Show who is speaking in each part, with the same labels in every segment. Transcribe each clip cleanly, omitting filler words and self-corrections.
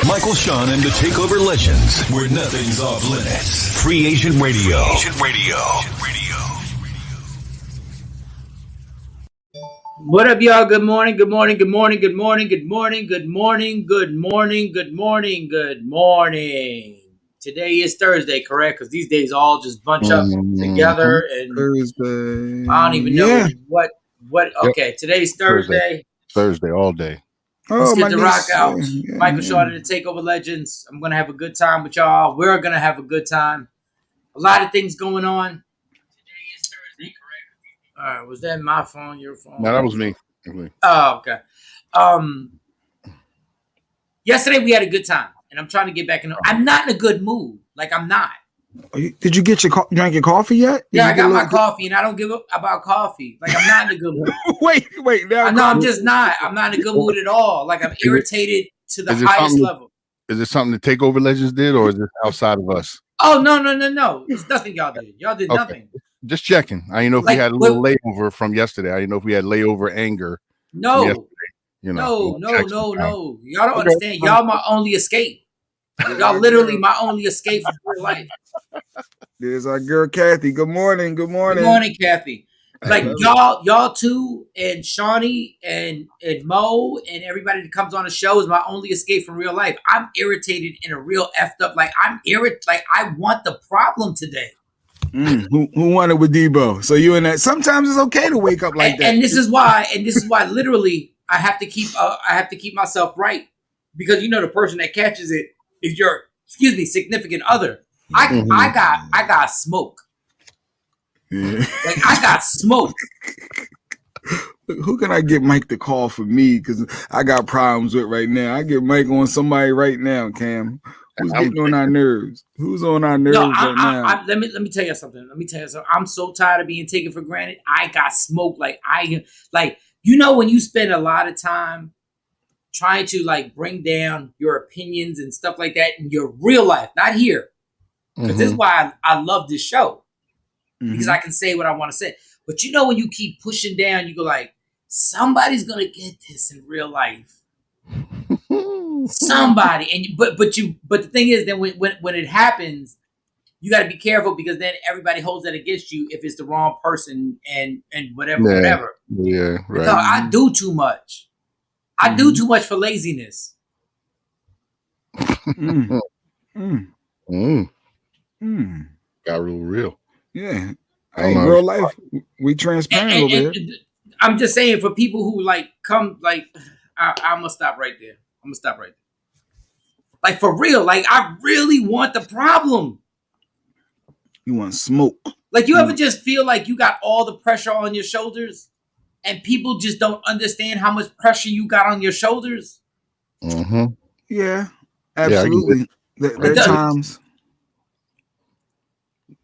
Speaker 1: Michael, Shawn, and the Takeover Legends, where nothing's off limits. Free Agent Radio.
Speaker 2: What up, y'all? Good morning. Good morning. Good morning. Good morning. Good morning. Good morning. Good morning. Good morning. Good morning. Today is Thursday, correct? Because these days all just bunch up together, and
Speaker 3: Thursday.
Speaker 2: I don't even know what. Okay, today's Thursday.
Speaker 4: Thursday all day.
Speaker 2: Let's get the rock out. Michael, Shawn, and the Takeover Legends. I'm gonna have a good time with y'all. We're gonna have a good time. A lot of things going on. Today is Thursday, correct? All right, was that my phone? Your phone?
Speaker 4: No, that was me.
Speaker 2: Oh, okay. Yesterday we had a good time, and I'm trying to get back in. I'm not in a good mood. Like, I'm not.
Speaker 3: Did you get drank your coffee yet?
Speaker 2: I got my coffee, and I don't give up about coffee. Like, I'm not in a good mood.
Speaker 3: wait.
Speaker 2: I'm just not. I'm not in a good mood at all. Like, I'm irritated to the highest level.
Speaker 4: Is it something the Takeover Legends did, or is it outside of us?
Speaker 2: Oh, no. It's nothing y'all did. Y'all did nothing.
Speaker 4: Just checking. I didn't know if we had a little layover from yesterday. I didn't know if we had layover anger.
Speaker 2: No. No. Y'all don't understand. Y'all my only escape. Y'all literally my only escape from real life.
Speaker 3: There's our girl Kathy. Good morning. Good
Speaker 2: morning, Kathy. Like, y'all two and Shawnee and Mo and everybody that comes on the show is my only escape from real life. I'm irritated in a real effed up. Like, I'm irritated. Like, I want the problem today.
Speaker 3: Who wanted with Debo? So you and that. Sometimes it's okay to wake up like that.
Speaker 2: And this is why literally I have to keep myself right, because the person that catches it is your significant other. I got smoke.
Speaker 3: Yeah.
Speaker 2: Like, I got smoke.
Speaker 3: Who can I get Mike to call for me? Because I got problems with right now. I get Mike on somebody right now, Cam. Who's getting on our nerves? Who's on our nerves right now?
Speaker 2: Let me tell you something. I'm so tired of being taken for granted. I got smoke. Like, when you spend a lot of time trying to, like, bring down your opinions and stuff like that in your real life, not here. Because this is why I love this show. Because I can say what I want to say. But when you keep pushing down, you go like, somebody's gonna get this in real life. Somebody. But the thing is, then when it happens, you got to be careful, because then everybody holds that against you if it's the wrong person and whatever.
Speaker 4: Yeah, right.
Speaker 2: So I do too much. I do too much for laziness.
Speaker 4: Got a little real.
Speaker 3: Yeah. In real life, we transparent over here.
Speaker 2: I'm just saying, for people who come, I'm gonna stop right there. Like, for real, like, I really want the problem.
Speaker 3: You want smoke.
Speaker 2: Like, you ever just feel like you got all the pressure on your shoulders, and people just don't understand how much pressure you got on your shoulders?
Speaker 3: Yeah, absolutely. There are times.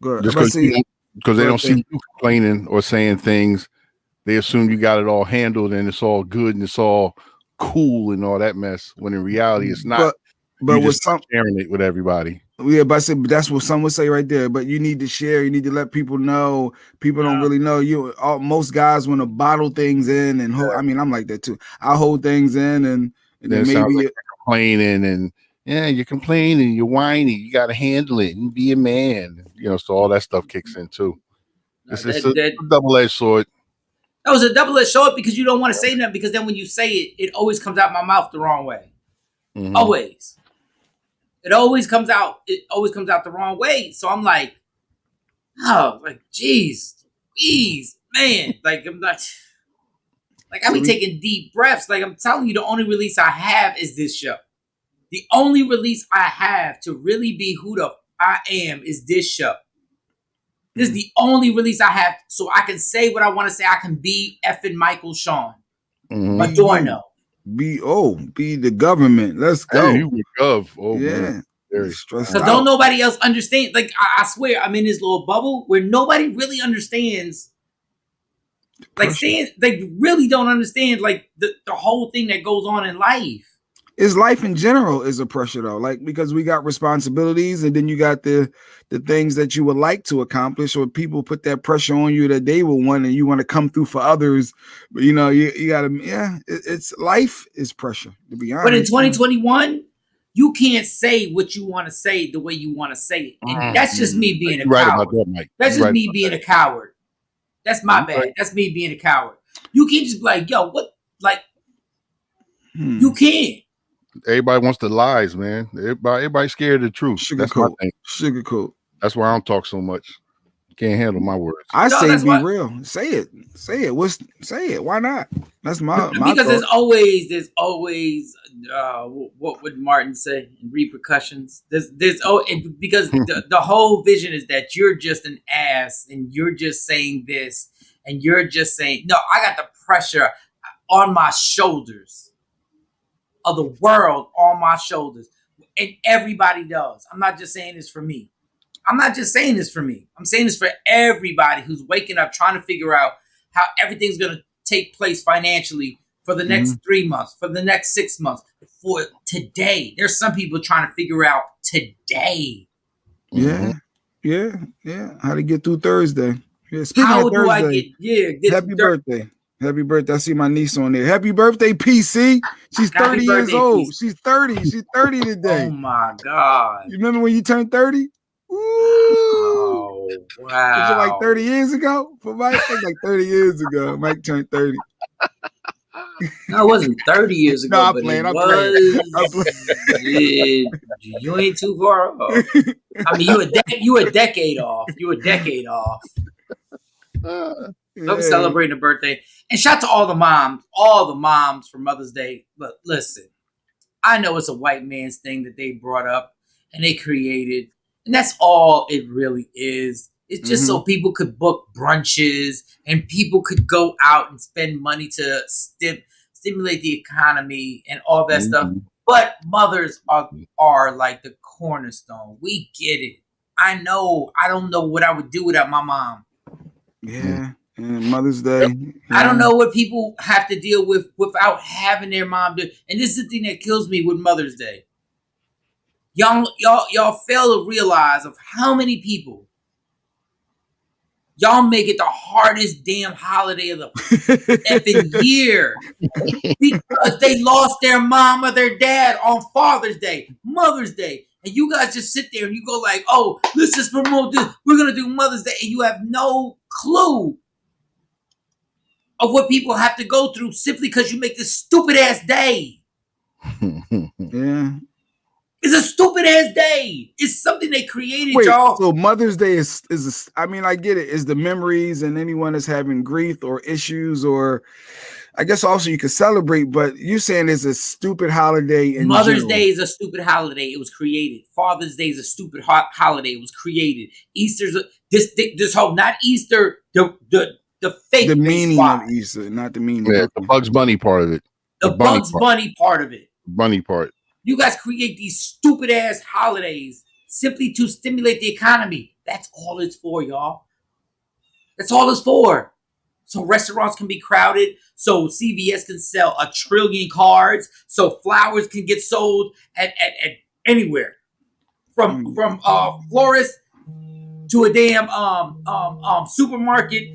Speaker 4: Good. Just because they don't see you complaining or saying things, they assume you got it all handled and it's all good and it's all cool and all that mess. When in reality, it's not. But with sharing it with everybody.
Speaker 3: Yeah, but I said that's what some would say right there. But you need to share. You need to let people know. People don't really know you. Most guys want to bottle things in and hold. I mean, I'm like that too. I hold things in and then maybe
Speaker 4: like you're complaining and. Yeah, you're complaining, you're whining, you got to handle it and be a man. So all that stuff kicks in too. It's a double-edged sword.
Speaker 2: That was a double-edged sword, because you don't want to say nothing, because then when you say it, it always comes out my mouth the wrong way. Always. It always comes out the wrong way. So I'm like, geez, man. Like, I'm not. Like, I be taking deep breaths. Like, I'm telling you, the only release I have is this show. The only release I have to really be who the I am is this show. This is the only release I have, so I can say what I want to say. I can be effing Michael Shawn. Adorno.
Speaker 3: Be the government. Let's go.
Speaker 4: Hey, you were gov. Oh,
Speaker 3: yeah.
Speaker 4: Man. Very stressed.
Speaker 2: Because don't nobody else understand. Like, I swear, I'm in this little bubble where nobody really understands. Like, they really don't understand, like, the whole thing that goes on in life.
Speaker 3: Is life in general is a pressure though, like, because we got responsibilities, and then you got the things that you would like to accomplish, or people put that pressure on you that they will want, and you want to come through for others. But you gotta, it's life is pressure, to be honest.
Speaker 2: But in 2021, you can't say what you want to say the way you want to say it. And that's just me being a
Speaker 4: right
Speaker 2: coward.
Speaker 4: about that, Mike.
Speaker 2: That's just me being a coward. That's my bad. That's me being a coward. You can't just be like, yo, what? Like, you can't.
Speaker 4: Everybody wants the lies, man. Everybody's scared of the truth. That's my thing.
Speaker 3: Sugarcoat.
Speaker 4: That's why I don't talk so much. Can't handle my words.
Speaker 3: I say be real. Say it. Say it. Say it. Why not? That's my
Speaker 2: because
Speaker 3: thought.
Speaker 2: there's always what would Martin say? Repercussions. Because the whole vision is that you're just an ass and you're just saying this and you're just saying no. I got the pressure on my shoulders of the world on my shoulders, and everybody does. I'm not just saying this for me. I'm saying this for everybody who's waking up trying to figure out how everything's going to take place financially for the next 3 months, for the next 6 months, for today. There's some people trying to figure out today.
Speaker 3: Yeah. How to get through Thursday. Yeah. Speaking
Speaker 2: how
Speaker 3: of
Speaker 2: do
Speaker 3: Thursday,
Speaker 2: I get
Speaker 3: happy birthday. Happy birthday. I see my niece on there. Happy birthday, PC. She's 30 years old. PC. She's 30. She's 30 today.
Speaker 2: Oh my God.
Speaker 3: You remember when you turned 30? Ooh.
Speaker 2: Oh, wow.
Speaker 3: Was it like 30 years ago? For Mike, it was like 30 years ago. Mike turned 30.
Speaker 2: No, it wasn't 30 years ago.
Speaker 3: No,
Speaker 2: but
Speaker 3: I'm
Speaker 2: playing. You ain't too far off. I mean, you a decade off. I'm celebrating a birthday. And shout out to all the moms for Mother's Day. But listen, I know it's a white man's thing that they brought up and they created. And that's all it really is. It's just so people could book brunches and people could go out and spend money to stimulate the economy and all that stuff. But mothers are like the cornerstone. We get it. I know. I don't know what I would do without my mom.
Speaker 3: Yeah. And Mother's Day.
Speaker 2: I don't know what people have to deal with without having their mom do. And this is the thing that kills me with Mother's Day. Y'all fail to realize of how many people y'all make it the hardest damn holiday of the effing year because they lost their mom or their dad on Father's Day, Mother's Day. And you guys just sit there and you go like, oh, let's just promote this. We're going to do Mother's Day. And you have no clue of what people have to go through simply because you make this stupid ass day.
Speaker 3: Yeah.
Speaker 2: It's a stupid ass day. It's something they created,
Speaker 3: Wait,
Speaker 2: y'all.
Speaker 3: So Mother's Day is I mean, I get it. Is the memories and anyone that's having grief or issues, or I guess also you could celebrate, but you're saying it's a stupid holiday. In
Speaker 2: Mother's
Speaker 3: general.
Speaker 2: Day is a stupid holiday. It was created. Father's Day is a stupid holiday. It was created. Easter's this whole not Easter the fake
Speaker 3: the meaning of Easter, not the meaning.
Speaker 4: Yeah, the Bugs Bunny part of it.
Speaker 2: The Bugs Bunny part of it.
Speaker 4: Bunny part.
Speaker 2: You guys create these stupid ass holidays simply to stimulate the economy. That's all it's for, y'all. That's all it's for. So restaurants can be crowded. So CVS can sell 1 trillion cards. So flowers can get sold at anywhere. From florist to a damn supermarket,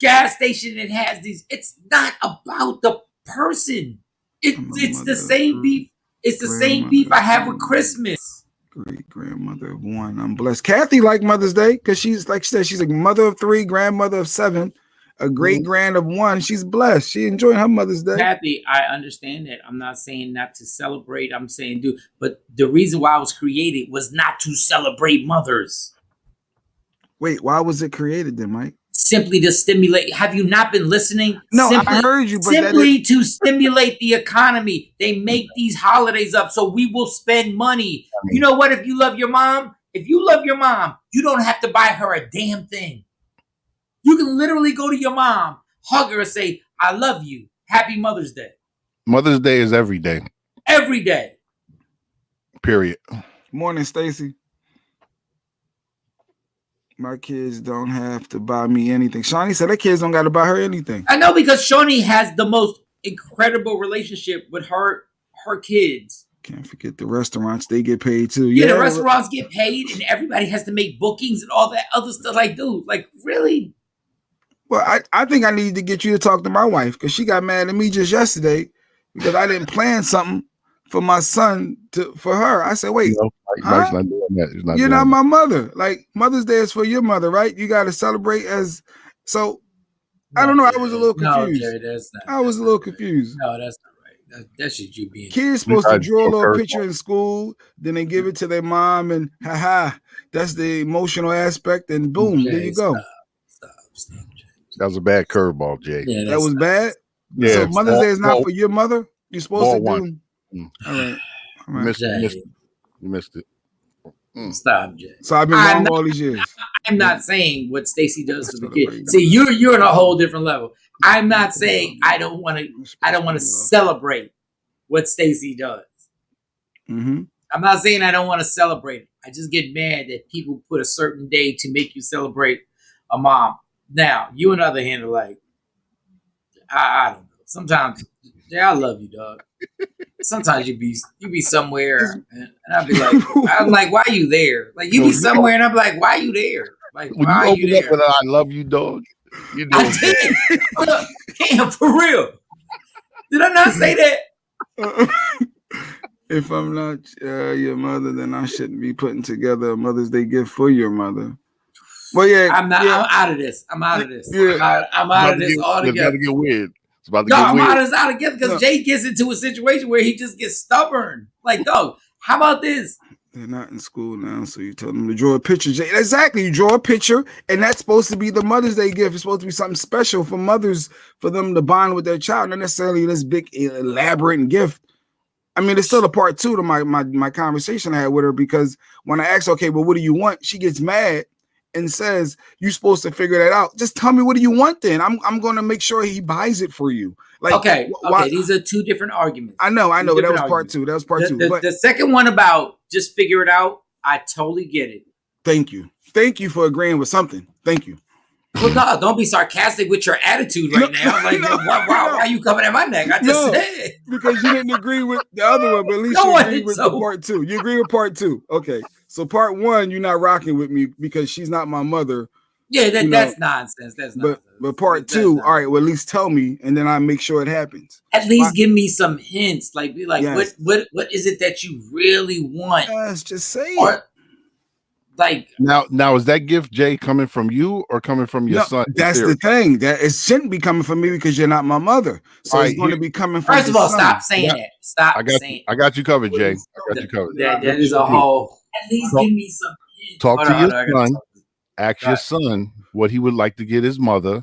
Speaker 2: gas station that has these. It's not about the person. It's the same beef. It's the same beef I have with Christmas.
Speaker 3: Great grandmother of 1. I'm blessed. Kathy liked Mother's Day because she's like she said, she's a mother of 3, grandmother of 7, a great grand of 1. She's blessed. She enjoying her Mother's Day.
Speaker 2: Kathy, I understand that. I'm not saying not to celebrate. I'm saying do. But the reason why I was created was not to celebrate mothers.
Speaker 3: Wait, why was it created then, Mike?
Speaker 2: Simply to stimulate. Have you not been listening?
Speaker 3: No, I heard you. But
Speaker 2: simply to stimulate the economy. They make these holidays up so we will spend money. You know what? If you love your mom, you don't have to buy her a damn thing. You can literally go to your mom, hug her, and say, "I love you. Happy Mother's Day."
Speaker 4: Mother's Day is every day.
Speaker 2: Every day.
Speaker 4: Period.
Speaker 3: Morning, Stacy. My kids don't have to buy me anything. Shawnee said her kids don't got to buy her anything.
Speaker 2: I know because Shawnee has the most incredible relationship with her kids.
Speaker 3: Can't forget the restaurants. They get paid too.
Speaker 2: Yeah, the restaurants get paid and everybody has to make bookings and all that other stuff. Like, dude, like really?
Speaker 3: Well, I think I need to get you to talk to my wife because she got mad at me just yesterday because I didn't plan something for my son for her. I said, wait,
Speaker 4: Mike's not doing that.
Speaker 3: You're not my mother. Like Mother's Day is for your mother, right? You got to celebrate as so. I don't know. I was a little confused.
Speaker 2: No, Jerry,
Speaker 3: I was a little confused.
Speaker 2: No, that's not right. That's just you being.
Speaker 3: Kids supposed to draw a little picture in school, then they give it to their mom, and that's the emotional aspect, and boom, there you go.
Speaker 2: Stop,
Speaker 4: that was a bad curveball, Jay.
Speaker 3: Yeah, that was bad.
Speaker 4: Yeah.
Speaker 3: So Mother's Day is not for your mother. You're supposed to do. All right.
Speaker 4: You missed it.
Speaker 2: Stop, Jay.
Speaker 3: So I've been wrong all these years.
Speaker 2: I'm not saying what Stacey does to the kid. See, you're on a whole different level. I'm not saying I don't want to celebrate what Stacey does.
Speaker 3: Mm-hmm.
Speaker 2: I'm not saying I don't want to celebrate it. I just get mad that people put a certain day to make you celebrate a mom. Now, you on the other hand are like, I don't know. Sometimes, I love you, dog. Sometimes you be somewhere, and I'd be like, I'm like, why are you there? Like you be somewhere, and I'm like, why are you there? Like,
Speaker 4: when
Speaker 2: why
Speaker 4: you
Speaker 2: are you there?
Speaker 4: I love you, dog. You know,
Speaker 2: I did. Damn, for real. Did I not say that?
Speaker 3: If I'm not your mother, then I shouldn't be putting together a Mother's Day gift for your mother. Well, yeah,
Speaker 2: I'm not.
Speaker 3: Yeah.
Speaker 2: I'm out of this. I'm out of this.
Speaker 3: Yeah.
Speaker 2: I'm out of this altogether.
Speaker 4: It's about to get weird. It's about to
Speaker 2: No,
Speaker 4: get
Speaker 2: I'm
Speaker 4: weird.
Speaker 2: out of this altogether because Jay gets into a situation where he just gets stubborn. Like, dog, how about this?
Speaker 3: They're not in school now, so you tell them to draw a picture. Exactly, you draw a picture, and that's supposed to be the Mother's Day gift. It's supposed to be something special for mothers, for them to bond with their child, not necessarily this big elaborate gift. I mean, it's still a part two to my conversation I had with her, because when I asked, okay, well, what do you want? She gets mad and says, you're supposed to figure that out. Just tell me, what do you want then? I'm going to make sure he buys it for you. Like,
Speaker 2: okay, these are two different arguments.
Speaker 3: I know, but that was part two. That was part two. But
Speaker 2: the second one about just figure it out, I totally get it.
Speaker 3: Thank you. Thank you for agreeing with something. Thank you.
Speaker 2: Well, no, don't be sarcastic with your attitude right now. Like, why are you coming at my neck? I just said.
Speaker 3: Because you didn't agree with the other one, but at least you agreed with the part two. You agree with part two. Okay. So part one, you're not rocking with me because she's not my mother.
Speaker 2: Yeah, that's nonsense. That's nonsense.
Speaker 3: But part two, all right, well, at least tell me, and then I make sure it happens.
Speaker 2: At least give me some hints. Like, be like, yes. what is it that you really want?
Speaker 3: Yes, just say
Speaker 2: it. Like
Speaker 4: now, is that gift, Jay, coming from you or coming from your son?
Speaker 3: That's the thing. That it shouldn't be coming from me because you're not my mother. So it's going to be coming from.
Speaker 2: First of all, stop saying that. Stop.
Speaker 4: I got you covered, Jay. I got you covered.
Speaker 2: That is a whole. At least give me some.
Speaker 4: Talk to your son. Ask your son what he would like to get his mother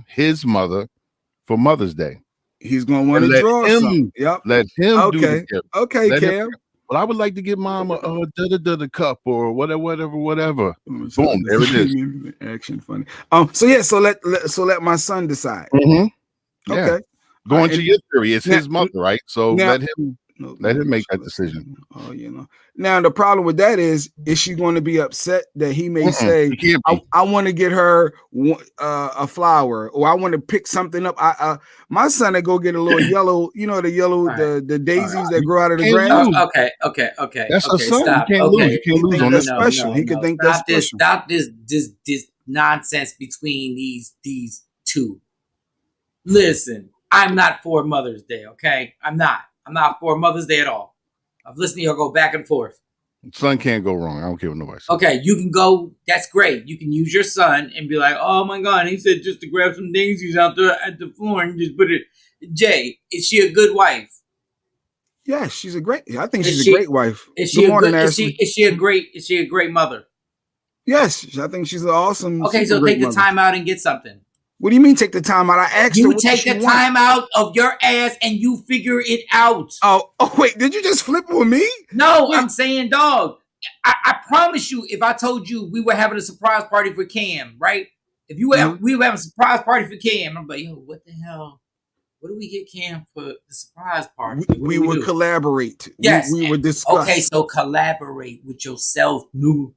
Speaker 4: for Mother's Day.
Speaker 3: He's going to want to draw something.
Speaker 4: Yep. Let him do the gift.
Speaker 3: Okay, Cam.
Speaker 4: Well, I would like to get mom a cup or whatever. Boom, there it is.
Speaker 3: Action funny. So let my son decide.
Speaker 4: Mm-hmm. Yeah.
Speaker 3: Okay.
Speaker 4: Going to your theory, it's his mother, right? So let him make that decision.
Speaker 3: Oh, Now the problem with that is she going to be upset that he may say, I want to get her a flower, or I want to pick something up. My son will go get a little yellow, the daisies that grow out of the ground.
Speaker 2: Okay.
Speaker 4: That's a son.
Speaker 2: Stop.
Speaker 4: You can't lose. You can't lose on this
Speaker 3: special. He could think that's special.
Speaker 2: Stop this nonsense between these two. Listen, I'm not for Mother's Day. Okay, I'm not for Mother's Day at all. I've listened to you go back and forth.
Speaker 4: Son can't go wrong. I don't care what nobody says.
Speaker 2: Okay, you can go. That's great. You can use your son and be like, oh my God, he said just to grab some daisies out there at the floor and just put it. Jay, is she a good wife?
Speaker 3: Yeah, I think she's a great wife.
Speaker 2: Is she a great mother?
Speaker 3: Yes, I think she's an awesome.
Speaker 2: Okay, so take the time out and get something.
Speaker 3: What do you mean take the time out? I asked her.
Speaker 2: You take the time out of your ass and you figure it out.
Speaker 3: Oh, wait, did you just flip on me?
Speaker 2: No, I'm saying, dog, I promise you, if I told you we were having a surprise party for Cam, right? If we were having a surprise party for Cam, I'm like, yo, what the hell? What do we get Cam for the surprise party?
Speaker 3: We would collaborate.
Speaker 2: Yes.
Speaker 3: We would discuss.
Speaker 2: Okay, so collaborate with yourself, new.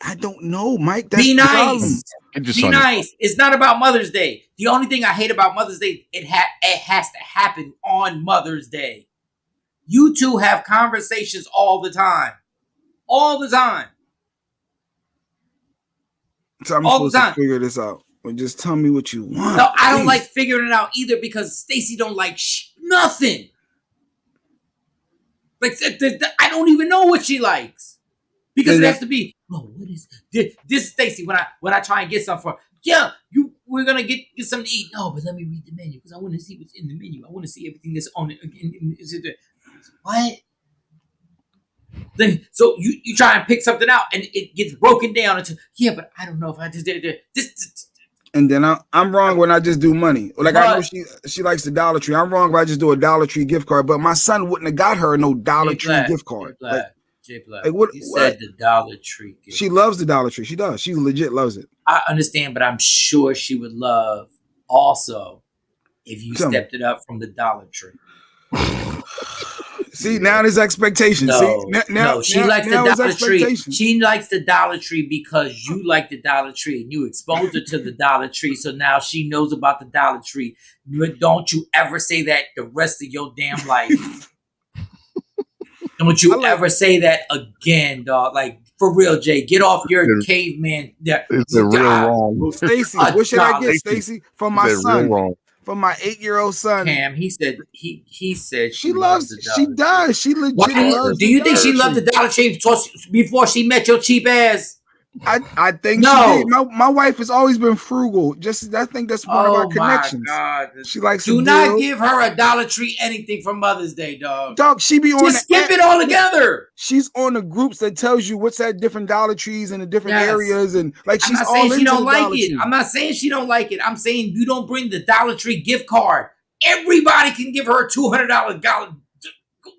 Speaker 3: I don't know, Mike. That's
Speaker 2: Be nice.
Speaker 4: Be
Speaker 2: nice. It's not about Mother's Day. The only thing I hate about Mother's Day, it has to happen on Mother's Day. You two have conversations all the time. All the time.
Speaker 3: So I'm supposed to figure this out. Or just tell me what you want.
Speaker 2: No, I don't like figuring it out either because Stacey don't like nothing. Like I don't even know what she likes because it has to be. Oh, what is this, Stacy? When I try and get something for we're gonna get something to eat. No, but let me read the menu because I want to see what's in the menu. I want to see everything that's on it. What? Then so you try and pick something out and it gets broken down into but I don't know if I just did this.
Speaker 3: And then I'm wrong when I just do money. Like I know she likes the Dollar Tree. I'm wrong if I just do a Dollar Tree gift card. But my son wouldn't have got her no Dollar Tree gift card.
Speaker 2: Jay Black.
Speaker 3: Like what?
Speaker 2: Said the Dollar Tree.
Speaker 3: She loves the Dollar Tree. She does. She legit loves it.
Speaker 2: I understand, but I'm sure she would love also if you stepped it up from the Dollar Tree.
Speaker 3: See, now there's expectations.
Speaker 2: No, she likes the Dollar Tree. She likes the Dollar Tree because you like the Dollar Tree and you exposed her to the Dollar Tree. So now she knows about the Dollar Tree. But don't you ever say that the rest of your damn life. Don't you ever say that again, dog. Like, for real, Jay. Get off your caveman.
Speaker 4: It's a real wrong.
Speaker 3: Stacy, what should I get, Stacy? For my son. For my 8-year-old son.
Speaker 2: Cam, he said
Speaker 3: she loves the Dollar Tree. She does. She legit loves.
Speaker 2: Do you think she loved the Dollar Tree before she met your cheap ass?
Speaker 3: I think she did. My wife has always been frugal. I think that's one of our connections.
Speaker 2: God.
Speaker 3: She likes.
Speaker 2: Do not give her a Dollar Tree anything for Mother's Day, dog.
Speaker 3: Dog, she be on.
Speaker 2: Just skip it all together.
Speaker 3: She's on the groups that tells you what's at different Dollar Trees in the different areas, and like she's
Speaker 2: I'm not
Speaker 3: all
Speaker 2: saying
Speaker 3: into
Speaker 2: she don't
Speaker 3: the
Speaker 2: like
Speaker 3: Dollar
Speaker 2: it.
Speaker 3: Tree.
Speaker 2: I'm not saying she don't like it. I'm saying you don't bring the Dollar Tree gift card. Everybody can give her a $200 dollar.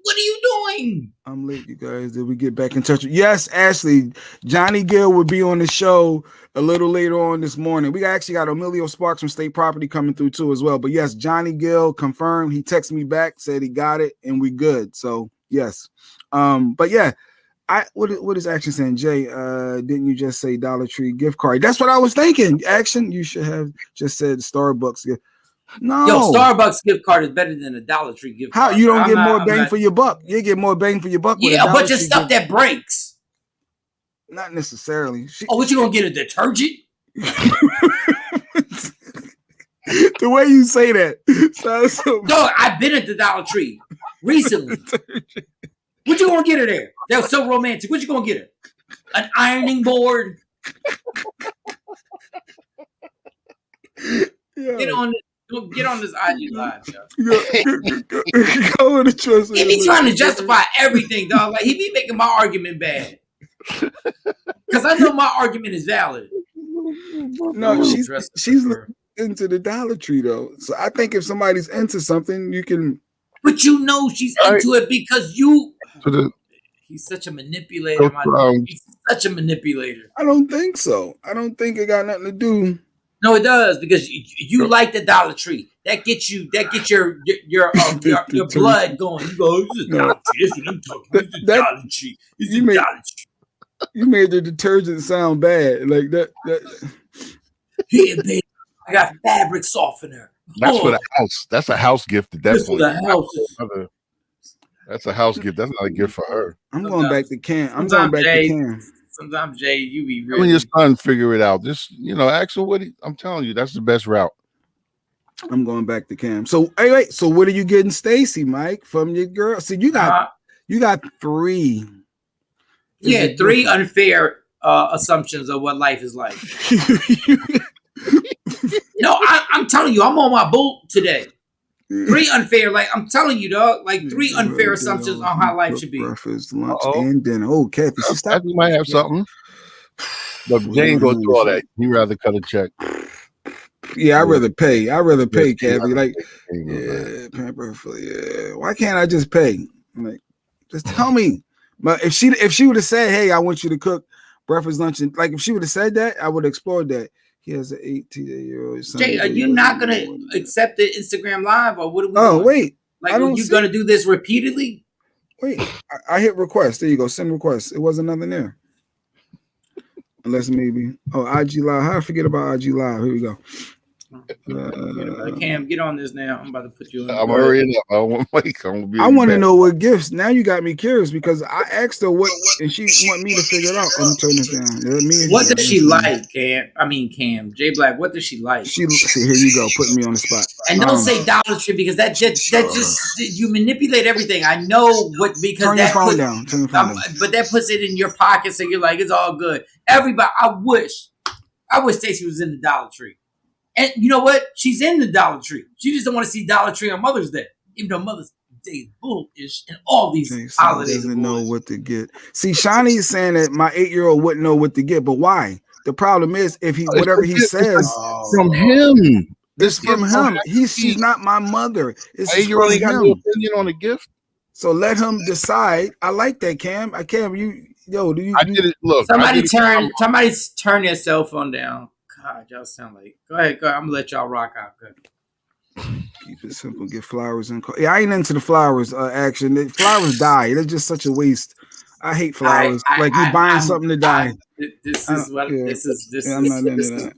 Speaker 2: What are you doing?
Speaker 3: I'm late, you guys. Did we get back in touch? Yes, Ashley. Johnny Gill will be on the show a little later on this morning. We actually got Omillio Sparks from State Property coming through too as well. But yes, Johnny Gill confirmed. He texted me back, said he got it, and we good. So yes. But yeah, what is Action saying? Jay, didn't you just say Dollar Tree gift card? That's what I was thinking. Action, you should have just said Starbucks gift. No,
Speaker 2: yo, Starbucks gift card is better than a Dollar Tree gift card.
Speaker 3: How you don't get more bang for your buck? You get more bang for your buck.
Speaker 2: Yeah, a bunch of stuff that breaks.
Speaker 3: Not necessarily.
Speaker 2: What you gonna get, a detergent?
Speaker 3: The way you say that sounds so.
Speaker 2: Dog, I've been at the Dollar Tree recently. What you gonna get her there? That was so romantic. What you gonna get her? An ironing board?
Speaker 3: Yeah.
Speaker 2: Get on this IG live, yo.
Speaker 3: Go to trust.
Speaker 2: He be trying to justify everything, dog. Like he be making my argument bad. Because I know my argument is valid.
Speaker 3: No, she's into the Dollar Tree though. So I think if somebody's into something, you can.
Speaker 2: But you know she's into it because you. He's such a manipulator. He's such a manipulator.
Speaker 3: I don't think so. I don't think it got nothing to do.
Speaker 2: No, it does because you like the Dollar Tree. That gets your blood going. You go, this is Dollar Tree. This is what I'm talking about. This is Dollar Tree. This is Dollar Tree.
Speaker 3: You made the detergent sound bad, like that.
Speaker 2: Here, baby, I got fabric softener.
Speaker 4: That's for the house. That's a house gift at that point.
Speaker 2: For the house.
Speaker 4: That's a house gift. That's not a gift for her.
Speaker 3: I'm going back to Cam. I'm going back to Cam.
Speaker 2: Sometimes, Jay, you be really.
Speaker 4: When your son figure it out, just ask him I'm telling you, that's the best route.
Speaker 3: I'm going back to Cam. So, wait. So, what are you getting, Stacy, Mike, from your girl? So you got 3.
Speaker 2: Yeah, 3 unfair assumptions of what life is like. No, I'm telling you, I'm on my bull today. 3 unfair, like I'm telling you, dog, like 3 unfair assumptions on how life should be.
Speaker 3: Breakfast, lunch, and dinner. Oh, Kathy, stop.
Speaker 4: You might have something. But Jay ain't gonna do all that. He'd rather cut a check.
Speaker 3: Yeah, I'd rather pay. Kathy. Like, why can't I just pay? Like, just tell me. But if she would have said, "Hey, I want you to cook breakfast, lunch," and like if she would have said that, I would have explored that. He has an 18-year-old son.
Speaker 2: Jay, are you not gonna accept the Instagram Live, or what are we doing?
Speaker 3: Wait,
Speaker 2: like are you gonna do this repeatedly?
Speaker 3: Wait, I hit request. There you go. Send request. It wasn't nothing there. Unless maybe IG Live. How I forget about IG Live? Here we go.
Speaker 2: Cam, get on this now. I'm about to put you in.
Speaker 4: I'm already up. I want Mike.
Speaker 3: I want to know what gifts. Now you got me curious because I asked her what, and she want me to figure it out. I'm gonna turn this down.
Speaker 2: What does she like, Cam? Cam. J Black. What does she like?
Speaker 3: See, here you go, putting me on the spot.
Speaker 2: And don't say Dollar Tree because that just you manipulate everything. I know what because
Speaker 3: turn your phone down.
Speaker 2: But that puts it in your pocket, so you're like, it's all good. Everybody, I wish Stacey was in the Dollar Tree. And you know what? She's in the Dollar Tree. She just don't want to see Dollar Tree on Mother's Day, even though Mother's Day is bullish and all these holidays.
Speaker 3: Doesn't know what to get. See, Shawnee is saying that my 8-year-old wouldn't know what to get, but why? The problem is if he whatever he says
Speaker 4: from him.
Speaker 3: It's from him. She's not my mother. It's
Speaker 4: 8-year-old got no opinion on the gift.
Speaker 3: So let him decide. I like that, Cam. I did it.
Speaker 4: Look,
Speaker 2: somebody turn your cell phone down. God, y'all sound like. Go ahead. I'm gonna let y'all rock out. Good.
Speaker 3: Keep it simple. Get flowers and yeah. I ain't into the flowers action. Flowers die. They're just such a waste. I hate flowers. You buying something to die.
Speaker 2: This is what. This is.
Speaker 3: I'm not into that.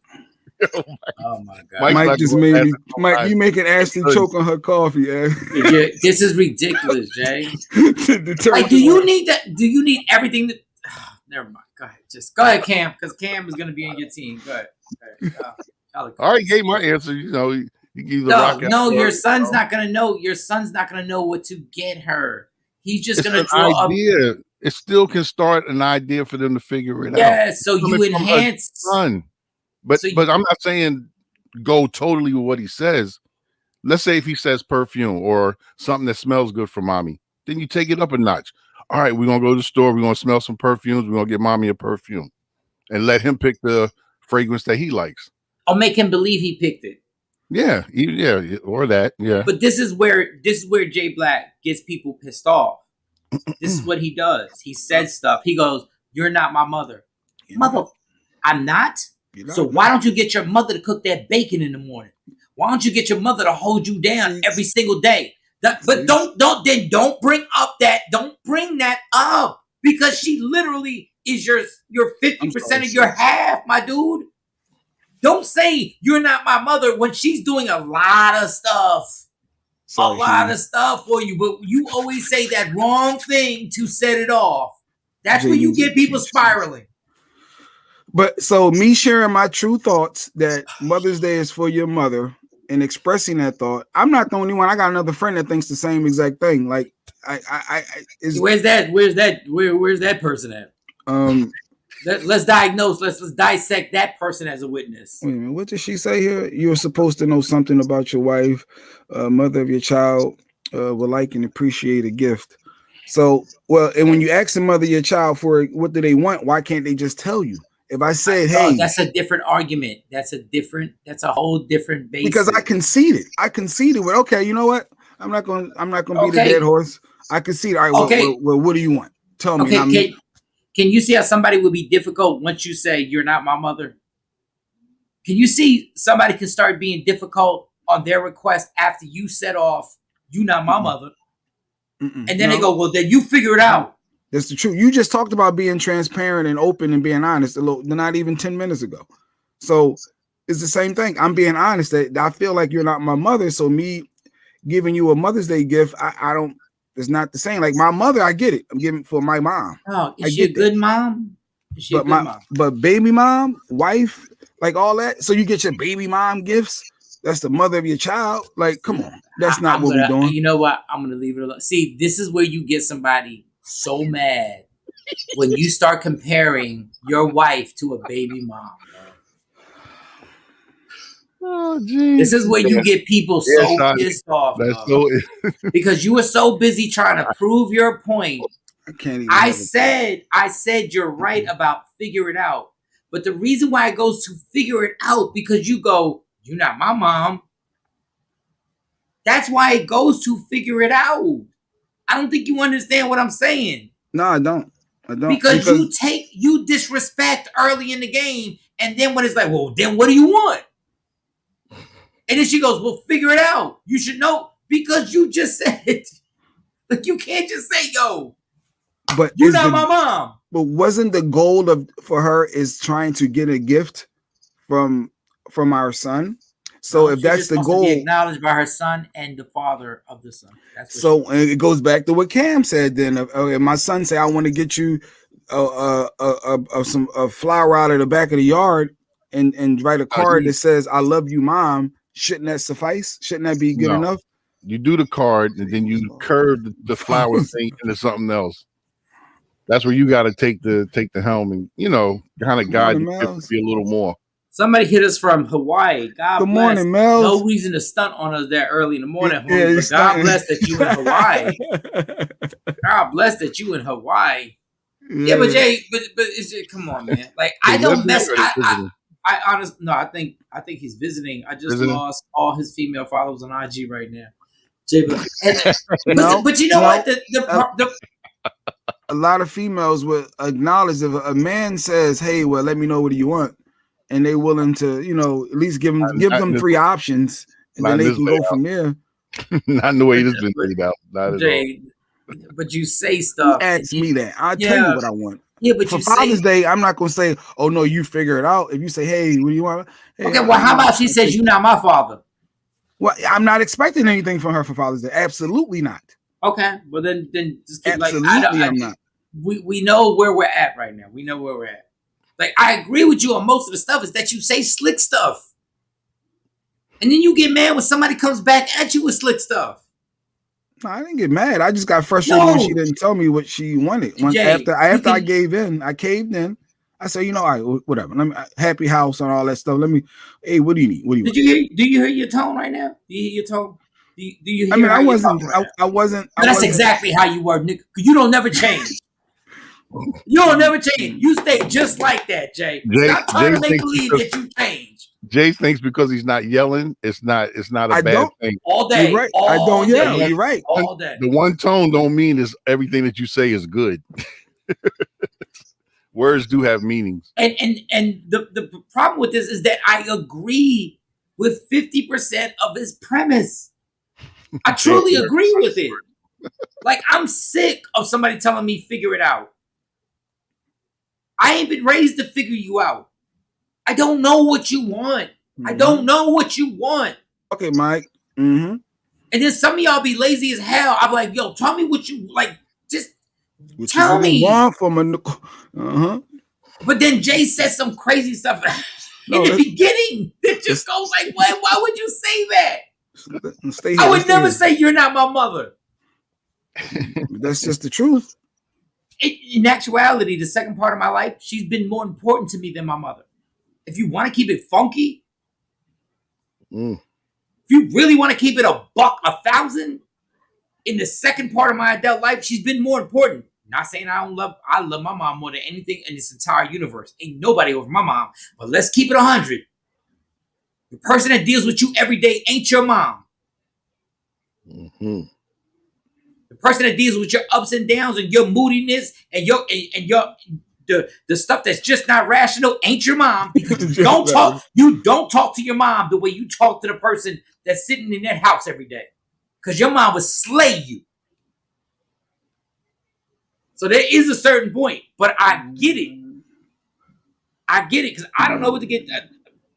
Speaker 2: Oh my God!
Speaker 3: Mike just made me. Mike, you making Ashley choke on her coffee.
Speaker 2: This is ridiculous, Jay. Do you need that? Do you need everything? Never mind. Go ahead. Just go ahead, Cam, because Cam is going to be on your team. Go ahead.
Speaker 4: I already gave my answer. You give the rock.
Speaker 2: No, your son's not going to know. Your son's not going to know what to get her. He's just going to draw up.
Speaker 4: It still can start an idea for them to figure it out.
Speaker 2: Yeah, so you enhance.
Speaker 4: Son. But I'm not saying go totally with what he says. Let's say if he says perfume or something that smells good for mommy, then you take it up a notch. All right, we're going to go to the store. We're going to smell some perfumes. We're going to get mommy a perfume and let him pick the fragrance that he likes.
Speaker 2: I'll make him believe he picked it.
Speaker 4: Yeah, or that, yeah.
Speaker 2: But this is where Jay Black gets people pissed off. This is what he does. He says stuff. He goes, "You're not my mother." Mother, I'm not. So why don't you get your mother to cook that bacon in the morning? Why don't you get your mother to hold you down every single day? But don't bring that up because she literally is your 50% of your half, my dude. Don't say you're not my mother when she's doing a lot of stuff. Of stuff for you, but you always say that wrong thing to set it off. That's when you get people spiraling.
Speaker 3: But so me sharing my true thoughts that Mother's Day is for your mother and expressing that thought, I'm not the only one. I got another friend that thinks the same exact thing. Like
Speaker 2: where's that person at? Let's diagnose. Let's dissect that person as a witness.
Speaker 3: Wait a minute, what did she say here? You're supposed to know something about your wife, mother of your child, would like and appreciate a gift. So, and when you ask the mother of your child for what do they want, why can't they just tell you? If I said, "Hey,"
Speaker 2: that's a different argument. That's a whole different basis.
Speaker 3: Because I conceded. Well, okay, you know what? I'm not going to be the dead horse. I conceded. All right.
Speaker 2: Okay.
Speaker 3: Well, what do you want? Tell me.
Speaker 2: Okay. Can you see how somebody would be difficult once you say you're not my mother? Can you see somebody can start being difficult on their request after you set off, "You not my mother," and then they go, "Well, then you figure it out."
Speaker 3: That's the truth. You just talked about being transparent and open and being honest not even 10 minutes ago. So it's the same thing. I'm being honest that I feel like you're not my mother. So me giving you a Mother's Day gift, I don't, it's not the same. Like my mother, I get it. I'm giving for my mom.
Speaker 2: Oh, is she a good mom?
Speaker 3: But baby mom, wife, like all that. So you get your baby mom gifts. That's the mother of your child. Like, come on. That's not what we're doing.
Speaker 2: You know what? I'm going to leave it alone. See, this is where you get somebody so mad when you start comparing your wife to a baby mom.
Speaker 4: Oh, geez.
Speaker 2: This is where you get people so pissed off. Because you were so busy trying to prove your point. I said you're right about figure it out. But the reason why it goes to figure it out because you go, "You're not my mom." That's why it goes to figure it out. I don't think you understand what I'm saying.
Speaker 3: No, I don't.
Speaker 2: Because you disrespect early in the game, and then when it's like, "Well, then what do you want?" And then she goes, "Well, figure it out. You should know because you just said it." Like you can't just say, "Yo,
Speaker 3: but
Speaker 2: you're not my mom."
Speaker 3: But wasn't the goal for her is trying to get a gift from our son? So if that's the goal,
Speaker 2: to be acknowledged by her son and the father of the son. That's
Speaker 3: so it goes back to what Cam said. Then, if my son say, "I want to get you a flower out of the back of the yard," and write a card that says, "I love you, Mom," shouldn't that suffice? Shouldn't that be good enough?
Speaker 4: You do the card and then you curve the flower thing into something else. That's where you got to take the helm and kind of guide the trip to be a little more.
Speaker 2: Somebody hit us from Hawaii. God
Speaker 3: Good
Speaker 2: bless.
Speaker 3: morning, Mel.
Speaker 2: No reason to stunt on us that early in the morning. Yeah, but God bless that you in Hawaii. God bless that you in Hawaii. Yeah, but Jay, but it's just, come on, man. Like I don't mess. I honestly no. I think he's visiting. I just lost all his female followers on IG right now. Jay, but you know what?
Speaker 3: A lot of females would acknowledge if a man says, "Hey, well, let me know what do you want," and they're willing to, at least give them 3 options, and then they can go from there.
Speaker 4: Not in the way this been laid out. Not
Speaker 2: Jay, but you say stuff.
Speaker 3: Ask me that. I'll tell you what I want.
Speaker 2: Yeah, but
Speaker 3: for Father's Day, I'm not gonna say, "Oh no, you figure it out." If you say, "Hey, what do you want?" Hey,
Speaker 2: okay, well, how about she says, "You're not my father"?
Speaker 3: Well, I'm not expecting anything from her for Father's Day. Absolutely not.
Speaker 2: Okay, well then just
Speaker 3: absolutely, I'm not.
Speaker 2: We know where we're at right now. We know where we're at. Like I agree with you on most of the stuff. Is that you say slick stuff, and then you get mad when somebody comes back at you with slick stuff.
Speaker 3: No, I didn't get mad. I just got frustrated when she didn't tell me what she wanted. After I gave in, I caved in. I said, all right, whatever. Let me happy house and all that stuff. Hey, what do you need? What do you want?
Speaker 2: Do you hear your tone right now? Do you hear your tone? Do you hear?
Speaker 3: I mean, I wasn't.
Speaker 2: That's exactly how you were, Nick. You don't never change. You don't never change. You stay just like that, Jay. Stop trying to make believe that you change.
Speaker 4: Jay thinks because he's not yelling, it's not a bad thing.
Speaker 2: All day.
Speaker 3: You're right. I don't yell. You're right.
Speaker 2: All day.
Speaker 4: The one tone don't mean is everything that you say is good. Words do have meanings.
Speaker 2: And the problem with this is that I agree with 50% of his premise. I truly agree with it. Like I'm sick of somebody telling me figure it out. I ain't been raised to figure you out. I don't know what you want. I don't know what you want.
Speaker 3: Okay, Mike. Mm-hmm.
Speaker 2: And then some of y'all be lazy as hell. I'm like, yo, tell me what you like. Just
Speaker 3: what
Speaker 2: tell me.
Speaker 3: Want from a
Speaker 2: But then Jay says some crazy stuff in the beginning. It just goes like, what? Why would you say that? I would never say you're not my mother.
Speaker 3: That's just the truth.
Speaker 2: In actuality, the second part of my life, she's been more important to me than my mother. If you want to keep it funky, if you really want to keep it a buck, 1,000, in the second part of my adult life, she's been more important. Not saying I love my mom more than anything in this entire universe. Ain't nobody over my mom, but let's keep it 100. The person that deals with you every day ain't your mom.
Speaker 4: Mm-hmm.
Speaker 2: The person that deals with your ups and downs and your moodiness and your the stuff that's just not rational ain't your mom, because you don't talk to your mom the way you talk to the person that's sitting in that house every day, because your mom would slay you. So there is a certain point, but I get it. Because I don't know what to get.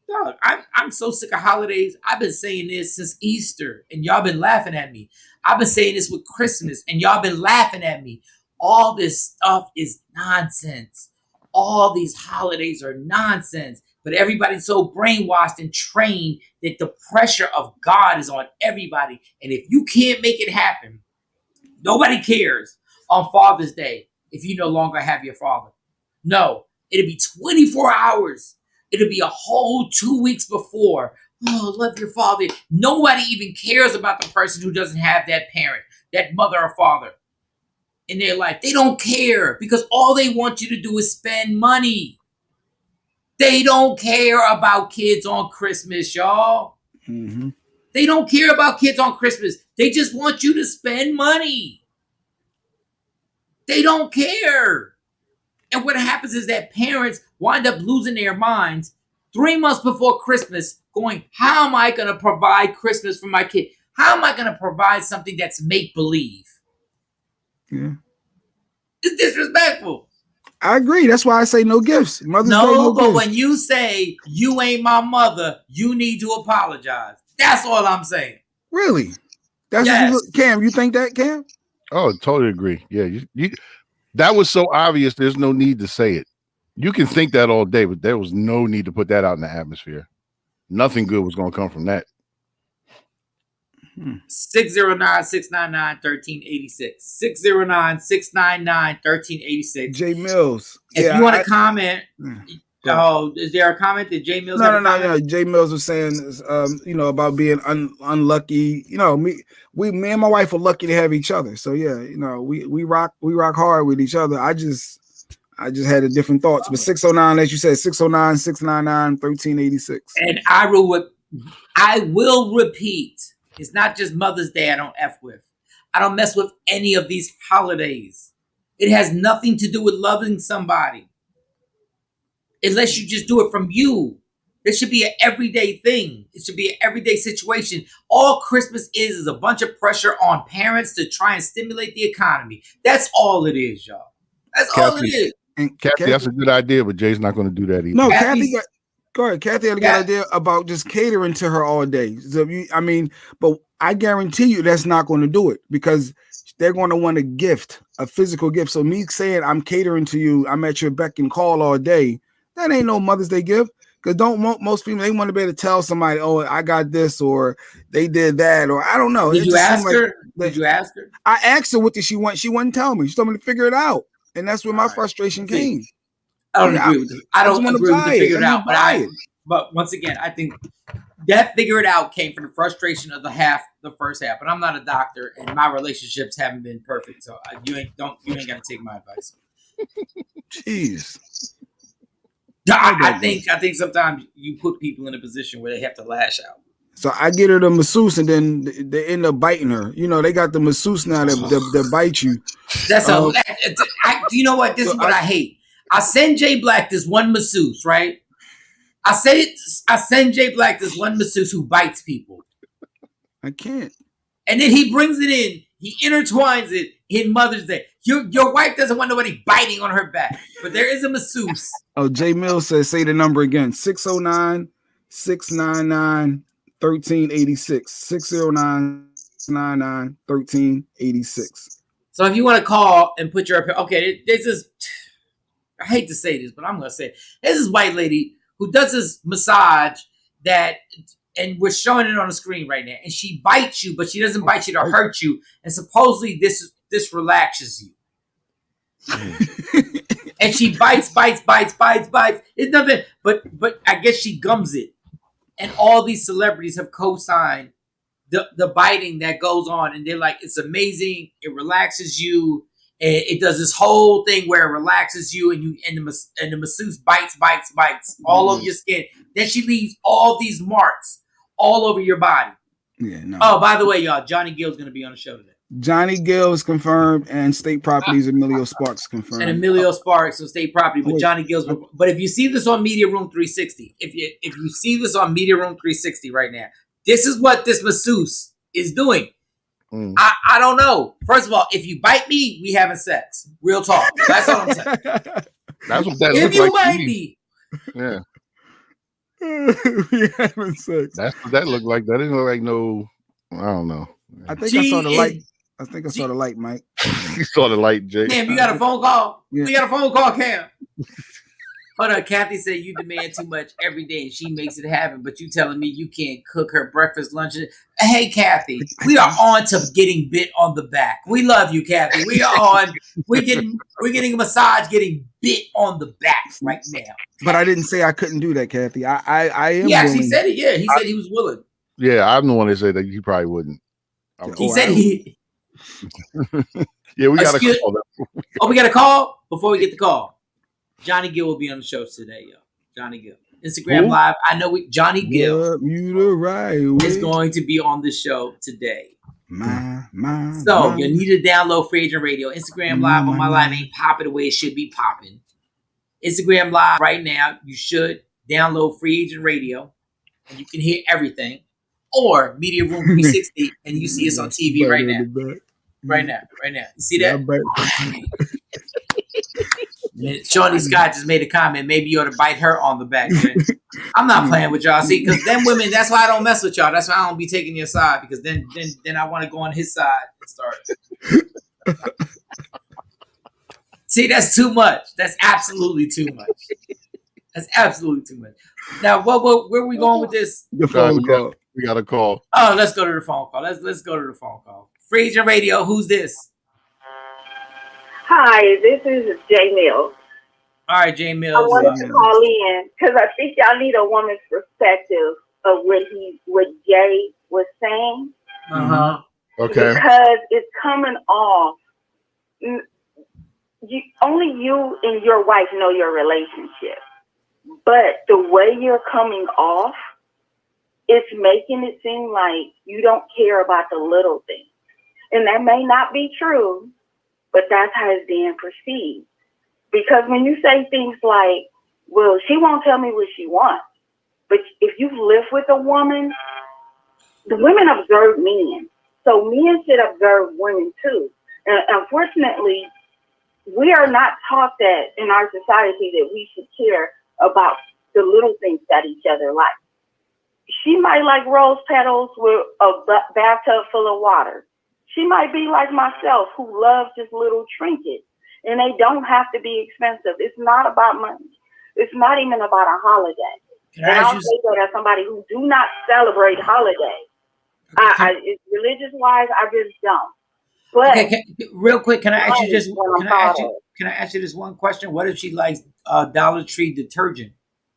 Speaker 2: Dog, I'm so sick of holidays. I've been saying this since Easter, and y'all been laughing at me. I've been saying this with Christmas, and y'all been laughing at me. All this stuff is nonsense. All these holidays are nonsense. But everybody's so brainwashed and trained that the pressure of God is on everybody. And if you can't make it happen, nobody cares on Father's Day if you no longer have your father. No, it'll be 24 hours. It'll be a whole 2 weeks before. Oh, love your father. Nobody even cares about the person who doesn't have that parent, that mother or father in their life. They don't care, because all they want you to do is spend money. They don't care about kids on Christmas, y'all.
Speaker 3: Mm-hmm.
Speaker 2: They don't care about kids on Christmas. They just want you to spend money. They don't care. And what happens is that parents wind up losing their minds 3 months before Christmas, going, how am I going to provide Christmas for my kid? How am I going to provide something that's make-believe?
Speaker 3: Yeah.
Speaker 2: It's disrespectful.
Speaker 3: I agree. That's why I say no gifts. Mother's Day, no
Speaker 2: but
Speaker 3: gifts.
Speaker 2: when you say you ain't my mother, you need to apologize. That's all I'm saying.
Speaker 3: Really? That's
Speaker 2: yes.
Speaker 3: Cam, you think that, Cam?
Speaker 4: Oh, totally agree. Yeah, you that was so obvious. There's no need to say it. You can think that all day, but there was no need to put that out in the atmosphere. Nothing good was going to come from that.
Speaker 2: 609-699-1386. 609-699-1386.
Speaker 3: J Mills.
Speaker 2: If you want to comment, is there a comment that J Mills?
Speaker 3: No. J Mills was saying, about being unlucky. Me and my wife are lucky to have each other. So yeah, we rock hard with each other. I just had a different thoughts. But 609, as you said, 609-699-1386.
Speaker 2: And I will repeat. It's not just Mother's Day I don't F with. I don't mess with any of these holidays. It has nothing to do with loving somebody. Unless you just do it from you. It should be an everyday thing. It should be an everyday situation. All Christmas is a bunch of pressure on parents to try and stimulate the economy. That's all it is, y'all. That's all it is.
Speaker 4: Kathy, that's a good idea, but Jay's not going to do that either.
Speaker 3: No, Kathy go ahead. Kathy had a good idea about just catering to her all day. So but I guarantee you that's not going to do it because they're going to want a gift, a physical gift. So me saying I'm catering to you, I'm at your beck and call all day, that ain't no Mother's Day gift. Because most people, they want to be able to tell somebody, oh, I got this, or they did that, or I don't know.
Speaker 2: Did you ask her? Did you ask her?
Speaker 3: I asked her what did she want. She wouldn't tell me. She told me to figure it out. And that's where my frustration came.
Speaker 2: I don't agree with it. I don't agree with the figure it out, but once again, I think that figure it out came from the frustration of the first half. But I'm not a doctor, and my relationships haven't been perfect, so you ain't got to take my advice.
Speaker 3: Jeez.
Speaker 2: I think sometimes you put people in a position where they have to lash out.
Speaker 3: So I get her the masseuse, and then they end up biting her. They got the masseuse now that bite you.
Speaker 2: That's you know what? This is what I hate. I send Jay Black this one masseuse, right? I send Jay Black this one masseuse who bites people.
Speaker 3: I can't.
Speaker 2: And then he brings it in. He intertwines it in Mother's Day. Your wife doesn't want nobody biting on her back, but there is a masseuse.
Speaker 3: Oh, Jay Mills says, say the number again. 609-699-1386. 609-699-1386.
Speaker 2: So if you want to call and put your opinion, okay, this is, I hate to say this, but I'm going to say it. There's this white lady who does this massage and we're showing it on the screen right now, and she bites you, but she doesn't bite you to hurt you, and supposedly this relaxes you. And she bites. It's nothing, but I guess she gums it. And all these celebrities have co-signed the biting that goes on, and they're like, it's amazing, it relaxes you. It does this whole thing where it relaxes you, and the masseuse bites all over your skin. Then she leaves all these marks all over your body.
Speaker 3: Yeah. No.
Speaker 2: Oh, by the way, y'all, Johnny Gill's going to be on the show today.
Speaker 3: Johnny Gill is confirmed, and State Properties Omillio Sparks confirmed.
Speaker 2: And Emilio Sparks on State Property, but Johnny Gill's. But if you see this on Media Room 360, if you see this on Media Room 360 right now, this is what this masseuse is doing. I don't know. First of all, if you bite me, we having sex. Real talk. That's all I'm saying.
Speaker 4: That's what that
Speaker 2: if
Speaker 4: looks
Speaker 2: you
Speaker 4: like
Speaker 2: bite
Speaker 4: to
Speaker 2: me.
Speaker 4: Yeah.
Speaker 3: We having sex.
Speaker 4: That's what that looked like. That didn't look like no. I don't know.
Speaker 3: I think I saw the light. I think I saw the light, Mike.
Speaker 4: You saw the light, Jay.
Speaker 2: Cam, you got a phone call?
Speaker 3: Yeah.
Speaker 2: We got a phone call, Cam. Hold on, Kathy said you demand too much every day and she makes it happen, but you telling me you can't cook her breakfast, lunch. Hey, Kathy, we are on to getting bit on the back. We love you, Kathy. We are on. We're getting a massage, getting bit on the back right now.
Speaker 3: But I didn't say I couldn't do that, Kathy. I am.
Speaker 2: He actually said it. Yeah, he said he was willing.
Speaker 4: Yeah, I'm the one that said that he probably wouldn't.
Speaker 2: He said he.
Speaker 4: Yeah, we got a call.
Speaker 2: We got a call before we get the call. Johnny Gill will be on the show today, yo. Johnny Gill. Instagram Live. I know Johnny Gill is going to be on the show today. So you need to download Free Agent Radio. Instagram Live on my live ain't popping the way it should be popping. Instagram Live right now, you should download Free Agent Radio and you can hear everything. Or Media Room 360 and you see us on TV right now. Right now. You see that? Shawnee Scott just made a comment. Maybe you ought to bite her on the back. I'm not playing with y'all. See, because them women, that's why I don't mess with y'all. That's why I don't be taking your side, because then I want to go on his side and start. See, that's too much. That's absolutely too much. That's absolutely too much. Now, where are we going with this?
Speaker 3: The phone call.
Speaker 4: We got a call.
Speaker 2: Oh, let's go to the phone call. Let's go to the phone call. Freezer Radio. Who's this?
Speaker 5: Hi, this is J Mills.
Speaker 2: All right, J Mills.
Speaker 5: I wanted to call in because I think y'all need a woman's perspective of what Jay was saying.
Speaker 4: Okay.
Speaker 5: Because it's coming off. Only you and your wife know your relationship, but the way you're coming off, it's making it seem like you don't care about the little things, and that may not be true, but that's how it's being perceived. Because when you say things like, well, she won't tell me what she wants, but if you've lived with a woman, the women observe men. So men should observe women too. And unfortunately, we are not taught that in our society that we should care about the little things that each other like. She might like rose petals with a bathtub full of water. She might be like myself, who loves just little trinkets, and they don't have to be expensive. It's not about money. It's not even about a holiday. And I'll say that as somebody who do not celebrate holidays. Religious wise, I just don't. But
Speaker 2: okay, real quick, can I ask you this one question? What if she likes Dollar Tree detergent?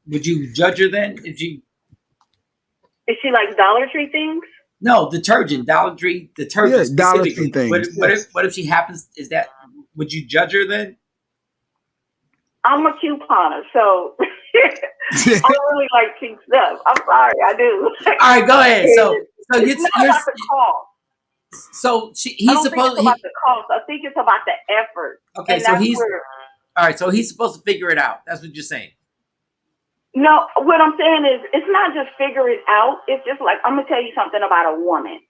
Speaker 2: Would you judge her then? If she likes Dollar Tree things? No, detergent, Dollar Tree detergent.
Speaker 3: Yeah, Dollar Tree things.
Speaker 2: What if she happens? Would you judge her then?
Speaker 5: I'm a couponer, so I really like cheap stuff. I'm sorry, I do.
Speaker 2: All right, go ahead. So
Speaker 5: it's not about the cost.
Speaker 2: So he's
Speaker 5: supposed to about the cost. I think it's about the effort.
Speaker 2: Okay, so all right. So he's supposed to figure it out. That's what you're saying.
Speaker 5: No, what I'm saying is it's not just figure it out. It's just like, I'm gonna tell you something about a woman.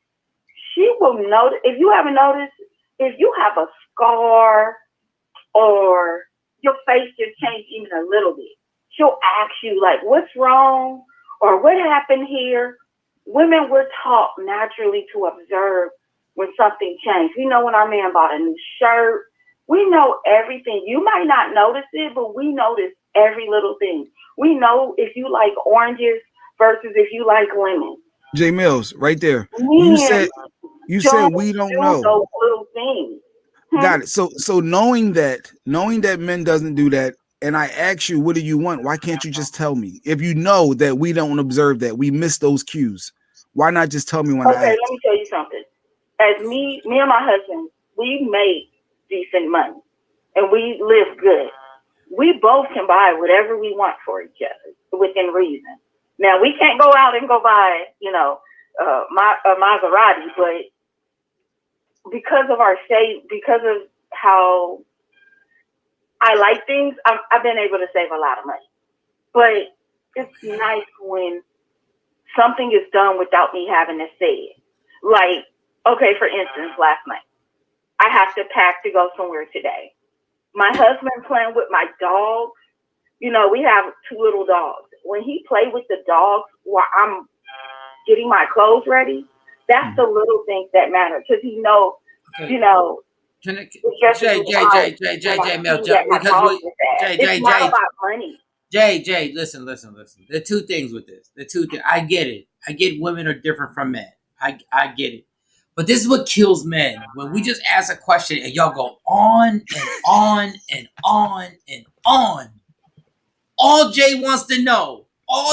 Speaker 5: She will notice, if you haven't noticed, if you have a scar or your face just changed even a little bit, she'll ask you like, what's wrong or what happened here? Women were taught naturally to observe when something changed. We know when our man bought a new shirt. We know everything. You might not notice it, but we notice every little thing. We know if you like oranges versus if you like lemon.
Speaker 3: J Mills, right there.
Speaker 5: Man,
Speaker 3: you said we don't know
Speaker 5: those little things.
Speaker 3: Got it. So knowing that men doesn't do that, and I ask you, what do you want? Why can't you just tell me? If you know that we don't observe that, we miss those cues. Why not just tell me when I ask?
Speaker 5: Okay, let me tell you something. As me and my husband, we make decent money and we live good. We both can buy whatever we want for each other within reason. Now we can't go out and go buy, Maserati, but because of our state, because of how I like things, I've been able to save a lot of money. But it's nice when something is done without me having to say it. Like, okay, for instance, last night, I have to pack to go somewhere today. My husband playing with my dogs. We have 2 little dogs. When he play with the dogs while I'm getting my clothes ready, that's the little things that matter. Because Jay, Mills, it's not about money.
Speaker 2: Jay, listen. There are 2 things with this. I get it. I get women are different from men. I get it. But this is what kills men. When we just ask a question and y'all go on and on and on and on. All Jay wants to know.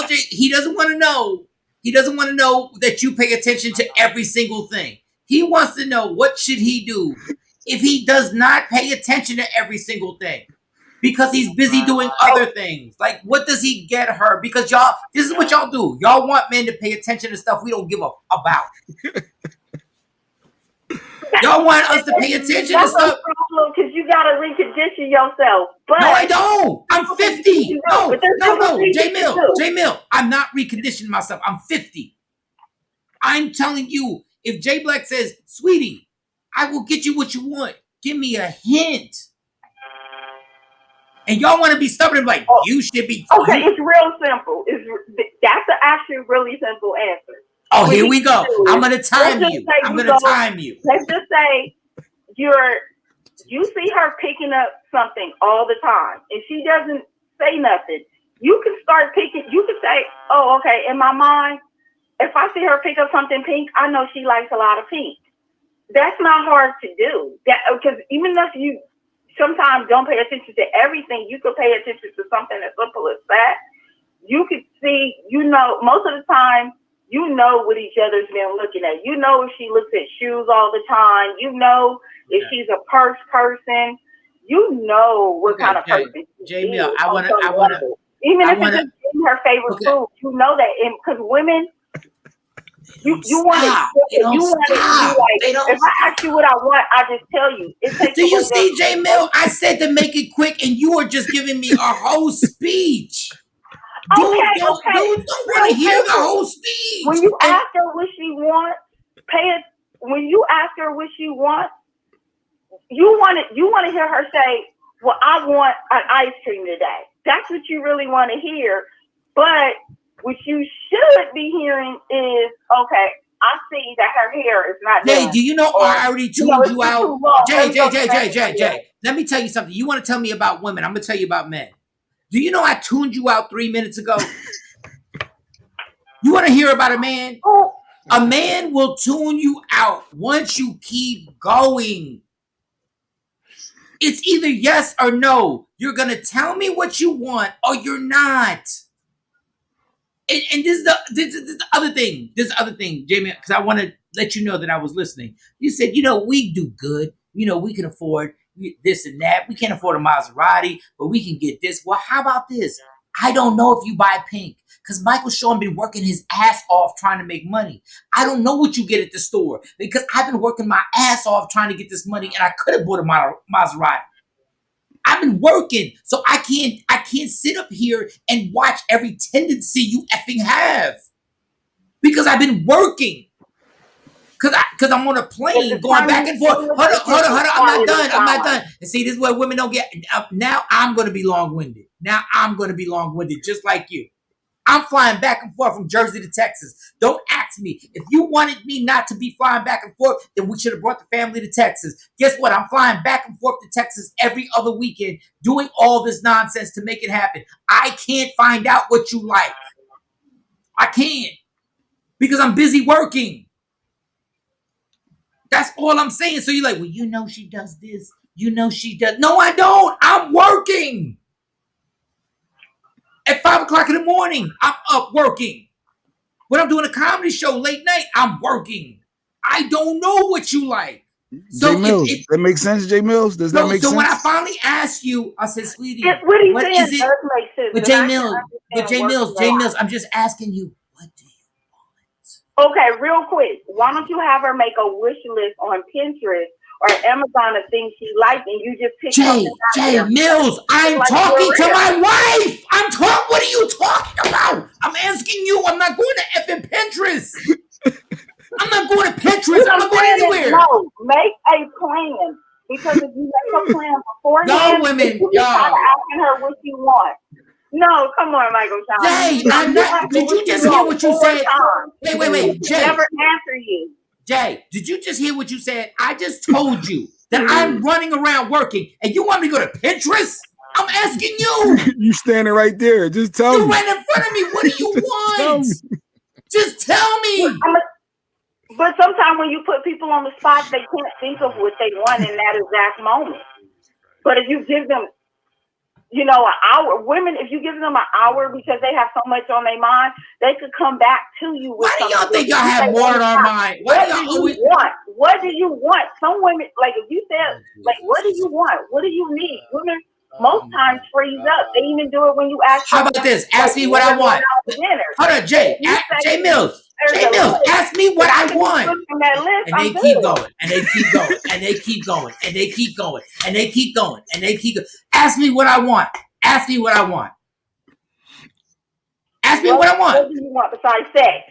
Speaker 2: He doesn't want to know. He doesn't want to know that you pay attention to every single thing. He wants to know, what should he do if he does not pay attention to every single thing? Because he's busy doing other things. Like, what does he get her? Because this is what y'all do. Y'all want men to pay attention to stuff we don't give about. Y'all want us to pay attention to stuff.
Speaker 5: Because you got to recondition yourself. But
Speaker 2: no, I don't. I'm 50. No. J Mill. I'm not reconditioning myself. I'm 50. I'm telling you, if Jay Black says, sweetie, I will get you what you want, give me a hint. And y'all want to be stubborn, like you should be.
Speaker 5: Okay, it's real simple. That's actually really simple answer.
Speaker 2: Oh, here we go. I'm gonna time you. I'm gonna time you.
Speaker 5: Let's just say you see her picking up something all the time, and she doesn't say nothing. You can start picking. You can say, "Oh, okay." In my mind, if I see her pick up something pink, I know she likes a lot of pink. That's not hard to do. Because even if you sometimes don't pay attention to everything, you could pay attention to something as simple as that. You could see, most of the time, what each other's been looking at. You know if she looks at shoes all the time. You know if she's a purse person. You know what kind of person she is.
Speaker 2: Mill, I want to.
Speaker 5: Even if it's just her favorite food, you know that. Because women, you want to. You want to be like. If I ask you what I want, I just tell you.
Speaker 2: Do you see, J Mill? I said to make it quick, and you are just giving me a whole speech. Dude, don't want to hear the whole speech.
Speaker 5: When you ask her what she wants, when you ask her what she wants, you want to hear her say, "Well, I want an ice cream today." That's what you really want to hear. But what you should be hearing is, "Okay, I see that her hair is not done."
Speaker 2: Jay, do you know I already tuned you out? Jay. Let me tell you something. You want to tell me about women? I'm gonna tell you about men. Do you know I tuned you out 3 minutes ago? You want to hear about a man? A man will tune you out once you keep going. It's either yes or no. You're going to tell me what you want or you're not. And this is the other thing. This is the other thing, Jamie, because I want to let you know that I was listening. You said, we do good. We can afford this and that. We can't afford a Maserati, but we can get this. Well, how about this? I don't know if you buy pink because Michael Shawn been working his ass off trying to make money. I don't know what you get at the store because I've been working my ass off trying to get this money, and I could have bought a Maserati. I've been working, so I can't sit up here and watch every tendency you effing have because I've been working. Because I'm on a plane going back and forth. Hold on. I'm not done. And see, this is where women don't get. Now I'm going to be long-winded. Just like you. I'm flying back and forth from Jersey to Texas. Don't ask me. If you wanted me not to be flying back and forth, then we should have brought the family to Texas. Guess what? I'm flying back and forth to Texas every other weekend, doing all this nonsense to make it happen. I can't find out what you like. I can't. Because I'm busy working. That's all I'm saying. So you're like, well, she does this. She does. No, I don't. I'm working. At 5 o'clock in the morning, I'm up working. When I'm doing a comedy show late night, I'm working. I don't know what you like. So
Speaker 3: J Mills, that makes sense, J Mills? Does that make sense?
Speaker 2: So when I finally asked you, I said, sweetie,
Speaker 5: what is it?
Speaker 2: But J Mills, I'm just asking you, what do you want?
Speaker 5: Okay, real quick. Why don't you have her make a wish list on Pinterest or Amazon of things she likes, and you just pick something out?
Speaker 2: J Mills, I'm talking to my wife. What are you talking about? I'm asking you. I'm not going to effing Pinterest. I'm not going to Pinterest. I'm not going anywhere.
Speaker 5: No, make a plan. Because if you make a plan beforehand, you start asking her what you want. No, come on, Michael Shawn.
Speaker 2: Jay, I'm not. Did you just hear what you said? Wait, Jay.
Speaker 5: Never answer you.
Speaker 2: Jay, did you just hear what you said? I just told you that I'm running around working, and you want me to go to Pinterest? I'm asking you.
Speaker 3: You standing right there. Just tell me.
Speaker 2: You're right in front of me. What do you want? Just tell me.
Speaker 5: But sometimes when you put people on the spot, they can't think of what they want in that exact moment. But if you give them, an hour, women, if you give them an hour because they have so much on their mind, they could come back to you with
Speaker 2: something. Why do y'all think y'all have more on our mind?
Speaker 5: What do you want? What do you want? Some women, like if you said, like, what do you want? What do you need? Women most times freeze up. They even do it when you ask.
Speaker 2: How about this? Ask me what I want. Hold on, Jay. Jay Mills, ask me what I want. And they keep going, and they keep going, and they keep going, and they keep going, and they keep going, and they keep going. Ask me what I want. Ask me what I want. Ask me what I want.
Speaker 5: What do you want besides sex?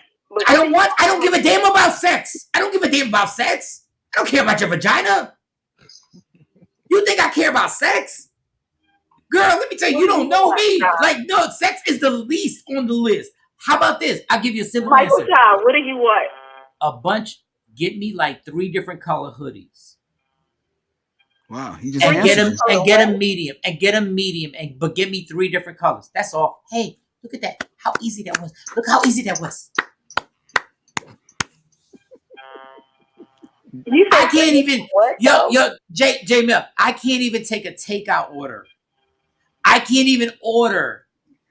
Speaker 2: I don't give a damn about sex. I don't give a damn about sex. I don't care about your vagina. You think I care about sex? Girl, let me tell you, you don't know me. Like, no, sex is the least on the list. How about this? I'll give you a simple answer.
Speaker 5: Child, what do you want?
Speaker 2: A bunch. Get me like 3 different color hoodies.
Speaker 3: Wow, he just
Speaker 2: and get a medium, but get me 3 different colors. That's all. Hey, look at that. How easy that was. Look how easy that was. I can't even. Yo, J Mill. I can't even take a takeout order. I can't even order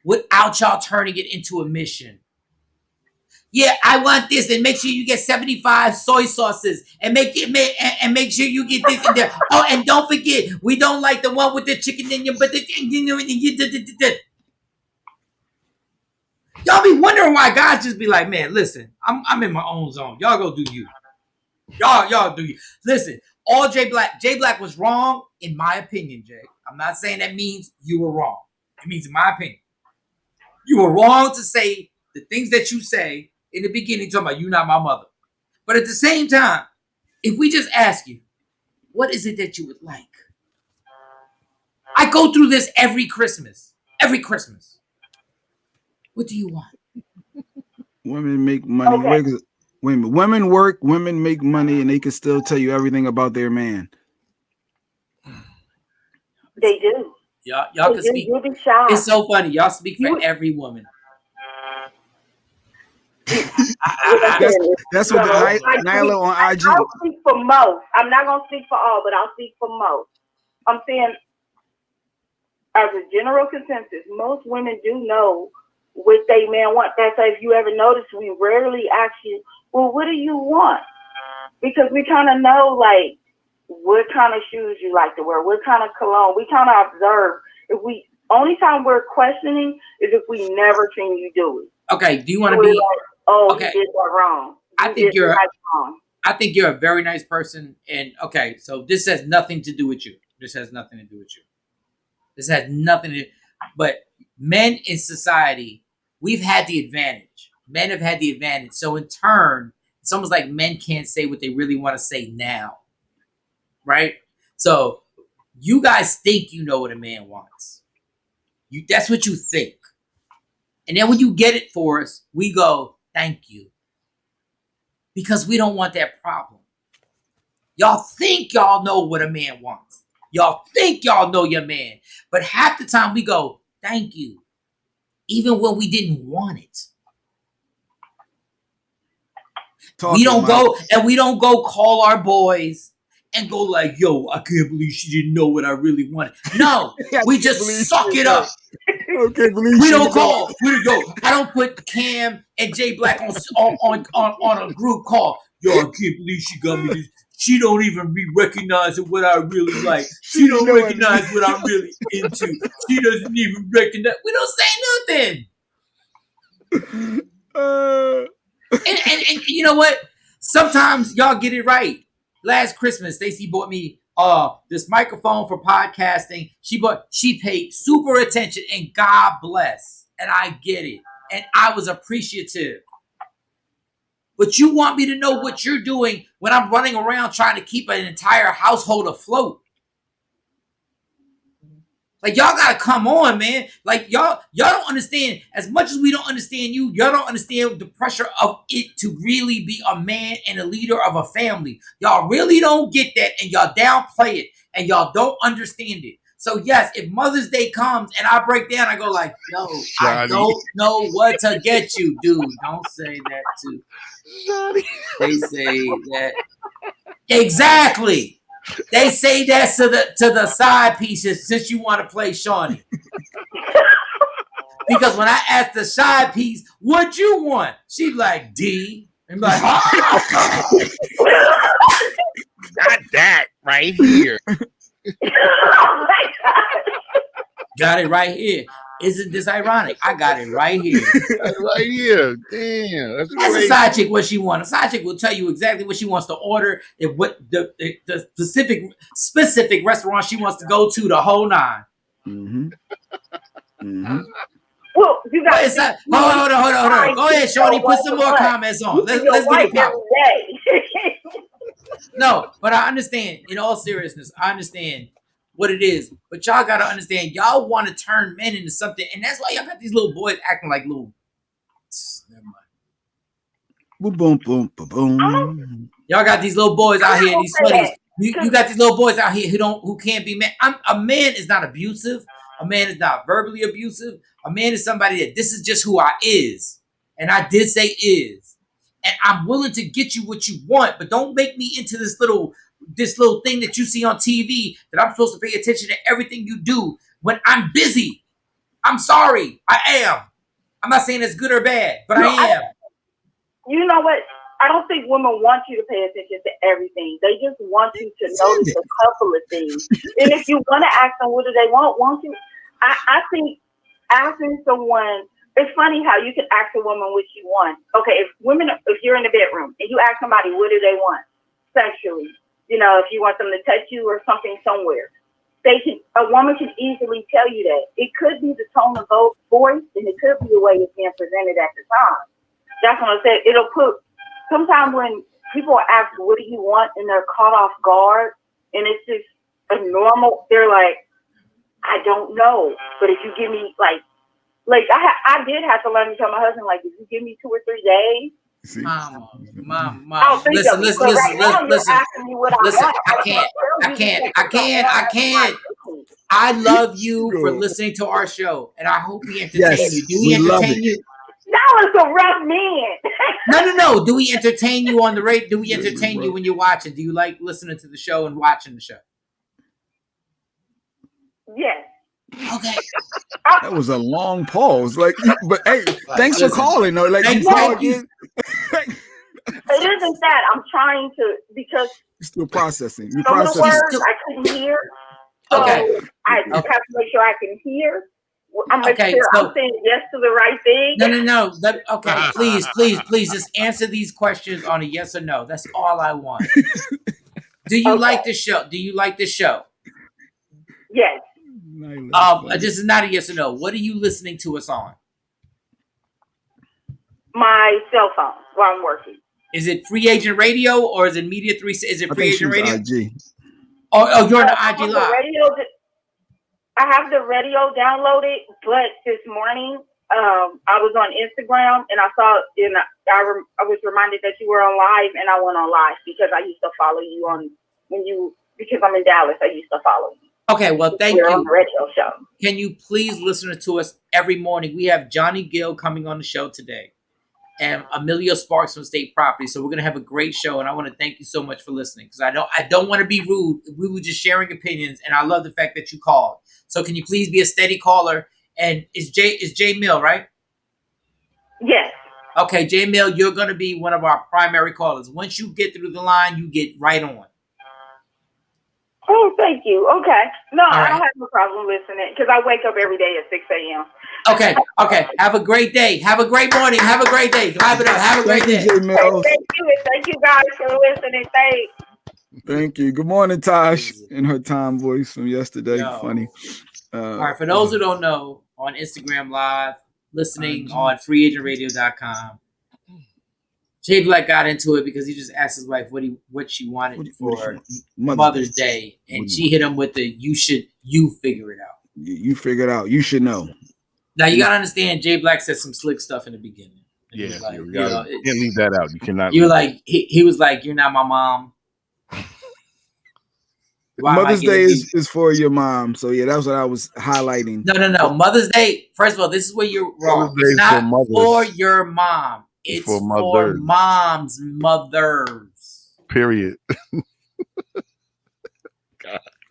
Speaker 2: without y'all turning it into a mission. Yeah, I want this, and make sure you get 75 soy sauces, and make sure you get this and that. Oh, and don't forget, we don't like the one with the chicken in you, but y'all be wondering why guys just be like, man, listen, I'm in my own zone. Y'all go do you. Y'all do you. Listen, all J Black was wrong, in my opinion, Jay. I'm not saying that means you were wrong. It means, in my opinion, you were wrong to say the things that you say in the beginning, talking about you not my mother. But at the same time, if we just ask you, what is it that you would like? I go through this every Christmas. Every Christmas. What do you want?
Speaker 3: Women make money. Okay. Women work, women make money, and they can still tell you everything about their man.
Speaker 5: They do.
Speaker 2: Y'all can speak. It's so funny. Y'all speak for every woman.
Speaker 3: That's what Nyla on IG.
Speaker 5: I'll speak for most. I'm not gonna speak for all, but I'll speak for most. I'm saying, as a general consensus, most women do know what they man want. That's why, if you ever notice, we rarely ask you, well, what do you want? Because we kind of know, like, what kind of shoes you like to wear, what kind of cologne. We kind of observe. Only time we're questioning is if we never seen you do it.
Speaker 2: Okay, do you want to be?
Speaker 5: Like, oh, okay. You did that wrong.
Speaker 2: I think you're a very nice person, and okay, so this has nothing to do with you. This has nothing to do. But men in society, we've had the advantage. Men have had the advantage. So in turn, it's almost like men can't say what they really want to say now. Right? So you guys think you know what a man wants. That's what you think. And then when you get it for us, we go, thank you. Because we don't want that problem. Y'all think y'all know what a man wants. Y'all think y'all know your man. But half the time we go, thank you. Even when we didn't want it. We don't go call our boys and go like, yo, I can't believe she didn't know what I really wanted. No, we just suck it up. We don't call. We go. I don't put Cam and J Black on a group call. Yo, I can't believe she got me this. She don't even be recognizing what I really like. She don't recognize what I'm really into. She doesn't even recognize. We don't say nothing. And you know what? Sometimes y'all get it right. Last Christmas, Stacey bought me this microphone for podcasting. She paid super attention, and God bless. And I get it. And I was appreciative. But you want me to know what you're doing when I'm running around trying to keep an entire household afloat. Like, y'all gotta come on, man. Like, y'all don't understand. As much as we don't understand you, y'all don't understand the pressure of it to really be a man and a leader of a family. Y'all really don't get that, and y'all downplay it, and y'all don't understand it. So yes, if Mother's Day comes and I break down, I go like, yo, I don't know what to get you, dude. Don't say that to Johnny. They say that exactly. They say that to the side pieces since you want to play Shawnee. Because when I asked the side piece, what you want? She's like, D. And like,
Speaker 4: not that right here.
Speaker 2: Got it right here. Isn't this ironic? I got it right here.
Speaker 4: Right here. Damn. That's
Speaker 2: a side chick what she wants. A side chick will tell you exactly what she wants to order and what the specific restaurant she wants to go to, the whole nine.
Speaker 3: Mm-hmm. Mm-hmm.
Speaker 5: Well, you guys.
Speaker 2: Hold on. Go ahead, Shorty. Put some more comments on. Let's get it popping. No, but I understand. In all seriousness, I understand. what it is. But y'all gotta understand, y'all want to turn men into something, and that's why y'all got these little boys acting like little. Never mind.
Speaker 3: Boom, boom, boom, boom, boom.
Speaker 2: Y'all got these little boys out here, these sweaties. You got these little boys out here who can't be men. A man is not abusive. A man is not verbally abusive. A man is somebody that this is just who I is, and I did say is, and I'm willing to get you what you want, but don't make me into this little thing that you see on TV that I'm supposed to pay attention to everything you do when I'm busy. I'm sorry, I am. I'm not saying it's good or bad, but I am.
Speaker 5: You know what? I don't think women want you to pay attention to everything. They just want you to notice a couple of things. And if you want to ask them what do they want, won't you? I think asking someone, it's funny how you can ask a woman what she wants. Okay, if you're in the bedroom and you ask somebody what do they want sexually, you know, if you want them to touch you or something somewhere, a woman can easily tell you that. It could be the tone of voice, and it could be the way it's being presented at the time. That's what I said. Sometimes when people ask, what do you want? And they're caught off guard, and it's just a normal, they're like, I don't know. But if you give me, I did have to learn to tell my husband, like, if you give me 2 or 3 days.
Speaker 2: Mom.
Speaker 5: Listen.
Speaker 2: I can't. I love you for listening to our show, and I hope we entertain you. Do we entertain you?
Speaker 5: That was a rough man.
Speaker 2: No. Do we entertain you on the radio? Do we entertain you when you're watching? Do you like listening to the show and watching the show?
Speaker 5: Yes.
Speaker 2: Okay.
Speaker 3: That was a long pause. But hey, thanks for calling. Though,
Speaker 2: thank you.
Speaker 5: It isn't that. I'm trying to, because
Speaker 3: you're still processing.
Speaker 5: Some of the words I couldn't hear. So
Speaker 2: okay.
Speaker 5: I have to make sure I can hear. I'm I'm saying yes to the right thing.
Speaker 2: No. Okay, please, just answer these questions on a yes or no. That's all I want. Do you like the show?
Speaker 5: Yes.
Speaker 2: This is not a yes or no. What are you listening to us on?
Speaker 5: My cell phone while I'm working.
Speaker 2: Is it Free Agent Radio or is it Media 3? Is it Free Agent Radio?
Speaker 3: IG.
Speaker 2: Oh, you're on the IG Live.
Speaker 5: I have the radio downloaded, but this morning I was on Instagram and I saw, and I was reminded that you were on live, and I went on live because I used to follow you because I'm in Dallas. I used to follow you.
Speaker 2: Okay, well, thank you.
Speaker 5: On the radio show. Can
Speaker 2: you please listen to us every morning? We have Johnny Gill coming on the show today, and Omillio Sparks from State Property. So we're gonna have a great show, and I want to thank you so much for listening, because I don't want to be rude. We were just sharing opinions, and I love the fact that you called. So can you please be a steady caller? And it's Jay Mill, right?
Speaker 5: Yes.
Speaker 2: Okay, Jay Mill, you're gonna be one of our primary callers. Once you get through the line, you get right on.
Speaker 5: Oh, thank you. Okay. No, I don't have no problem listening, because I wake up every day at 6 a.m.
Speaker 2: Okay. Have a great day. Have a great morning. Have a great day. Have a great day.
Speaker 5: Thank you guys for listening. Thanks.
Speaker 3: Thank you. Good morning, Tosh, in her time voice from yesterday. Funny.
Speaker 2: All right. For those who don't know, on Instagram Live, listening on freeagentradio.com, Jay Black got into it because he just asked his wife what she wanted for Mother's Day, and she hit him with the you figure it out.
Speaker 3: You figure it out. You should know.
Speaker 2: Now you gotta understand, Jay Black said some slick stuff in the beginning.
Speaker 4: Yeah, you can't leave that out. You cannot.
Speaker 2: You like he was like, "You're not my mom."
Speaker 3: Mother's Day is for your mom. So yeah, that's what I was highlighting.
Speaker 2: No. Mother's Day. First of all, this is where you're wrong. It's not for your mom. It's for moms, mothers.
Speaker 4: Period.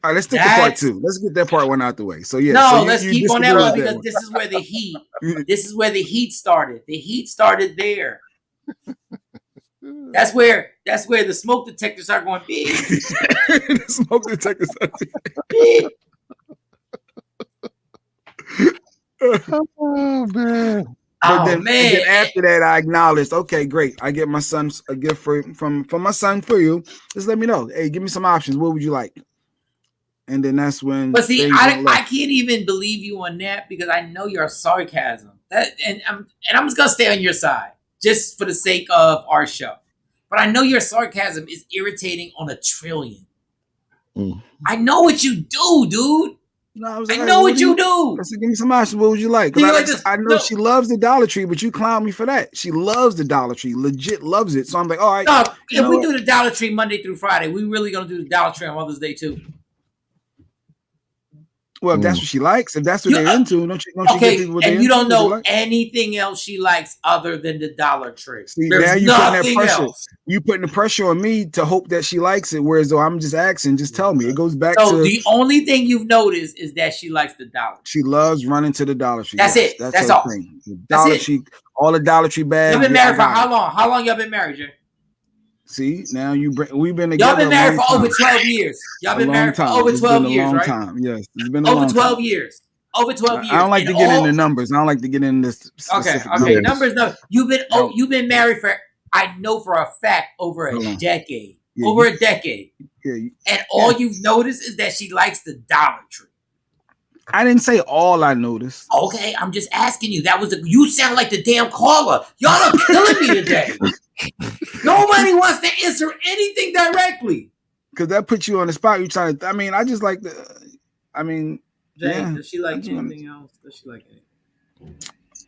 Speaker 3: All right, let's stick to part 2. Let's get that part 1 out the way. So yeah,
Speaker 2: let's keep on that one because this is where the heat. This is where the heat started. The heat started there. That's where the smoke detectors are going big.
Speaker 3: The smoke detectors are
Speaker 2: big.
Speaker 3: Oh man. And then after that, I acknowledged, okay, great. I get my son a gift from my son for you. Just let me know. Hey, give me some options. What would you like? And then that's when.
Speaker 2: But see, I can't even believe you on that because I know your sarcasm. And I'm just gonna stay on your side just for the sake of our show. But I know your sarcasm is irritating on a trillion. I know what you do, dude.
Speaker 3: No,
Speaker 2: I know what you do.
Speaker 3: I said, give me some options. What would you like? I know she loves the Dollar Tree, but you clown me for that. She loves the Dollar Tree, legit loves it. So I'm like, all right.
Speaker 2: No, if we do the Dollar Tree Monday through Friday, we really gonna do the Dollar Tree on Mother's Day too.
Speaker 3: Well, if that's what she likes, if that's what they're into, don't you give people what they're into?
Speaker 2: And you don't know anything else she likes other than the Dollar Tree.
Speaker 3: See, now you putting that pressure. You putting the pressure on me to hope that she likes it, whereas though I'm just asking, just tell me. It goes back to
Speaker 2: the only thing you've noticed is that she likes the Dollar Tree.
Speaker 3: She loves running to the Dollar Tree.
Speaker 2: That's it. That's all.
Speaker 3: Thing. The Dollar Tree, all the Dollar Tree bags.
Speaker 2: You've been married for how long? How long y'all been married, Jay?
Speaker 3: See, now we've been together.
Speaker 2: Y'all been married for over 12 years. Y'all been married for over 12 years, right?
Speaker 3: Time. Yes, it's been
Speaker 2: over 12 years. Over 12 years.
Speaker 3: I don't like to get into numbers. I don't like to get into this.
Speaker 2: Okay. Numbers. No, you've been married for, I know for a fact, over a decade. Yeah, over a decade. Yeah, and all you've noticed is that she likes the Dollar Tree.
Speaker 3: I didn't say all I noticed.
Speaker 2: Okay, I'm just asking you. You sound like the damn caller. Y'all are killing me today. Nobody wants to answer anything directly.
Speaker 3: Because that puts you on the spot. You're trying to. I mean, I just like the.
Speaker 2: Jay, yeah. Does she like anything else?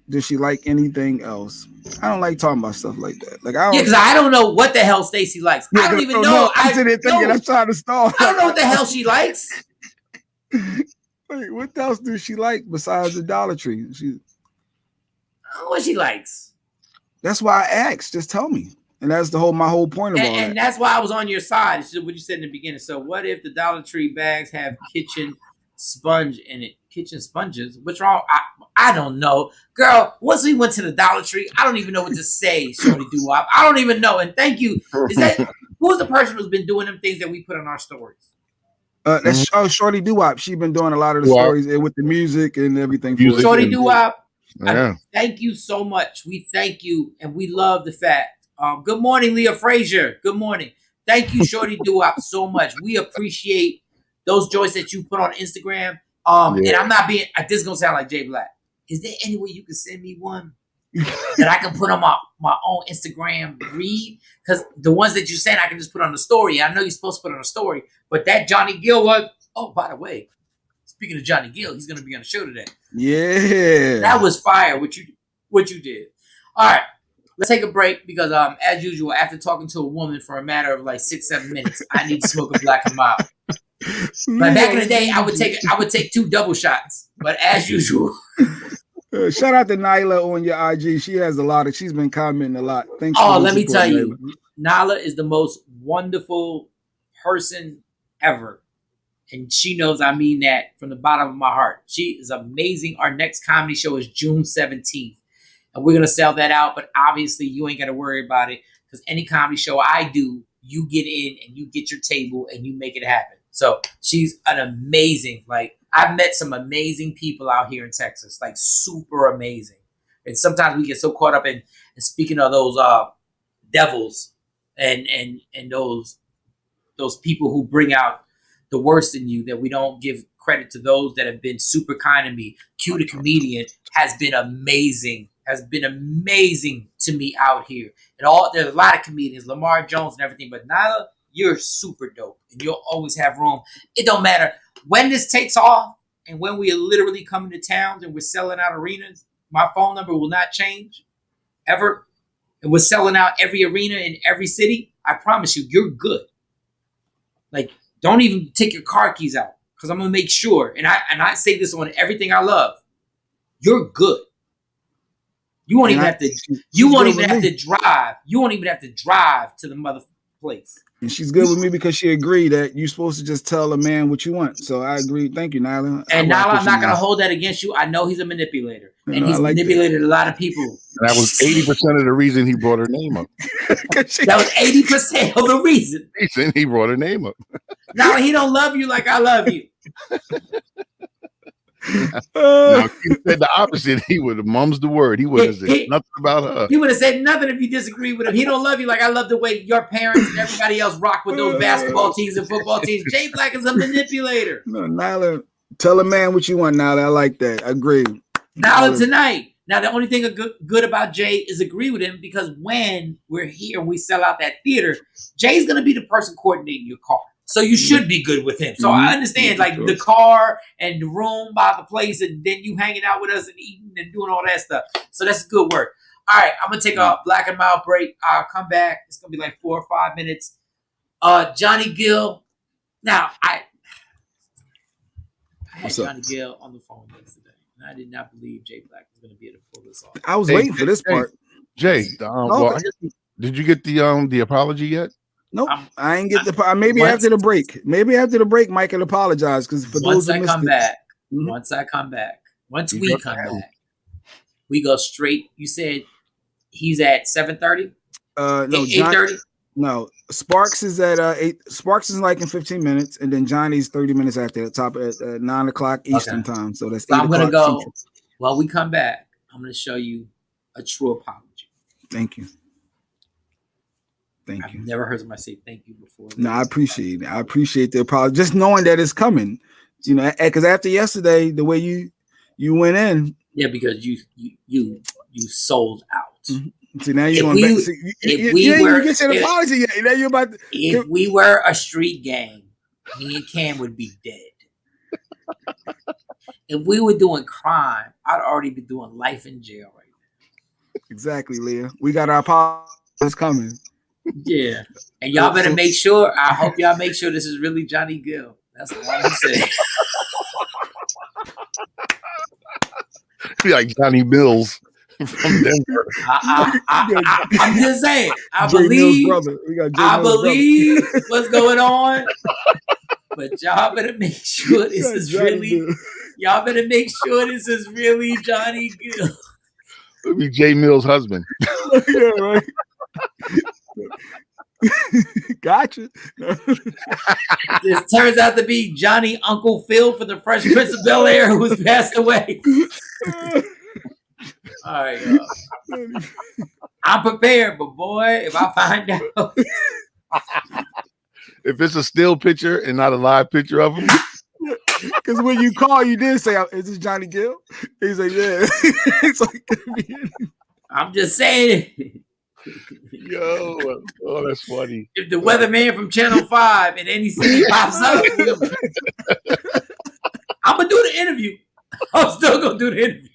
Speaker 2: Does she like anything else? I don't like talking about stuff like that. Because I don't know what the hell Stacey likes. I don't even know.
Speaker 3: I'm sitting there thinking, I'm trying to stall.
Speaker 2: I don't know what the hell she likes.
Speaker 3: Wait, what else does she like besides the Dollar Tree?
Speaker 2: I don't know what she likes.
Speaker 3: That's why I asked. Just tell me. And that's my whole point of all that.
Speaker 2: And that's why I was on your side. It's what you said in the beginning. So what if the Dollar Tree bags have kitchen sponge in it? Kitchen sponges? What's wrong? I don't know. Girl, once we went to the Dollar Tree, I don't even know what to say, Shorty Doo-Wop. I don't even know. And thank you. Who's the person who's been doing them things that we put on our stories?
Speaker 3: That's Shorty Doo-Wop. She's been doing a lot of the stories with the music and everything.
Speaker 2: Shorty Doo-Wop, thank you so much. We thank you, and we love the fact. Good morning, Leah Frazier. Good morning. Thank you, Shorty Doo-Wop, so much. We appreciate those joints that you put on Instagram. And I'm not being. This is gonna sound like Jay Black. Is there any way you can send me one that I can put on my own Instagram read? Because the ones that you send, I can just put on the story. I know you're supposed to put on a story, but that Johnny Gill one. Oh, by the way, speaking of Johnny Gill, he's gonna be on the show today.
Speaker 3: Yeah,
Speaker 2: that was fire. What you did. All right, let's take a break because as usual, after talking to a woman for a matter of like 6-7 minutes, I need to smoke a black and mild. But back in the day, I would take 2 double shots. But as usual.
Speaker 3: Shout out to Nyla on your IG. She's been commenting a lot. Thanks.
Speaker 2: Let me tell you, Nyla is the most wonderful person ever. And she knows I mean that from the bottom of my heart. She is amazing. Our next comedy show is June 17th. And we're going to sell that out. But obviously, you ain't got to worry about it. Because any comedy show I do, you get in and you get your table and you make it happen. So she's an amazing, I've met some amazing people out here in Texas, super amazing. And sometimes we get so caught up in speaking of those devils and those people who bring out the worst in you that we don't give credit to those that have been super kind to me. Q the comedian has been amazing to me out here. And there's a lot of comedians, Lamar Jones and everything, but Nyla, you're super dope, and you'll always have room. It don't matter when this takes off, and when we are literally coming to towns and we're selling out arenas. My phone number will not change ever, and we're selling out every arena in every city. I promise you, you're good. Don't even take your car keys out because I'm gonna make sure. And I say this on everything I love. You're good. You won't even have to. You won't even have to drive. You won't even have to drive to the mother place.
Speaker 3: And she's good with me because she agreed that you're supposed to just tell a man what you want. So I agree. Thank you, Nyla.
Speaker 2: And Nyla, I'm not going to hold that against you. I know he's a manipulator. And he's manipulated a lot of people.
Speaker 4: And that was 80% of the reason he brought her name up.
Speaker 2: That was 80% of the reason.
Speaker 4: He brought her name up.
Speaker 2: Now he don't love you like I love you.
Speaker 4: No, he said the opposite. He would have mum's the word. He would have said nothing about her.
Speaker 2: He would have said nothing if you disagree with him. He don't love you like I love the way your parents and everybody else rock with those basketball teams and football teams. Jay Black is a manipulator.
Speaker 3: No, Nyla, tell a man what you want, Nyla. I like that. I agree.
Speaker 2: Nyla tonight. Now, the only thing good about Jay is agree with him because when we're here and we sell out that theater, Jay's going to be the person coordinating your car. So you should be good with him. So I understand, like the car and the room by the place, and then you hanging out with us and eating and doing all that stuff. So that's good work. All right, I'm gonna take a black and mild break. I'll come back. It's gonna be like 4 or 5 minutes. Johnny Gill. Now I had Johnny Gill on the phone yesterday, and I did not believe Jay Black was gonna be able to pull this off.
Speaker 3: I was waiting for this part.
Speaker 4: Jay, did you get the apology yet?
Speaker 3: Nope, I ain't get the. Maybe after the break. Maybe after the break, Mike can apologize because for those who missed it.
Speaker 2: Once I come back, once we come back, we go straight. You said he's at 7:30.
Speaker 3: No,
Speaker 2: 8:30.
Speaker 3: No, Sparks is at 8. Sparks is like in 15 minutes, and then Johnny's 30 minutes after that. Top at 9 o'clock Eastern time. So that's. So
Speaker 2: I'm gonna go. Central. While we come back, I'm gonna show you a true apology.
Speaker 3: Thank you.
Speaker 2: I've never heard somebody say thank you before.
Speaker 3: No, I appreciate it. I appreciate the apology. Just knowing that it's coming, you know, because after yesterday, the way you went in.
Speaker 2: Yeah, because you sold out.
Speaker 3: Mm-hmm. See, now you're going back. You get your apology yet. Now you're about to,
Speaker 2: if we were a street gang, me and Cam would be dead. If we were doing crime, I'd already be doing life in jail right now.
Speaker 3: Exactly, Leah. We got our apologies coming.
Speaker 2: Yeah, and y'all better make sure. I hope y'all make sure this is really Johnny Gill. That's all I'm saying.
Speaker 4: Be like Johnny Mills from Denver.
Speaker 2: I'm just saying. I believe what's going on, but y'all better make sure this is really. Y'all better make sure this is really Johnny Gill.
Speaker 4: It'll be Jay Mills' husband.
Speaker 3: Yeah, right. Gotcha.
Speaker 2: This turns out to be Johnny Uncle Phil from the Fresh Prince of Bel-Air, who's passed away. All right, I'm prepared, but boy, if I find out,
Speaker 4: if it's a still picture and not a live picture of him,
Speaker 3: because when you call, you did say, "Is this Johnny Gill?" He's like, "Yeah." It's like,
Speaker 2: I'm just saying.
Speaker 4: Yo, oh, that's funny.
Speaker 2: If the weatherman from Channel 5 in any city pops up, I'm gonna do the interview. I'm still gonna do the interview.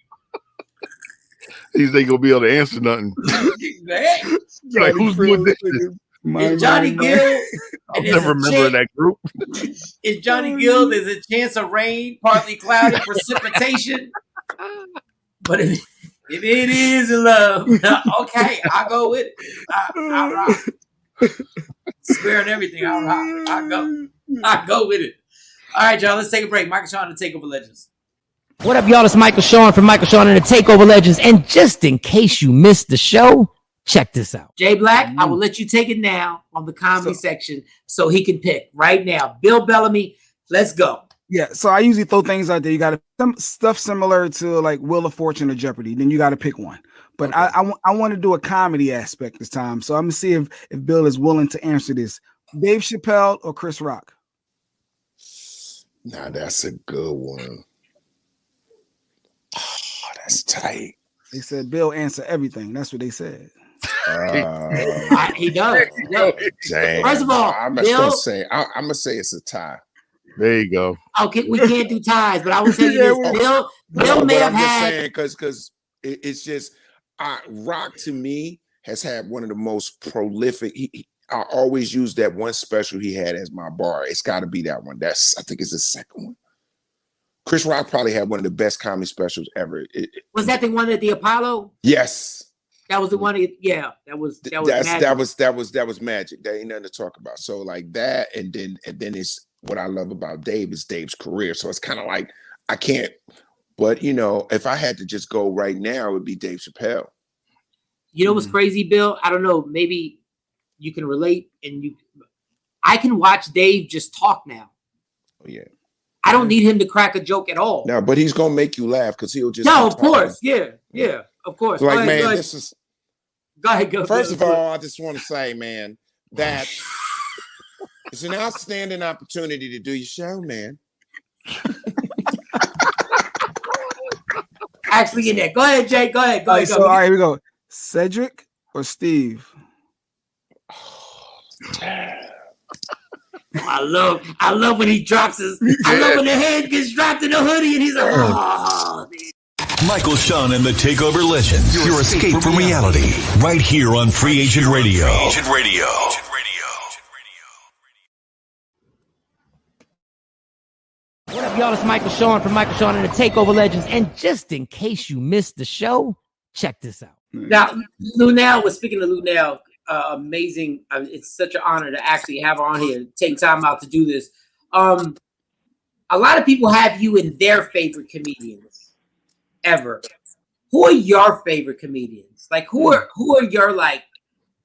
Speaker 4: These ain't gonna be able to answer nothing. Like, who's doing this?
Speaker 2: It's Johnny Gill.
Speaker 4: I'll never remember that group.
Speaker 2: It's Johnny Gill. There's a chance of rain, partly cloudy, precipitation. But if it is love, okay, I'll go with it. I'll rock. Swearing everything, I'll go with it. All right, y'all, let's take a break. Michael Shawn, the Takeover Legends.
Speaker 6: What up, y'all? It's Michael Shawn from Michael Shawn and the Takeover Legends. And just in case you missed the show, check this out.
Speaker 2: Jay Black, I will let you take it now on the comedy section so he can pick right now. Bill Bellamy, let's go.
Speaker 3: Yeah, so I usually throw things out there. You got some stuff similar to like Wheel of Fortune or Jeopardy. Then you got to pick one. But okay. I want to do a comedy aspect this time. So I'm going to see if Bill is willing to answer this. Dave Chappelle or Chris Rock?
Speaker 7: Nah, that's a good one. Oh, that's tight.
Speaker 3: They said Bill answer everything. That's what they said.
Speaker 2: He does.
Speaker 7: Dang.
Speaker 2: First of all,
Speaker 7: I'm
Speaker 2: Bill,
Speaker 7: gonna say it's a tie.
Speaker 4: There you go.
Speaker 2: Okay, we can't do ties, but I will tell you this: Bill may have had
Speaker 7: because it's just Rock to me has had one of the most prolific. I always use that one special he had as my bar. It's got to be that one. I think it's the second one. Chris Rock probably had one of the best comedy specials ever.
Speaker 2: Was that the one at the Apollo?
Speaker 7: Yes.
Speaker 2: That was the one. Yeah, that was
Speaker 7: magic. There ain't nothing to talk about. So like that, and then it's what I love about Dave is Dave's career. So it's kind of like I can't. But you know, if I had to just go right now, it would be Dave Chappelle.
Speaker 2: You know what's crazy, Bill? I don't know. Maybe you can relate, and I can watch Dave just talk now.
Speaker 7: Oh yeah.
Speaker 2: I don't need him to crack a joke at all.
Speaker 7: No, but he's gonna make you laugh because he'll just.
Speaker 2: No, of course, yeah, of course.
Speaker 7: Like, man, this is.
Speaker 2: Go ahead, go.
Speaker 7: First of all, I just want to say, man, that it's an outstanding opportunity to do your show, man.
Speaker 2: Actually, in there. Go ahead, Jay. Go ahead.
Speaker 3: All right, here we go. Cedric or Steve?
Speaker 2: Wow. I love when he drops his. I love when the head gets dropped in the hoodie and he's like, oh.
Speaker 1: Michael Shawn and the Takeover Legends. Your escape from reality. Right here on Free Agent Radio.
Speaker 6: What up, y'all? It's Michael Shawn from Michael Shawn and the Takeover Legends. And just in case you missed the show, check this out.
Speaker 2: Now, Lunel was speaking to Lunel. Amazing. It's such an honor to actually have her on here, take time out to do this. A lot of people have you in their favorite comedians ever. Who are your favorite comedians? Like, who are your, like,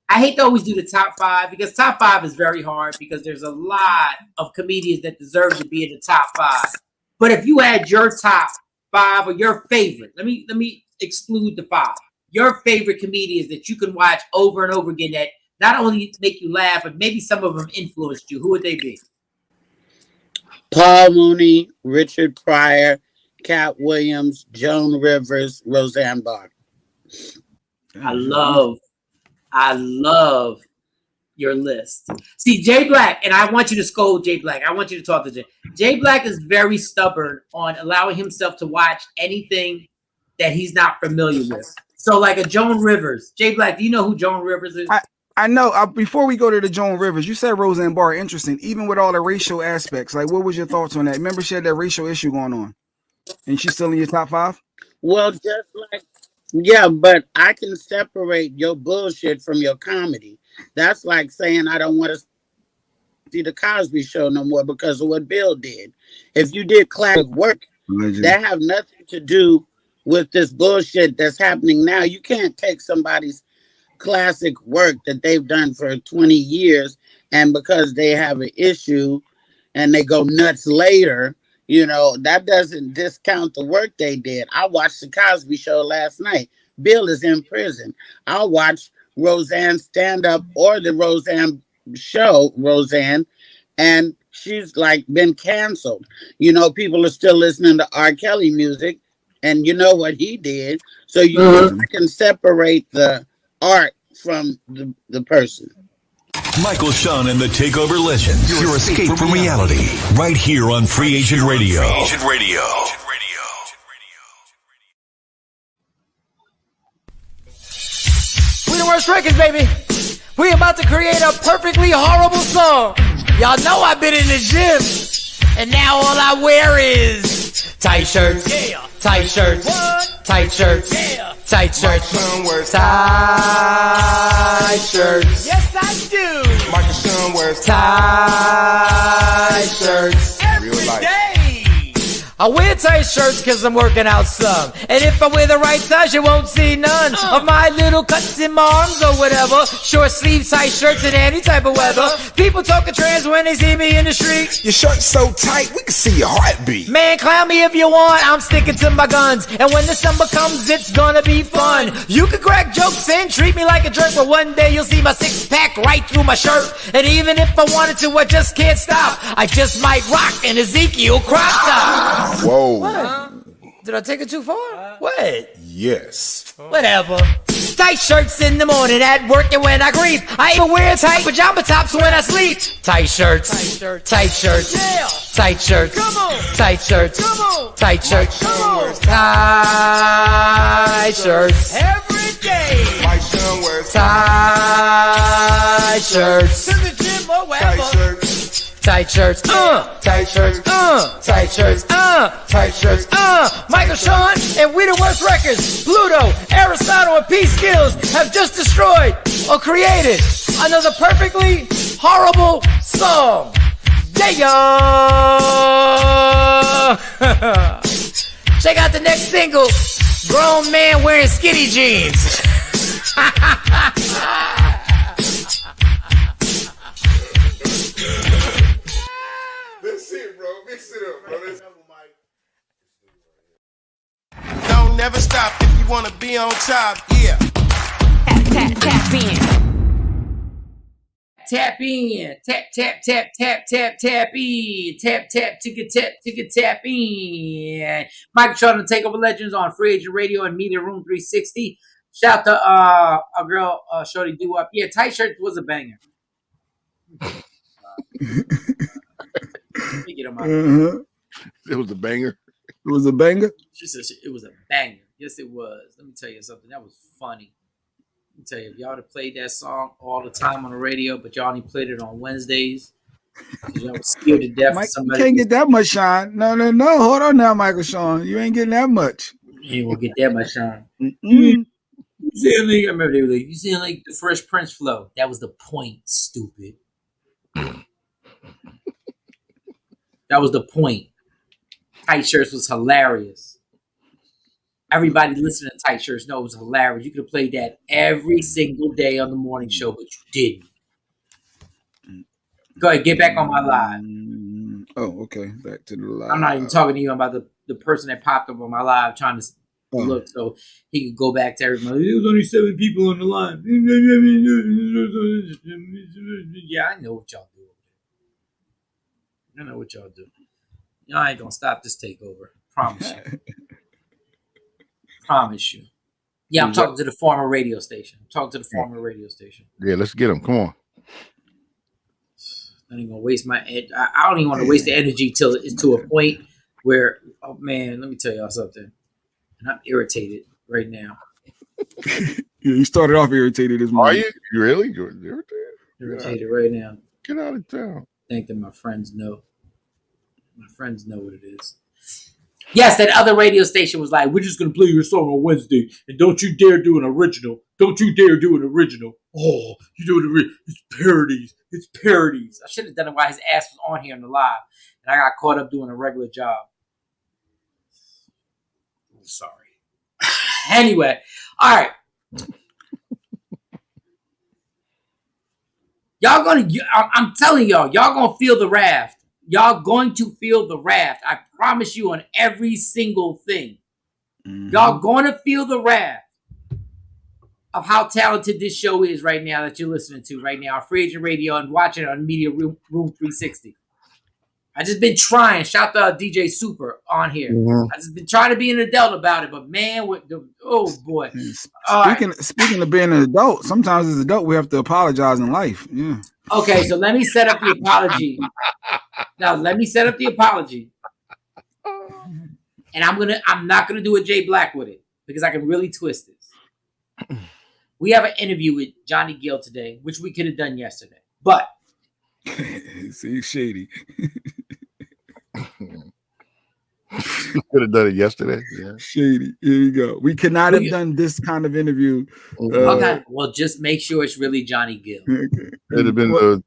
Speaker 2: I hate to always do the top 5 because top 5 is very hard because there's a lot of comedians that deserve to be in the top 5. But if you had your top 5 or your favorite, let me exclude the 5. Your favorite comedians that you can watch over and over again that not only make you laugh, but maybe some of them influenced you. Who would they be?
Speaker 8: Paul Mooney, Richard Pryor, Cat Williams, Joan Rivers, Roseanne Barr.
Speaker 2: I love your list. See, Jay Black, and I want you to scold Jay Black. I want you to talk to Jay. Jay Black is very stubborn on allowing himself to watch anything that he's not familiar with. So like a Joan Rivers. Jay Black, do you know who Joan Rivers is?
Speaker 3: I know. Before we go to the Joan Rivers, you said Roseanne Barr. Interesting. Even with all the racial aspects, like what was your thoughts on that? Remember she had that racial issue going on. And she's still in your top 5?
Speaker 8: Well, just like, yeah, but I can separate your bullshit from your comedy. That's like saying I don't want to see the Cosby Show no more because of what Bill did. If you did classic work, that have nothing to do with this bullshit that's happening now. You can't take somebody's classic work that they've done for 20 years and because they have an issue and they go nuts later, you know, that doesn't discount the work they did. I watched the Cosby Show last night. Bill is in prison. I'll watch Roseanne stand up or the Roseanne show, Roseanne, and she's like been canceled. You know, people are still listening to R. Kelly music. And you know what he did. So you can separate the art from the person.
Speaker 1: Michael Shawn and the Takeover Legends. Your escape from reality. Right here on Free Agent Radio.
Speaker 6: We the worst records, baby. We about to create a perfectly horrible song. Y'all know I've been in the gym. And now all I wear is tight shirts. Yeah. Tight shirts, tight shirts, tight shirts, tight shirts. Yes, I do.
Speaker 9: Michael Shawn wears
Speaker 6: tight shirts every day. I wear tight shirts because I'm working out some. And if I wear the right size, you won't see none of my little cuts in my arms or whatever. Short sleeve tight shirts in any type of weather. People talking trans when they see me in the street.
Speaker 9: Your shirt's so tight, we can see your heartbeat.
Speaker 6: Man, clown me if you want, I'm sticking to my guns. And when the summer comes, it's gonna be fun. You can crack jokes and treat me like a jerk, but one day you'll see my six-pack right through my shirt. And even if I wanted to, I just can't stop. I just might rock an Ezekiel crop top.
Speaker 9: Whoa.
Speaker 6: What? Did I take it too far? What?
Speaker 9: Yes.
Speaker 6: Whatever. Tight shirts in the morning at work and when I creep. I even wear tight pajama tops when I sleep. Tight shirts. Tight shirts. Yeah. Tight shirts. Come on. Tight shirts. Come on. Tight shirts. Come on. Tight shirts. Every day.
Speaker 9: Mike Shawn wears
Speaker 6: tight shirts. To the gym or wherever.
Speaker 9: tight shirts.
Speaker 6: Tight shirts, tight shirts, tight shirts, tight shirts, Michael Shawn and We the Worst Records, Pluto, Aristotle, and P. Skills have just destroyed or created another perfectly horrible song. Yeah. Check out the next single, Grown Man Wearing Skinny Jeans.
Speaker 9: That's it, bro. Mix it up, bro. Don't never stop if you want to be on top. Yeah.
Speaker 6: Tap in.
Speaker 2: Tap in. Tap in. Tap in. Michael Shawn and the Takeover Legends on Free Agent Radio and Media Room 360. Shout to our girl Shorty Do Up. Yeah, tight shirts was a banger. Let me get him out.
Speaker 4: It was a banger.
Speaker 3: It was a banger.
Speaker 2: She said it was a banger. Yes, it was. Let me tell you something. That was funny. Let me tell you, if y'all have played that song all the time on the radio, but y'all only played it on Wednesdays, because y'all was scared to death.
Speaker 3: Mike, you can't get that much shine. No. Hold on now, Michael Shawn. You ain't getting that much.
Speaker 2: You ain't gonna get that much shine. You sound like, I remember they were like, you sound like the Fresh Prince flow. That was the point, stupid. That was the point. Tight Shirts was hilarious. Everybody listening to Tight Shirts know it was hilarious. You could have played that every single day on the morning show, but you didn't. Go ahead, get back on my live.
Speaker 3: Oh, okay. Back to the live.
Speaker 2: I'm not even talking to you about the person that popped up on my live trying to look so he could go back to everybody. There was only 7 people on the line. Yeah, I know what y'all do. I know what y'all do. Y'all ain't gonna stop this takeover. Promise you. Promise you. Yeah, I'm talking to the former radio station.
Speaker 4: Yeah, let's get him. Come on.
Speaker 2: I ain't gonna waste my. I don't even want to waste the energy till it's to a point where, oh man, let me tell y'all something. And I'm irritated right now.
Speaker 3: Yeah, you started off irritated this morning.
Speaker 4: Are you? You really? You're irritated?
Speaker 2: Irritated right now.
Speaker 4: Get out of town.
Speaker 2: I think that my friends know. My friends know what it is. Yes, that other radio station was like, we're just going to play your song on Wednesday, and don't you dare do an original. Don't you dare do an original. Oh, you do it. It's parodies. It's parodies. I should have done it while his ass was on here in the live, and I got caught up doing a regular job. I'm sorry. Anyway, all right. Y'all gonna, I'm telling y'all gonna feel the wrath. Y'all going to feel the wrath. I promise you on every single thing. Y'all going to feel the wrath of how talented this show is right now that you're listening to right now on Free Agent Radio and watching it on Media Room 360. I just been trying. Shout out to DJ Super on here. I just been trying to be an adult about it, but man, oh boy.
Speaker 3: Speaking of being an adult, sometimes as an adult we have to apologize in life. Yeah.
Speaker 2: Okay, so let me set up the apology. Now let me set up the apology. And I'm not gonna do a Jay Black with it because I can really twist this. We have an interview with Johnny Gill today, which we could have done yesterday. But
Speaker 3: see, shady.
Speaker 4: Could have done it yesterday. Yeah.
Speaker 3: Shady. Here you go. We could not have done this kind of interview.
Speaker 2: Okay. Well, just make sure it's really Johnny Gill.
Speaker 3: Okay.
Speaker 4: It'd have been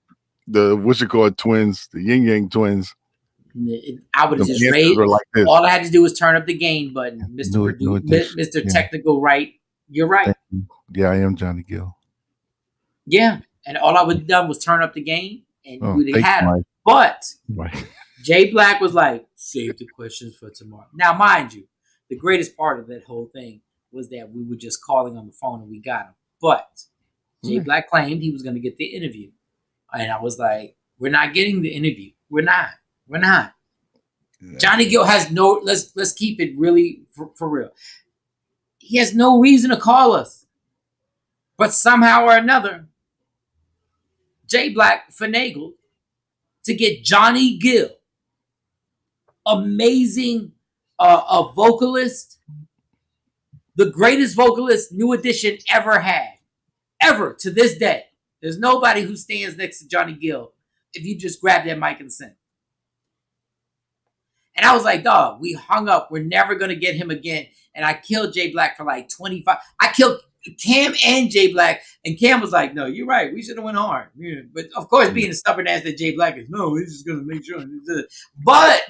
Speaker 4: the what's it called twins, the Yin Yang twins.
Speaker 2: I would have just raised. Like all I had to do was turn up the gain button, Mr. Technical Right. You're right.
Speaker 4: Yeah, I am Johnny Gill.
Speaker 2: Yeah, and all I would have done was turn up the gain, and we'd have had him. But Jay Black was like, save the questions for tomorrow. Now, mind you, the greatest part of that whole thing was that we were just calling on the phone and we got him. But Jay Black claimed he was going to get the interview. And I was like, we're not getting the interview. We're not. Yeah. Johnny Gill has no, let's keep it really for real. He has no reason to call us. But somehow or another, Jay Black finagled to get Johnny Gill, amazing a vocalist, the greatest vocalist New Edition ever had, ever to this day. There's nobody who stands next to Johnny Gill if you just grab that mic and sing. And I was like, dog, we hung up. We're never going to get him again. And I killed Jay Black for like 25. I killed Cam and Jay Black. And Cam was like, no, you're right. We should have went hard. Yeah. But of course, being a stubborn ass that Jay Black is, no, he's just going to make sure. But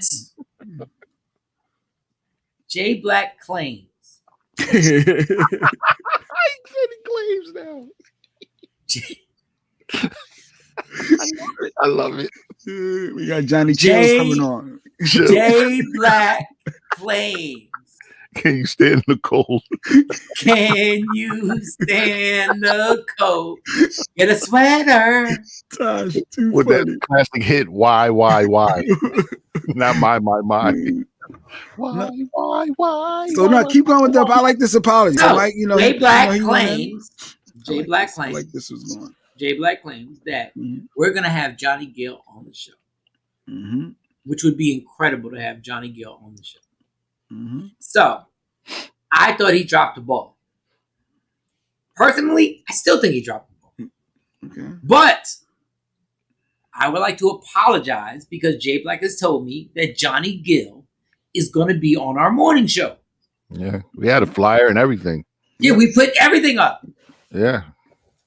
Speaker 2: Jay Black claims.
Speaker 4: He said he claims now. I love it.
Speaker 3: We got Johnny Chills coming on.
Speaker 2: Jay Black claims.
Speaker 4: Can you stand the cold?
Speaker 2: Can you stand the cold? Get a sweater.
Speaker 3: Gosh,
Speaker 4: with funny. That classic hit, why? Not my. Why?
Speaker 3: So no, keep going with that. I like this apology.
Speaker 2: So,
Speaker 3: like,
Speaker 2: Jay Black claims. Jay Black claims.
Speaker 3: Like this was going.
Speaker 2: Jay Black claims that we're gonna have Johnny Gill on the show. which would be incredible to have Johnny Gill on the show.
Speaker 3: Mm-hmm.
Speaker 2: So I thought he dropped the ball. Personally, I still think he dropped the ball.
Speaker 3: Okay.
Speaker 2: But I would like to apologize because Jay Black has told me that Johnny Gill is going to be on our morning show.
Speaker 4: Yeah, we had a flyer and everything.
Speaker 2: Yeah, we put everything up.
Speaker 4: Yeah.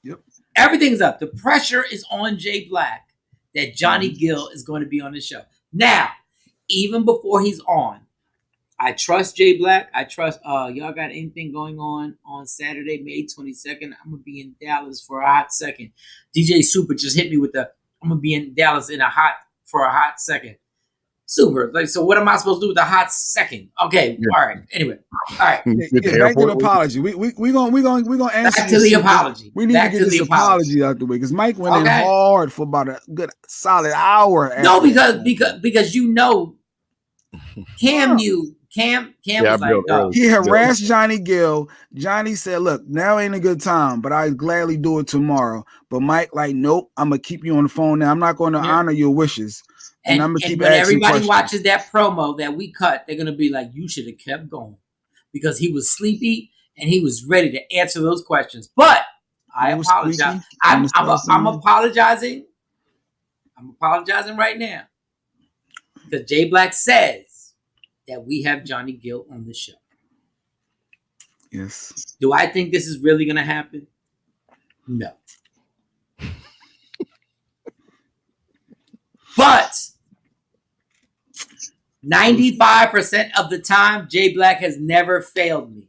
Speaker 3: Yep.
Speaker 2: Everything's up. The pressure is on Jay Black that Johnny Gill is going to be on the show. Now, even before he's on, I trust Jay Black. I trust y'all got anything going on Saturday, May 22nd. I'm going to be in Dallas for a hot second. DJ Super just hit me with I'm going to be in Dallas for a hot second. Super. Like, so what am I supposed to do with a hot second? Okay. Yeah. All right. Anyway. All right.
Speaker 3: Yeah, back to the apology. We gonna answer
Speaker 2: back to the apology.
Speaker 3: We need to get this apology out the way because Mike went in hard for about a good solid hour.
Speaker 2: No, because you know, Cam knew. Cam was like,
Speaker 3: he harassed Johnny Gill. Johnny said, "Look, now ain't a good time, but I'd gladly do it tomorrow." But Mike, like, nope, I'm gonna keep you on the phone now. I'm not going to honor your wishes. And I'm gonna keep
Speaker 2: when everybody
Speaker 3: questions.
Speaker 2: Watches that promo that we cut, they're gonna be like, "You should have kept going," because he was sleepy and he was ready to answer those questions. But I apologize. I'm apologizing. I'm apologizing right now because Jay Black says that we have Johnny Gill on the show.
Speaker 3: Yes.
Speaker 2: Do I think this is really gonna happen? No. But 95% of the time, Jay Black has never failed me.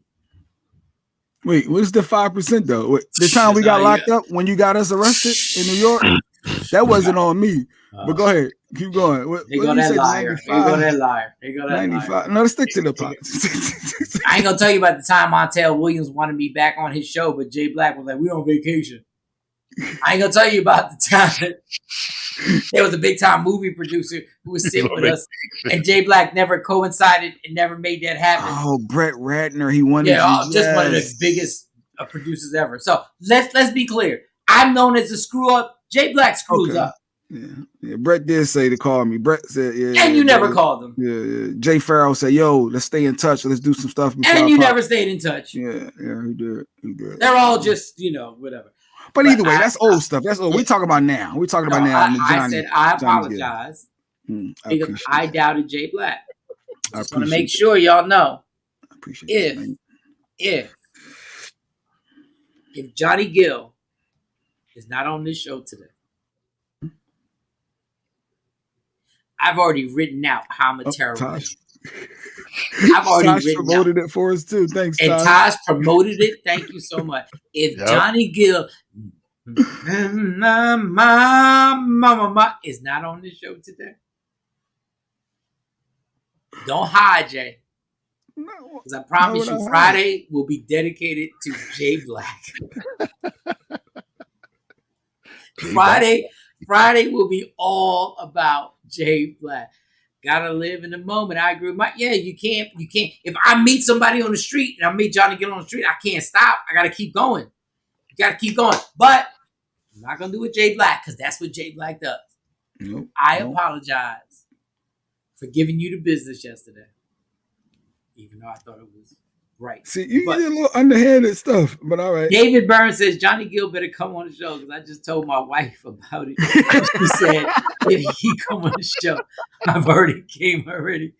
Speaker 3: Wait, what's the 5% though? The time we got locked up when you got us arrested in New York, that wasn't on me. But go ahead, keep going.
Speaker 2: They go that liar. They go that liar. They go that
Speaker 3: 95.
Speaker 2: liar.
Speaker 3: No, let's stick to the pot.
Speaker 2: I ain't gonna tell you about the time Montel Williams wanted me back on his show, but Jay Black was like, "We on vacation." I ain't gonna tell you about the time there was a big time movie producer who was sitting with us, and Jay Black never coincided and never made that happen.
Speaker 3: Oh, Brett Ratner, he wanted
Speaker 2: just one of the biggest producers ever. So let's be clear. I'm known as a screw up. Jay Black screws up.
Speaker 3: Yeah, Brett did say to call me. Brett said,
Speaker 2: and you never called him.
Speaker 3: Yeah. Jay Farrell said, "Yo, let's stay in touch. Let's do some stuff."
Speaker 2: And you never stayed in touch.
Speaker 3: Yeah, he did.
Speaker 2: They're all just, whatever.
Speaker 3: But either way, that's old stuff. That's old. We're talking about now. We're talking about now.
Speaker 2: I said I apologize because I doubted Jay Black. I just want to make sure y'all know.
Speaker 3: I appreciate
Speaker 2: if Johnny Gill is not on this show today, I've already written out how I'm a terrorist. I've already
Speaker 3: promoted it for us too. Thanks, Tosh.
Speaker 2: And Tosh promoted it. Thank you so much. If Johnny Gill is not on this show today, don't hide, Jay. Because I promise you, Friday will be dedicated to Jay Black. Friday will be all about Jay Black. Gotta live in the moment. I agree with Mike. Yeah, you can't. If I meet somebody on the street and I meet Johnny Gill on the street, I can't stop. I gotta keep going. You gotta keep going. But I'm not gonna do it Jay Black because that's what Jay Black does. I apologize for giving you the business yesterday, even though I thought it was right.
Speaker 3: See, you did a little underhanded stuff, but all right.
Speaker 2: David Burns says Johnny Gill better come on the show because I just told my wife about it. She said if he come on the show, I've already came already.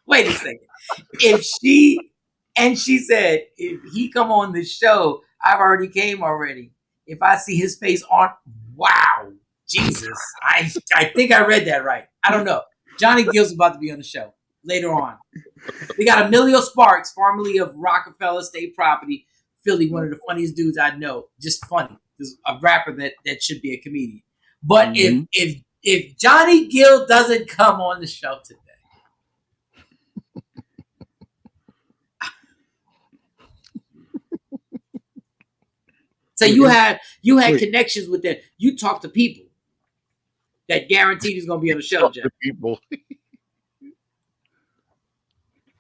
Speaker 2: Wait a second. She said if he come on the show, I've already came already. If I see his face on, wow, Jesus, I think I read that right. I don't know. Johnny Gill's about to be on the show later on. We got Omillio Sparks, formerly of Rockefeller State Property, Philly, one of the funniest dudes I know. Just funny. There's a rapper that should be a comedian. But if Johnny Gill doesn't come on the show today, so you had connections with that. You talk to people that guaranteed he's going to be on the show, Jeff.
Speaker 4: People.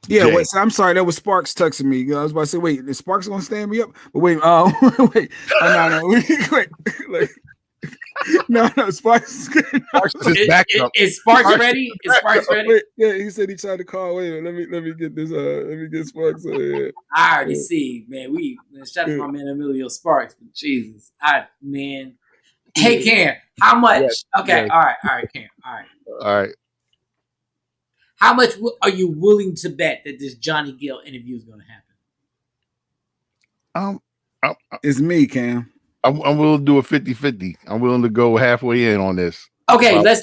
Speaker 3: Yeah, wait. So I'm sorry. That was Sparks texting me. I was about to say, wait, is Sparks gonna stand me up? But wait, wait. No. Wait. No, Sparks.
Speaker 4: Sparks is his backup.
Speaker 2: Is Sparks ready? Is Sparks ready?
Speaker 3: Wait, yeah, he said he tried to call. Wait a minute, let me get this. Let me get Sparks.
Speaker 2: I already see, man. Shout out to my man Emilio Sparks. But Jesus, man. Hey, Cam, how much?
Speaker 4: Yes,
Speaker 2: Okay,
Speaker 4: yes.
Speaker 2: all right, Cam, all right. How much are you willing to bet that this Johnny Gill interview is going to happen?
Speaker 3: It's me, Cam.
Speaker 4: I'm willing to do a 50-50. I'm willing to go halfway in on this.
Speaker 2: Okay, let's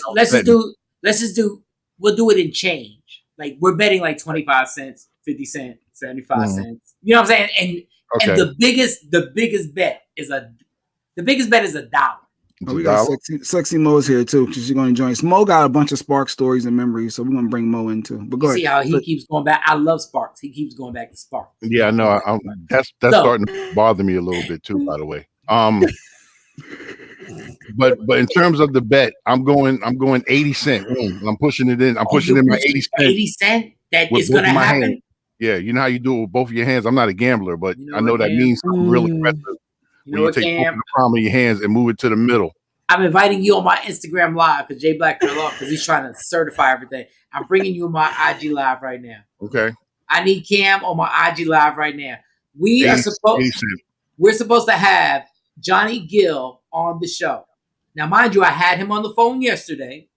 Speaker 2: just do we'll do it in change. Like we're betting like 25 cents, 50 cents, 75 cents. You know what I'm saying? And the biggest bet is $1.
Speaker 3: Oh, we got sexy Mo's here too, because she's going to join us. Mo got a bunch of Sparks stories and memories, so we're going to bring Mo into. But go ahead.
Speaker 2: See how he keeps going back. I love Sparks. He keeps going back to Sparks.
Speaker 4: Yeah, I know. That's starting to bother me a little bit too. By the way, but in terms of the bet, I'm going 80 cent. I'm pushing it in. I'm pushing in my 80 cent.
Speaker 2: 80 cent. That is going to happen.
Speaker 4: Hands. Yeah, you know how you do it with both of your hands. I'm not a gambler, but I know that means something real aggressive. When you take both of the palm of your hands and move it to the middle.
Speaker 2: I'm inviting you on my Instagram live because Jay Black fell off because he's trying to certify everything. I'm bringing you on my IG live right now.
Speaker 4: Okay.
Speaker 2: I need Cam on my IG live right now. We're supposed to have Johnny Gill on the show. Now, mind you, I had him on the phone yesterday.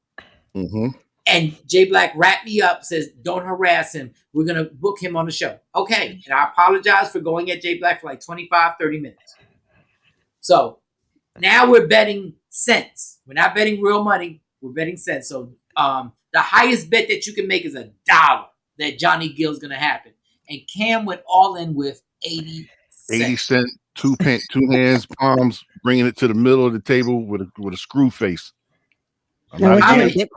Speaker 2: And Jay Black wrapped me up, says, don't harass him. We're going to book him on the show. Okay. And I apologize for going at Jay Black for like 25, 30 minutes. So now we're betting cents. We're not betting real money. We're betting cents. So the highest bet that you can make is $1 that Johnny Gill is going to happen. And Cam went all in with 80 cents.
Speaker 4: 80 cent, two hands, palms, bringing it to the middle of the table with a screw face.
Speaker 2: Anybody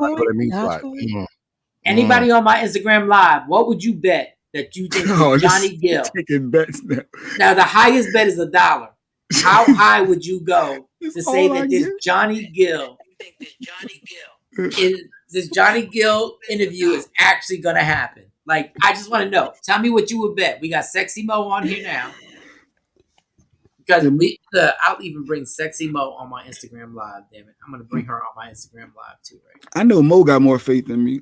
Speaker 2: on my Instagram live, what would you bet that you think Johnny Gill?
Speaker 3: Taking bets now.
Speaker 2: Now the highest bet is $1. How high would you go to say that this Johnny Gill interview is actually going to happen? Like, I just want to know. Tell me what you would bet. We got Sexy Mo on here now. Because I'll even bring Sexy Mo on my Instagram live, damn it. I'm going to bring her on my Instagram live too, right?
Speaker 3: I know Mo got more faith than me.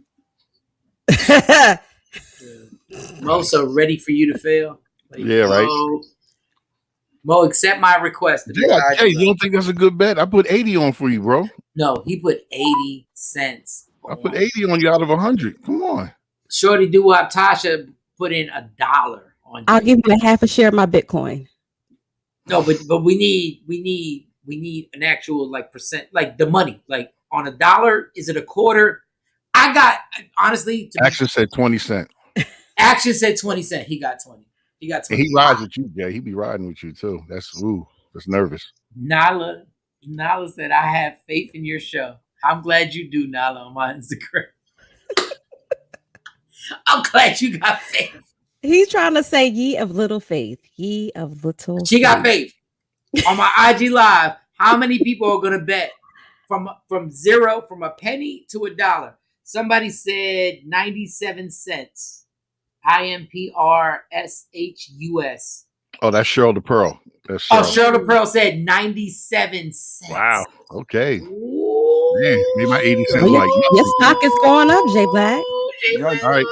Speaker 2: Mo, so ready for you to fail? Like,
Speaker 4: yeah, right.
Speaker 2: Mo, accept my request.
Speaker 4: Hey, you don't think that's a good bet? I put 80 on for you, bro.
Speaker 2: No, he put 80 cents.
Speaker 4: I put 80 on you out of 100. Come on.
Speaker 2: Shorty Doo-Wop Tasha put in $1 on you.
Speaker 10: I'll give you a half a share of my Bitcoin.
Speaker 2: No, but we need an actual like percent, like the money, like on $1. Is it a quarter? I got honestly.
Speaker 4: Action said 20 cents.
Speaker 2: Action said 20 cents. He got 20. He got 20.
Speaker 4: And he rides with you, yeah. He be riding with you too. That's nervous.
Speaker 2: Nala said, "I have faith in your show." I'm glad you do, Nala, on my Instagram. I'm glad you got faith.
Speaker 10: He's trying to say, ye of little faith. Ye of little
Speaker 2: She got faith. On my IG live, how many people are going to bet from zero, from a penny to $1? Somebody said 97 cents. IMPRSHUS.
Speaker 4: Oh, that's Cheryl the Pearl.
Speaker 2: Cheryl the Pearl said 97 cents.
Speaker 4: Wow. Okay. Man, maybe my 80 cents like
Speaker 10: your stock is going up, Jay Black.
Speaker 4: All right.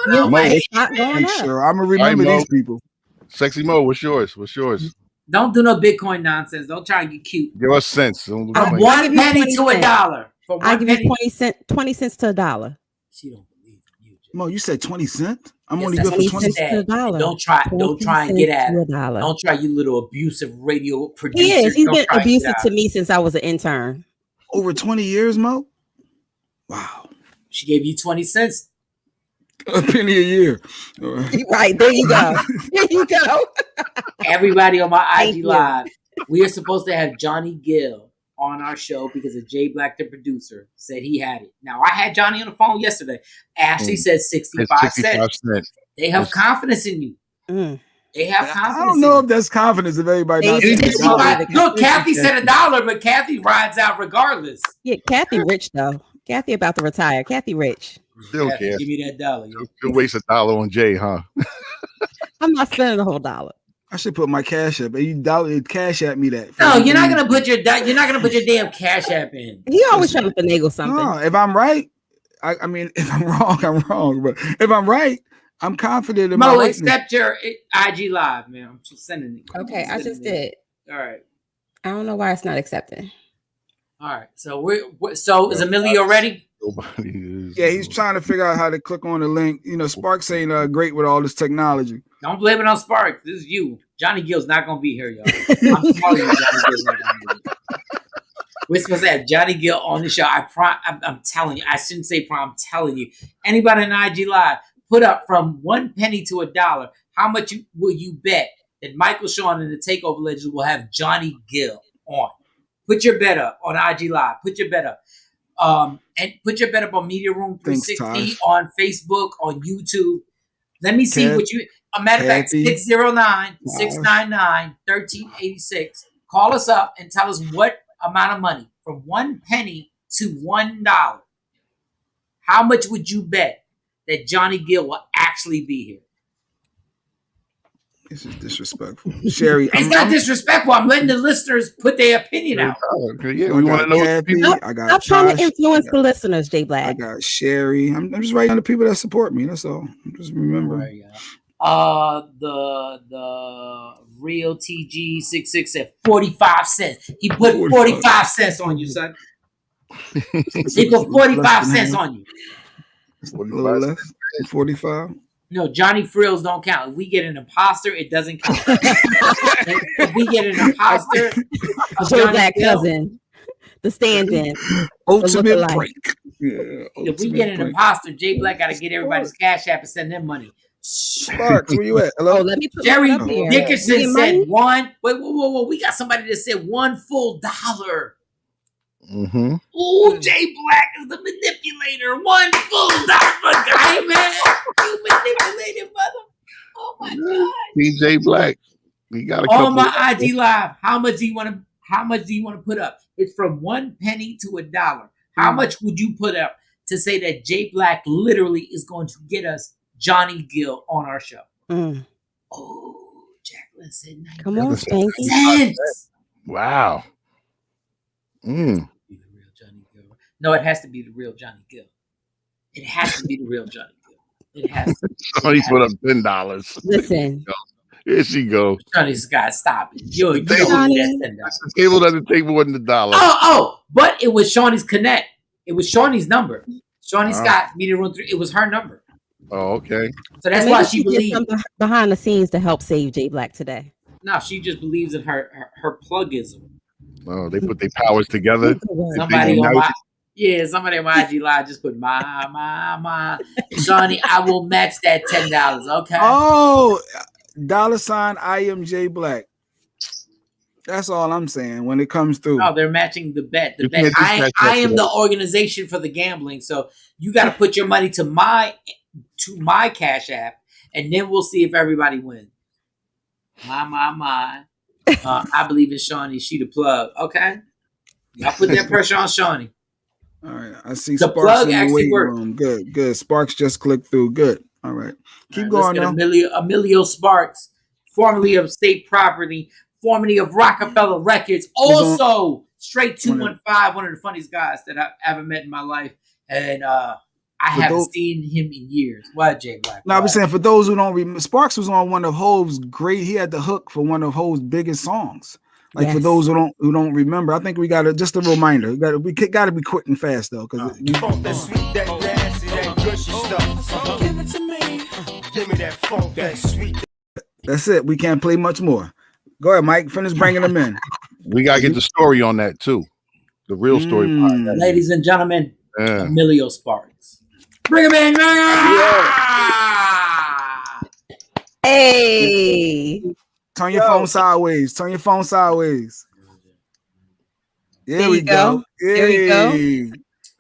Speaker 10: Stock going up.
Speaker 3: Sure, I'm gonna remember these people.
Speaker 4: Sexy Mo, what's yours?
Speaker 2: Don't do no Bitcoin nonsense. Don't try and get cute.
Speaker 4: Give us cents.
Speaker 2: From 1 penny to $1.
Speaker 10: I'll give you 20 cents to $1.
Speaker 2: She don't believe you.
Speaker 3: Mo, you said 20 cents? I'm only good for 20
Speaker 10: cents to $1.
Speaker 2: Don't try and get at it. Don't try, you little abusive radio producer.
Speaker 10: He is. He's been abusive to me since I was an intern.
Speaker 3: Over 20 years, Mo? Wow.
Speaker 2: She gave you 20 cents.
Speaker 3: A penny a year.
Speaker 10: Right, there you go. There you go.
Speaker 2: Everybody on my IG live, we are supposed to have Johnny Gill on our show because of Jay Black, the producer, said he had it. Now, I had Johnny on the phone yesterday. Ashley said 65 cents. They have confidence in you. They have confidence.
Speaker 3: I don't know if that's confidence if everybody knows.
Speaker 2: Look, Kathy said $1, but Kathy rides out regardless.
Speaker 10: Yeah, Kathy rich, though. Kathy about to retire. Kathy rich.
Speaker 4: Still
Speaker 2: Kathy,
Speaker 4: care.
Speaker 2: give me that $1.
Speaker 4: You'll waste $1 on Jay, huh?
Speaker 10: I'm not spending the whole $1.
Speaker 3: I should put my cash app. You doubted cash at me that.
Speaker 2: No, you're not gonna put your damn cash app in.
Speaker 10: He always trying to finagle something.
Speaker 3: No, if I'm right, I mean, if I'm wrong, I'm wrong. But if I'm right, I'm confident in my rightness.
Speaker 2: Accept your IG live, man. I'm just sending it.
Speaker 10: Okay, I just did.
Speaker 2: All right.
Speaker 10: I don't know why it's not accepting.
Speaker 2: All right. So is Omillio ready?
Speaker 3: Yeah, he's trying to figure out how to click on the link. You know, Sparks ain't great with all this technology.
Speaker 2: Don't blame it on Sparks. This is you. Johnny Gill's not gonna be here, y'all. I'm telling you, Johnny Gill's not gonna be here. We're supposed to have Johnny Gill on the show. I'm telling you. I shouldn't say I'm telling you. Anybody in IG Live, put up from 1 penny to $1. How much will you bet that Michael Shawn and the Takeover Legends will have Johnny Gill on? Put your bet up on IG Live. Put your bet up. And put your bet up on Media Room 360 on Facebook, on YouTube. Let me see what you. A matter of fact, 609-699-1386. Call us up and tell us what amount of money from 1 penny to $1. How much would you bet that Johnny Gill will actually be here?
Speaker 3: This is disrespectful, Sherry.
Speaker 2: It's not disrespectful. I'm letting the listeners put their opinion out.
Speaker 4: Yeah, we want to know.
Speaker 10: I'm trying to influence the listeners, J Black.
Speaker 3: I got Sherry. I'm just writing on the people that support me. That's all. I'm just remembering.
Speaker 2: The real TG66 said 45 cents. He put 45 cents on you, son. He put 45 cents on you.
Speaker 3: A little less. 45.
Speaker 2: No, Johnny Frills don't count. If we get an imposter, it doesn't count. If we get an imposter,
Speaker 10: J Black cousin, the stand-in,
Speaker 3: ultimate break.
Speaker 2: Yeah, if we get an imposter, J Black got to get everybody's cash app and send them money.
Speaker 3: Sparks, where you at? Hello,
Speaker 10: let me put
Speaker 2: Jerry
Speaker 10: up here.
Speaker 2: Dickerson said one. Wait, whoa! We got somebody that said $1 full.
Speaker 4: Mm-hmm.
Speaker 2: Ooh, J Black is the manipulator. $1 full guy, man. You manipulated, mother. Oh my God.
Speaker 4: DJ Black. We got a
Speaker 2: on my IG Live. How much do you want to put up? It's from 1 penny to $1. How much would you put up to say that J Black literally is going to get us Johnny Gill on our show? Oh, Jacqueline said 90
Speaker 10: Come on, Spanky.
Speaker 2: cents.
Speaker 4: Wow.
Speaker 2: No, it has to be the real Johnny Gill. It has to be the real Johnny Gill. It has to.
Speaker 4: Somebody put up $10.
Speaker 10: Listen.
Speaker 4: Here she go.
Speaker 2: Johnny's got to stop it. You
Speaker 4: the table doesn't take more than $1.
Speaker 2: But it was Shawnee's Connect. It was Shawnee's number. Shawnee Scott, Media Room 3. It was her number.
Speaker 4: Oh, okay.
Speaker 2: So that's why she believes
Speaker 10: behind the scenes to help save J Black today.
Speaker 2: No, she just believes in her plugism.
Speaker 4: Oh, they put their powers together.
Speaker 2: Somebody on my IG Live just put my Shawnee. I will match that $10. Okay.
Speaker 3: Oh, $ I am J Black. That's all I'm saying when it comes through.
Speaker 2: No, they're matching the bet. The bet. I am the organization for the gambling, so you got to put your money to my Cash App, and then we'll see if everybody wins. My. I believe in Shawnee. She the plug. Okay. Y'all put that pressure on Shawnee.
Speaker 3: All right. I see the Sparks in the waiting room. Good. Sparks just clicked through. Good. All right. Keep going now.
Speaker 2: Omillio Sparks, formerly of State Property, formerly of Rockefeller Records, also Straight 215, one of the funniest guys that I've ever met in my life. And I haven't seen him in years. Why, Jay Black?
Speaker 3: No, I was saying, for those who don't remember, Sparks was on one of Hove's he had the hook for one of Hove's biggest songs. Like, for those who don't remember, I think we got just a reminder. We got to be quick and fast though, because
Speaker 9: that sweet, that nasty, that gushy stuff. Give it to me. Give me that funk, that sweet.
Speaker 3: That's it. We can't play much more. Go ahead, Mike. Finish bringing them in.
Speaker 4: We got to get the story on that too. The real story.
Speaker 2: Ladies and gentlemen, Omillio Sparks. Bring him in.
Speaker 10: Hey.
Speaker 3: Turn your phone sideways. There we go.
Speaker 10: There we go.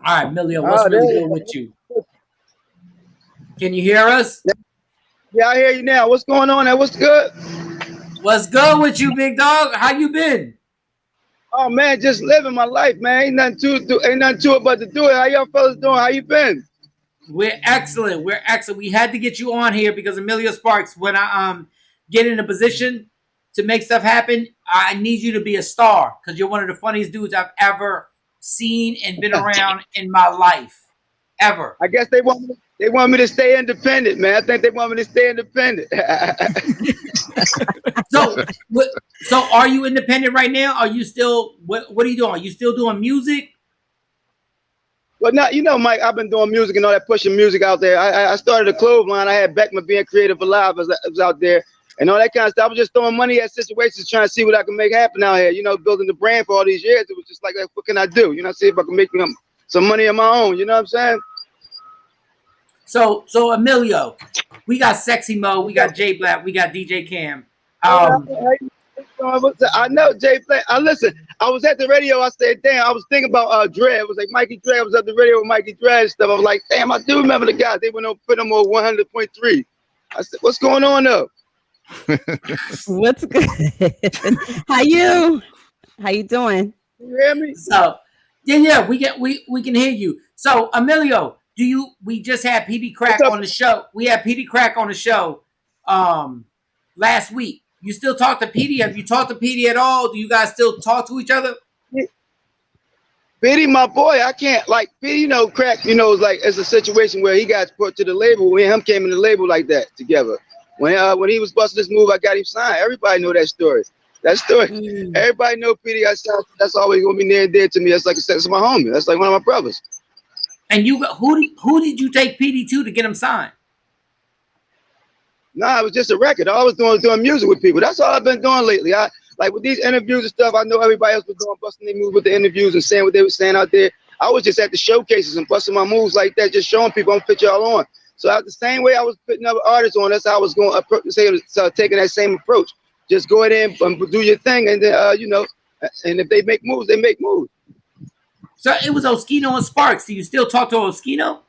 Speaker 2: All right, Omillio, what's really good with you? Can you hear us?
Speaker 11: Yeah, I hear you now. What's going on there? What's good?
Speaker 2: What's good with you, big dog? How you been?
Speaker 11: Oh man, just living my life, man. Ain't nothing to it but to do it. How y'all fellas doing? How you been?
Speaker 2: We're excellent. We had to get you on here because Omillio Sparks, when I get in a position, to make stuff happen, I need you to be a star because you're one of the funniest dudes I've ever seen and been around in my life, ever.
Speaker 11: I guess they want me to stay independent, man. I think they want me to stay independent.
Speaker 2: So are you independent right now? Are you still what are you doing? Are you still doing music?
Speaker 11: Well, now you know, Mike. I've been doing music and all that, pushing music out there. I started a clothes line. I had Beckman being creative alive. I was out there and all that kind of stuff. I was just throwing money at situations, trying to see what I can make happen out here. You know, building the brand for all these years. It was just like, what can I do? You know, see if I can make some money of my own. You know what I'm saying?
Speaker 2: So Omillio, we got Sexy Mo, we got J Black, we got DJ Cam.
Speaker 11: I know Jay Black. Listen, I was at the radio. I said, damn, I was thinking about Dre. It was like Mikey Dre. I was at the radio with Mikey Dre and stuff. I was like, damn, I do remember the guys. They went on put them on 100.3. I said, what's going on though?
Speaker 10: What's good? How you doing?
Speaker 11: You hear me?
Speaker 2: So yeah, we can hear you. So Omillio, we just had PD Crack on the show. We had PD Crack on the show last week. You still talk to PD? Have you talked to PD at all? Do you guys still talk to each other?
Speaker 11: PD, my boy, I can't like PD. You know, Crack. You know, it's a situation where he got put to the label. We and him came in the label like that together. When he was busting this move, I got him signed. Everybody know that story. That story. Everybody know PD. That's always gonna be near and dear to me. That's like that's my homie. That's like one of my brothers.
Speaker 2: And who did you take PD to get him signed?
Speaker 11: Nah, it was just a record. I was doing music with people. That's all I've been doing lately. I like with these interviews and stuff. I know everybody else was doing busting their moves with the interviews and saying what they were saying out there. I was just at the showcases and busting my moves like that, just showing people I'm put y'all on. So the same way I was putting other artists on, that's how I was going to taking that same approach. Just go ahead and do your thing, and then you know, and if they make moves, they make moves.
Speaker 2: So it was Oskino and Sparks. Do you still talk to Oskino?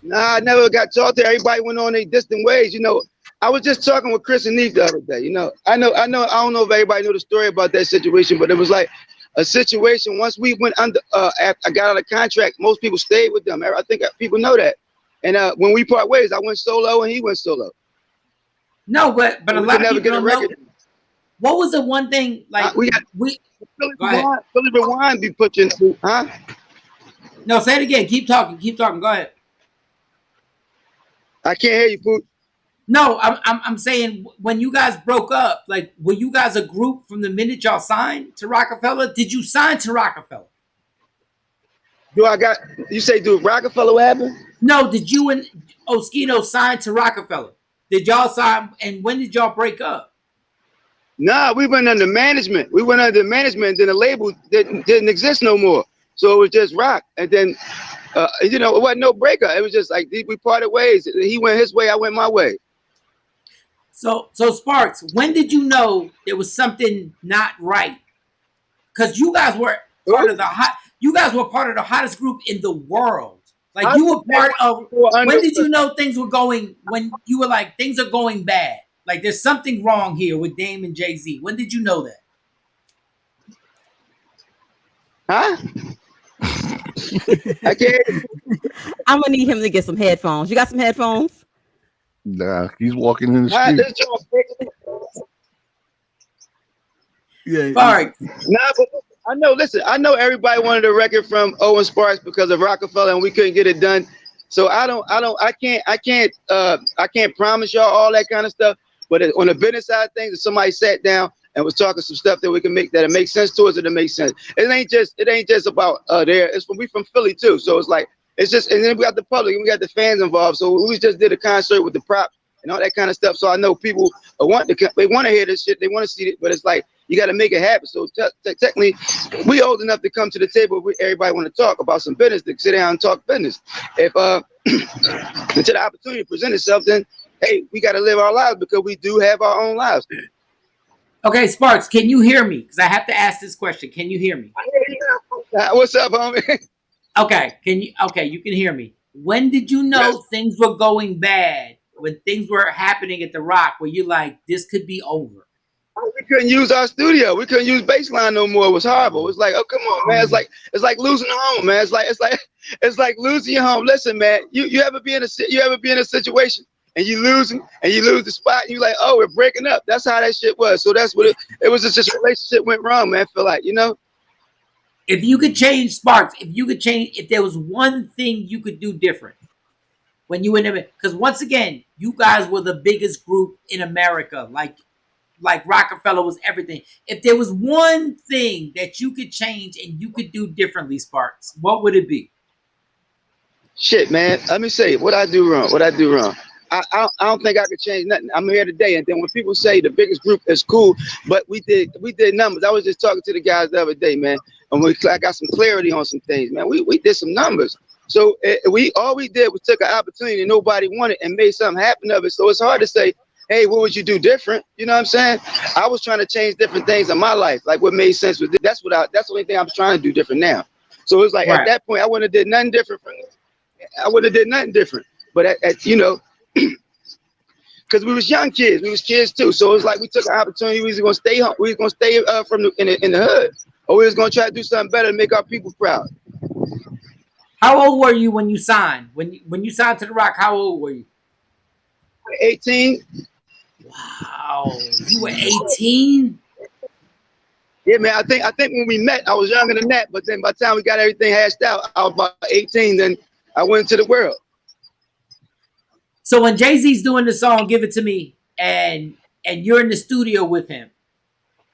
Speaker 11: Nah, I never got talked to. Everybody went on their distant ways. You know, I was just talking with Chris and Neve the other day. You know, I don't know if everybody knew the story about that situation, but it was like a situation. Once we went under, I got out of contract. Most people stayed with them. I think people know that. And when we part ways, I went solo and he went solo.
Speaker 2: No, but a lot of people don't know. What was the one thing like
Speaker 11: we Philly Rewind be pushing through, huh?
Speaker 2: No, say it again. Keep talking. Go ahead.
Speaker 11: I can't hear you, Pooch.
Speaker 2: No, I'm saying when you guys broke up, like were you guys a group from the minute y'all signed to Rockefeller? Did you sign to Rockefeller?
Speaker 11: Do Rockefeller what happened?
Speaker 2: No, did you and Oskino sign to Rockefeller? Did y'all sign, and when did y'all break up?
Speaker 11: Nah, we went under management. Then the label didn't exist no more. So it was just Rock. And then, you know, it wasn't no breakup. It was just like we parted ways. He went his way, I went my way.
Speaker 2: So Sparks, when did you know there was something not right? Because you guys were part of the hottest group in the world. Like you were part of. When did you know things were going? When you were like things are going bad. Like there's something wrong here with Dame and Jay-Z. When did you know that?
Speaker 11: Huh? I can't.
Speaker 10: I'm gonna need him to get some headphones. You got some headphones?
Speaker 4: Nah, he's walking in the street.
Speaker 11: Yeah. All right. Nah, but I know. Listen, I know everybody wanted a record from Owen Sparks because of Rockefeller, and we couldn't get it done. So I can't promise y'all all that kind of stuff. But on the business side of things, if somebody sat down and was talking some stuff that we can make that makes sense to us, it makes sense. It ain't just about there. We from Philly too, so it's like it's just. And then we got the public and we got the fans involved. So we just did a concert with the props and all that kind of stuff. So I know people want to hear this shit. They want to see it, but it's like you got to make it happen. So technically, we old enough to come to the table. Everybody want to talk about some business, to sit down and talk business. If until the opportunity presents itself, then hey, we got to live our lives because we do have our own lives.
Speaker 2: Okay, Sparks, can you hear me? Because I have to ask this question. Can you hear me?
Speaker 11: What's up, homie?
Speaker 2: Okay, you can hear me. When did you know things were going bad? When things were happening at the Rock, where you're like, this could be over?
Speaker 11: We couldn't use our studio. We couldn't use baseline no more. It was horrible. It's like, oh come on, man. It's like losing a home, man. It's like losing your home. Listen, man. You ever be in a situation and you lose the spot, and you like, oh, we're breaking up. That's how that shit was. So that's what it was. Just a relationship went wrong, man. I feel like,
Speaker 2: If you could change Sparks, if there was one thing you could do different when you were in because once again, you guys were the biggest group in America. Like Rockefeller was everything. If there was one thing that you could change and you could do differently, Sparks, what would it be?
Speaker 11: Shit, man. Let me say what I do wrong. I don't think I could change nothing. I'm here today, and then when people say the biggest group is cool, but we did numbers. I was just talking to the guys the other day, man, and I got some clarity on some things, man. We did some numbers. So all we did was took an opportunity and nobody wanted and made something happen of it. So it's hard to say, hey, what would you do different? You know what I'm saying? I was trying to change different things in my life, like what made sense with it. That's the only thing I'm trying to do different now. So it's like at that point, I wouldn't have did nothing different. But because we was young kids, we was kids too. So it's like we took an opportunity. We was gonna stay home. We was gonna stay in the hood, or we was gonna try to do something better to make our people proud.
Speaker 2: How old were you when you signed? When you signed to The Rock, how old were you?
Speaker 11: 18.
Speaker 2: Wow, you were 18?
Speaker 11: Yeah, man. I think when we met, I was younger than that. But then by the time we got everything hashed out, I was about 18. Then I went into the world.
Speaker 2: So when Jay-Z's doing the song "Give It to Me" and you're in the studio with him,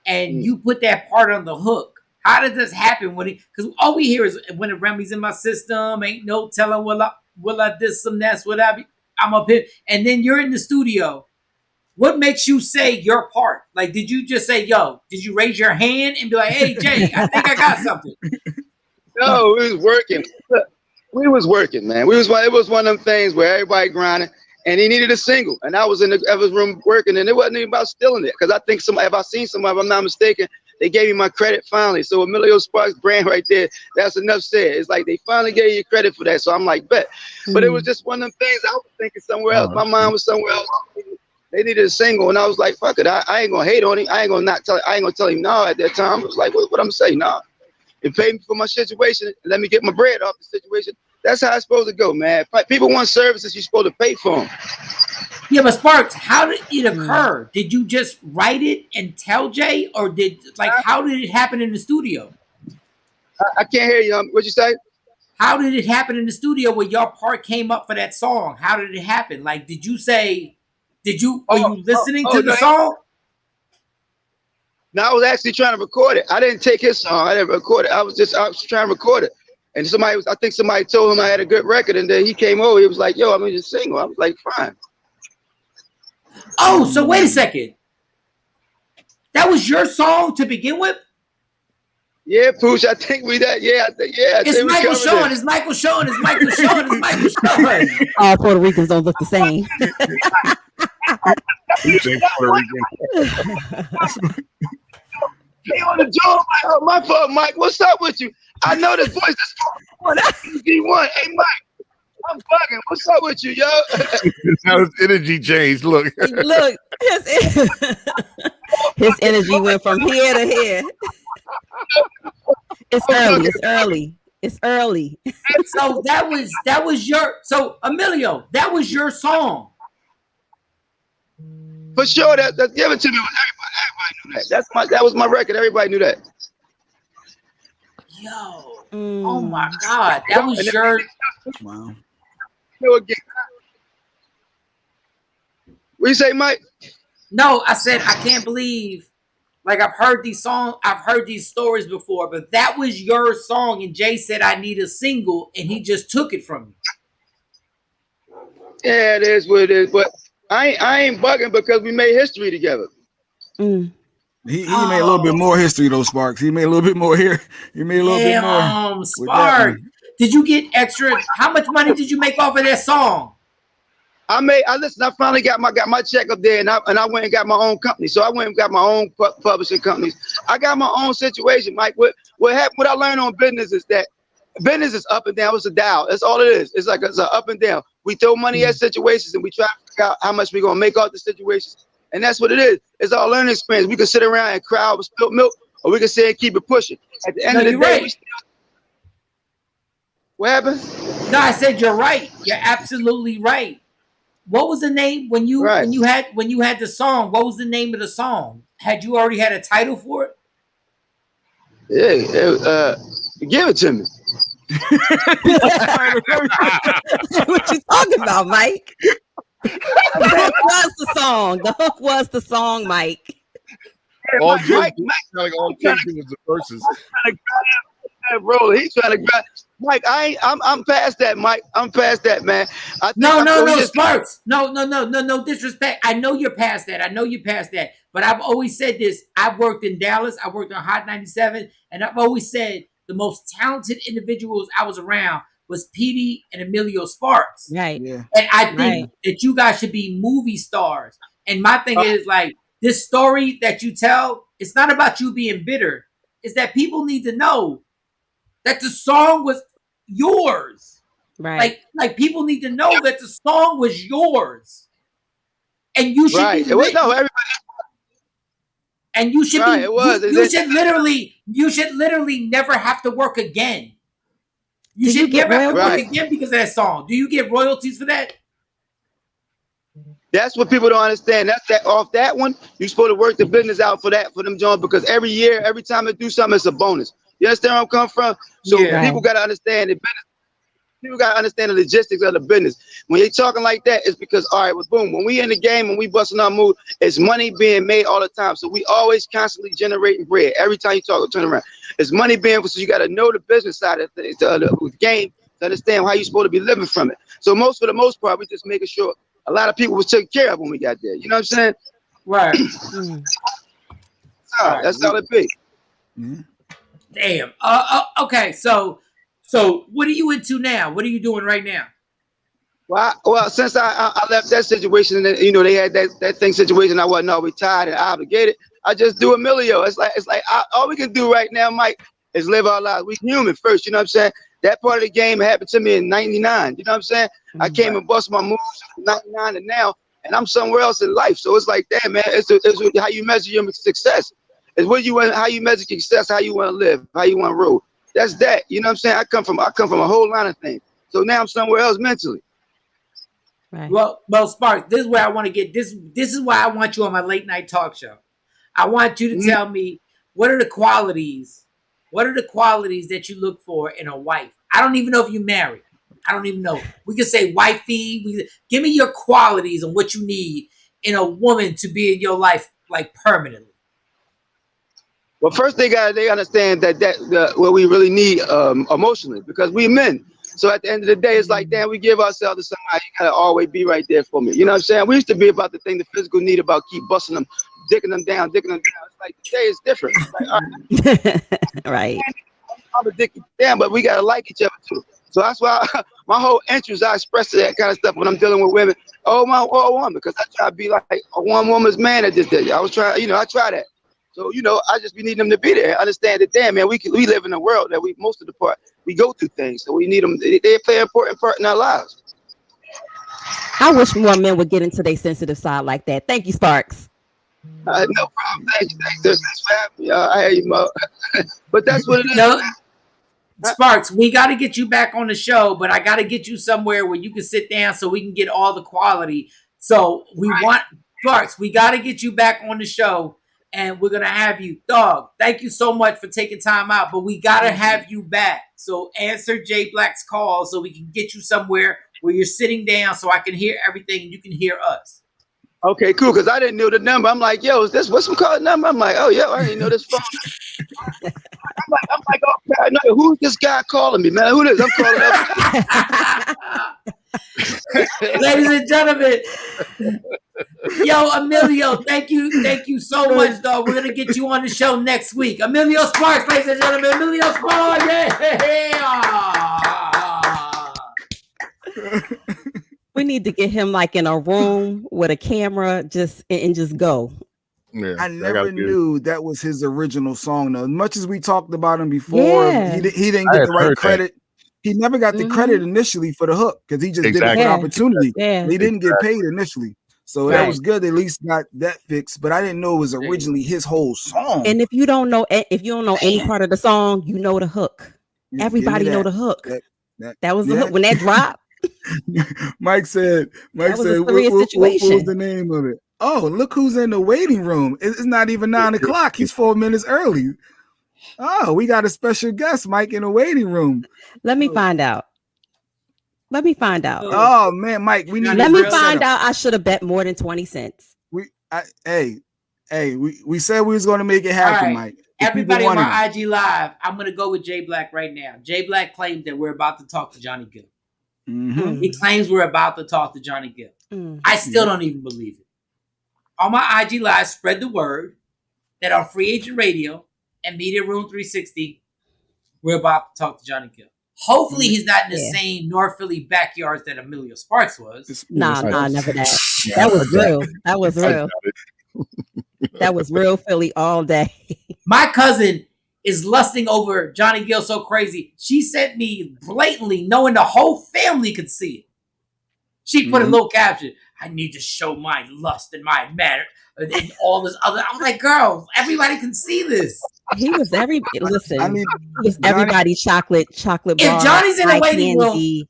Speaker 2: and you put that part on the hook, how does this happen? Because all we hear is when the Remy's in my system, ain't no telling will I this some that's what I'm up here, and then you're in the studio. What makes you say your part? Like, did you just say, "Yo"? Did you raise your hand and be like, "Hey, Jay, I think I got something"?
Speaker 11: No, we was working. We was working, man. It was one of them things where everybody grinding, and he needed a single, and I was in the other room working, and it wasn't even about stealing it, because I think if I seen somebody, if I'm not mistaken, they gave me my credit finally. So Omillio Sparks brand right there, that's enough said. It's like they finally gave you credit for that. So I'm like, bet. But it was just one of them things. I was thinking somewhere else. My mind was somewhere else. They needed a single, and I was like, fuck it. I ain't gonna hate on him. I ain't gonna tell him no at that time. I was like, what I'm saying? Nah. It paid me for my situation. Let me get my bread off the situation. That's how it's supposed to go, man. If people want services, you're supposed to pay for them.
Speaker 2: Yeah, but Sparks, how did it occur? Did you just write it and tell Jay, or how did it happen in the studio?
Speaker 11: I can't hear you. What'd you say?
Speaker 2: How did it happen in the studio where your part came up for that song? How did it happen? Like, were you listening to the song?
Speaker 11: No, I was actually trying to record it. I didn't take his song. I didn't record it. I was trying to record it. And I think somebody told him I had a good record, and then he came over. He was like, "Yo, I'm in the single." I was like, "Fine."
Speaker 2: Oh, so wait a second. That was your song to begin with?
Speaker 11: Yeah, Pooch. I think we that. Yeah,
Speaker 2: It's Michael Shawn. It's Michael Shawn. It's Michael Shawn. It's Michael Shawn.
Speaker 10: All Puerto Ricans don't look the same.
Speaker 4: You say Puerto Rican.
Speaker 11: Hey, on the jaw, my fault, Mike. What's up with you? I know this voice is D1. Hey, Mike, I'm bugging. What's up with you, yo?
Speaker 4: Now his energy changed. Look,
Speaker 10: his energy went from here to here. It's early.
Speaker 2: So that was your Omillio. That was your song.
Speaker 11: For sure, that give it to me. Everybody knew that. That was my record. Everybody knew that.
Speaker 2: Yo, oh my God, that was your.
Speaker 3: Wow.
Speaker 11: What you say, Mike?
Speaker 2: No, I said I can't believe. Like, I've heard these songs, I've heard these stories before, but that was your song, and Jay said I need a single, and he just took it from you.
Speaker 11: Yeah, it is what it is, but I ain't bugging because we made history together.
Speaker 3: He made a little bit more history though, Sparks. He made a little bit more here. He made a little bit more.
Speaker 2: Sparks, did you get extra? How much money did you make off of that song?
Speaker 11: I finally got my check up there, and I went and got my own company. So I went and got my own publishing companies. I got my own situation, Mike. What I learned on business is that business is up and down. It's a dial. That's all it is. It's like it's an up and down. We throw money at situations, and we try to figure out how much we're gonna make off the situations. And that's what it is. It's our learning experience. We can sit around and cry over spilt milk, or we can sit and keep it pushing. At the end of the day, what happened?
Speaker 2: No, I said you're right. You're absolutely right. What was the name when you had the song? What was the name of the song? Had you already had a title for it?
Speaker 11: Yeah, give it to me.
Speaker 10: What you talking about, Mike? The hook was the song. The hook was the song, Mike.
Speaker 4: All
Speaker 11: Mike
Speaker 4: all Jim was the verses.
Speaker 11: Bro, he's trying to grab. Mike, I'm past that, Mike. I'm past that, man.
Speaker 2: No, Sparks. No disrespect. I know you're past that. But I've always said this. I've worked in Dallas. I worked on Hot 97. And I've always said the most talented individuals I was around was Petey and Omillio Sparks.
Speaker 10: Right.
Speaker 3: Yeah.
Speaker 2: And I think that you guys should be movie stars. And my thing is like, this story that you tell, it's not about you being bitter. It's that people need to know that the song was yours.
Speaker 10: Right.
Speaker 2: Like people need to know that the song was yours. And you should be
Speaker 11: everybody.
Speaker 2: And you should
Speaker 11: be
Speaker 2: it was. You should literally never have to work again. You should never have to work again because of that song. Do you get royalties for that?
Speaker 11: That's what people don't understand. That's that off that one. You're supposed to work the business out for them, John, because every year, every time they do something, it's a bonus. You understand where I'm coming from? So people got to understand the business. People got to understand the logistics of the business. When you're talking like that, it's because, all right, well, boom, when we in the game, when we busting our move, it's money being made all the time. So we always constantly generating bread. Every time you talk, turn around. It's money being, so you got to know the business side of things, the game, to understand how you're supposed to be living from it. So for the most part, we just making sure a lot of people was taken care of when we got there. You know what I'm saying?
Speaker 2: Right.
Speaker 11: That's all it be.
Speaker 3: Mm-hmm.
Speaker 2: Damn. Okay. So what are you into now? What are you doing right now?
Speaker 11: Well, since I left that situation, and they had that thing situation, I wasn't always tired and obligated. I just do Omillio. It's like all we can do right now, Mike, is live our lives. We human first. You know what I'm saying? That part of the game happened to me in '99. You know what I'm saying? I came and bust my moves from '99 to now, and I'm somewhere else in life. So it's like that, man. It's how you measure your success. It's how you measure success, how you want to live, how you want to roll. That's that. You know what I'm saying? I come from a whole line of things. So now I'm somewhere else mentally.
Speaker 10: Right.
Speaker 2: Well, Sparks, this is where I want to get this. This is why I want you on my late night talk show. I want you to tell me what are the qualities that you look for in a wife. I don't even know if you're married. I don't even know. We can say wifey. Give me your qualities and what you need in a woman to be in your life like permanently.
Speaker 11: Well, first they understand that what we really need emotionally, because we men. So at the end of the day, it's like, damn, we give ourselves to somebody. You gotta always be right there for me. You know what I'm saying? We used to be about the thing, the physical need, about keep busting them, dicking them down. It's like today is different. It's like, all right.
Speaker 10: Right.
Speaker 11: I'm addicted down, but we gotta like each other too. So that's why my whole interest, I express to that kind of stuff when I'm dealing with women. Oh, woman, because I try to be like a one woman's man at this day. I was trying, I try that. So, I just be needing them to be there. Understand that, damn, man, we live in a world that most of the part, we go through things. So we need them. They play an important part in our lives.
Speaker 10: I wish more men would get into their sensitive side like that. Thank you, Sparks.
Speaker 11: No problem. Thanks for having me. I hear you, Mo. But that's what it is.
Speaker 2: Sparks, we got to get you back on the show, but I got to get you somewhere where you can sit down so we can get all the quality. So we want, Sparks, we got to get you back on the show. And we're going to have you. Dog, thank you so much for taking time out, but we got to have you back. So answer Jay Black's call so we can get you somewhere where you're sitting down so I can hear everything and you can hear us.
Speaker 11: Okay, cool, because I didn't know the number. I'm like, yo, what's some call number? I'm like, oh, yeah, I didn't know this phone. I'm like, oh, God, no, who's this guy calling me, man? Who is? I'm calling up.
Speaker 2: Ladies and gentlemen, yo, Omillio, thank you so much, dog. We're gonna get you on the show next week. Omillio Sparks, ladies and gentlemen, Omillio Sparks, yeah.
Speaker 10: We need to get him like in a room with a camera, just go.
Speaker 3: Yeah, I never knew that was his original song, though. As much as we talked about him before, he didn't get the right credit. He never got the credit initially for the hook because he just did it for opportunity. Yeah. He didn't get paid initially. So that was good. At least got that fixed. But I didn't know it was originally his whole song.
Speaker 10: And if you don't know any part of the song, you know the hook. Everybody know the hook. That was the hook. When that dropped,
Speaker 3: Mike said,
Speaker 10: That was a
Speaker 3: what
Speaker 10: serious
Speaker 3: was
Speaker 10: situation.
Speaker 3: the name of it? Oh, look who's in the waiting room. It's not even 9 o'clock. He's 4 minutes early. Oh, we got a special guest, Mike, in the waiting room.
Speaker 10: Let me find out.
Speaker 3: Oh man, Mike, we need.
Speaker 10: Let me find out. I should have bet more than 20 cents.
Speaker 3: We said we was going to make it happen, Mike. If
Speaker 2: everybody on my IG live, I'm going to go with Jay Black right now. Jay Black claims that we're about to talk to Johnny Gill.
Speaker 3: Mm-hmm.
Speaker 2: He claims we're about to talk to Johnny Gill. I still don't even believe it. On my IG live, spread the word that on Free Agent Radio and Media Room 360, we're about to talk to Johnny Gill. Hopefully he's not in the same North Philly backyards that Emilio Sparks was.
Speaker 10: Nah, never that. That was real. That was real. That was real Philly all day.
Speaker 2: My cousin is lusting over Johnny Gill so crazy. She sent me blatantly, knowing the whole family could see it. She put a little caption. I need to show my lust and my manner and all this other. I'm like, girl, everybody can see this.
Speaker 10: He was everybody's chocolate bar.
Speaker 2: If Johnny's in the waiting room,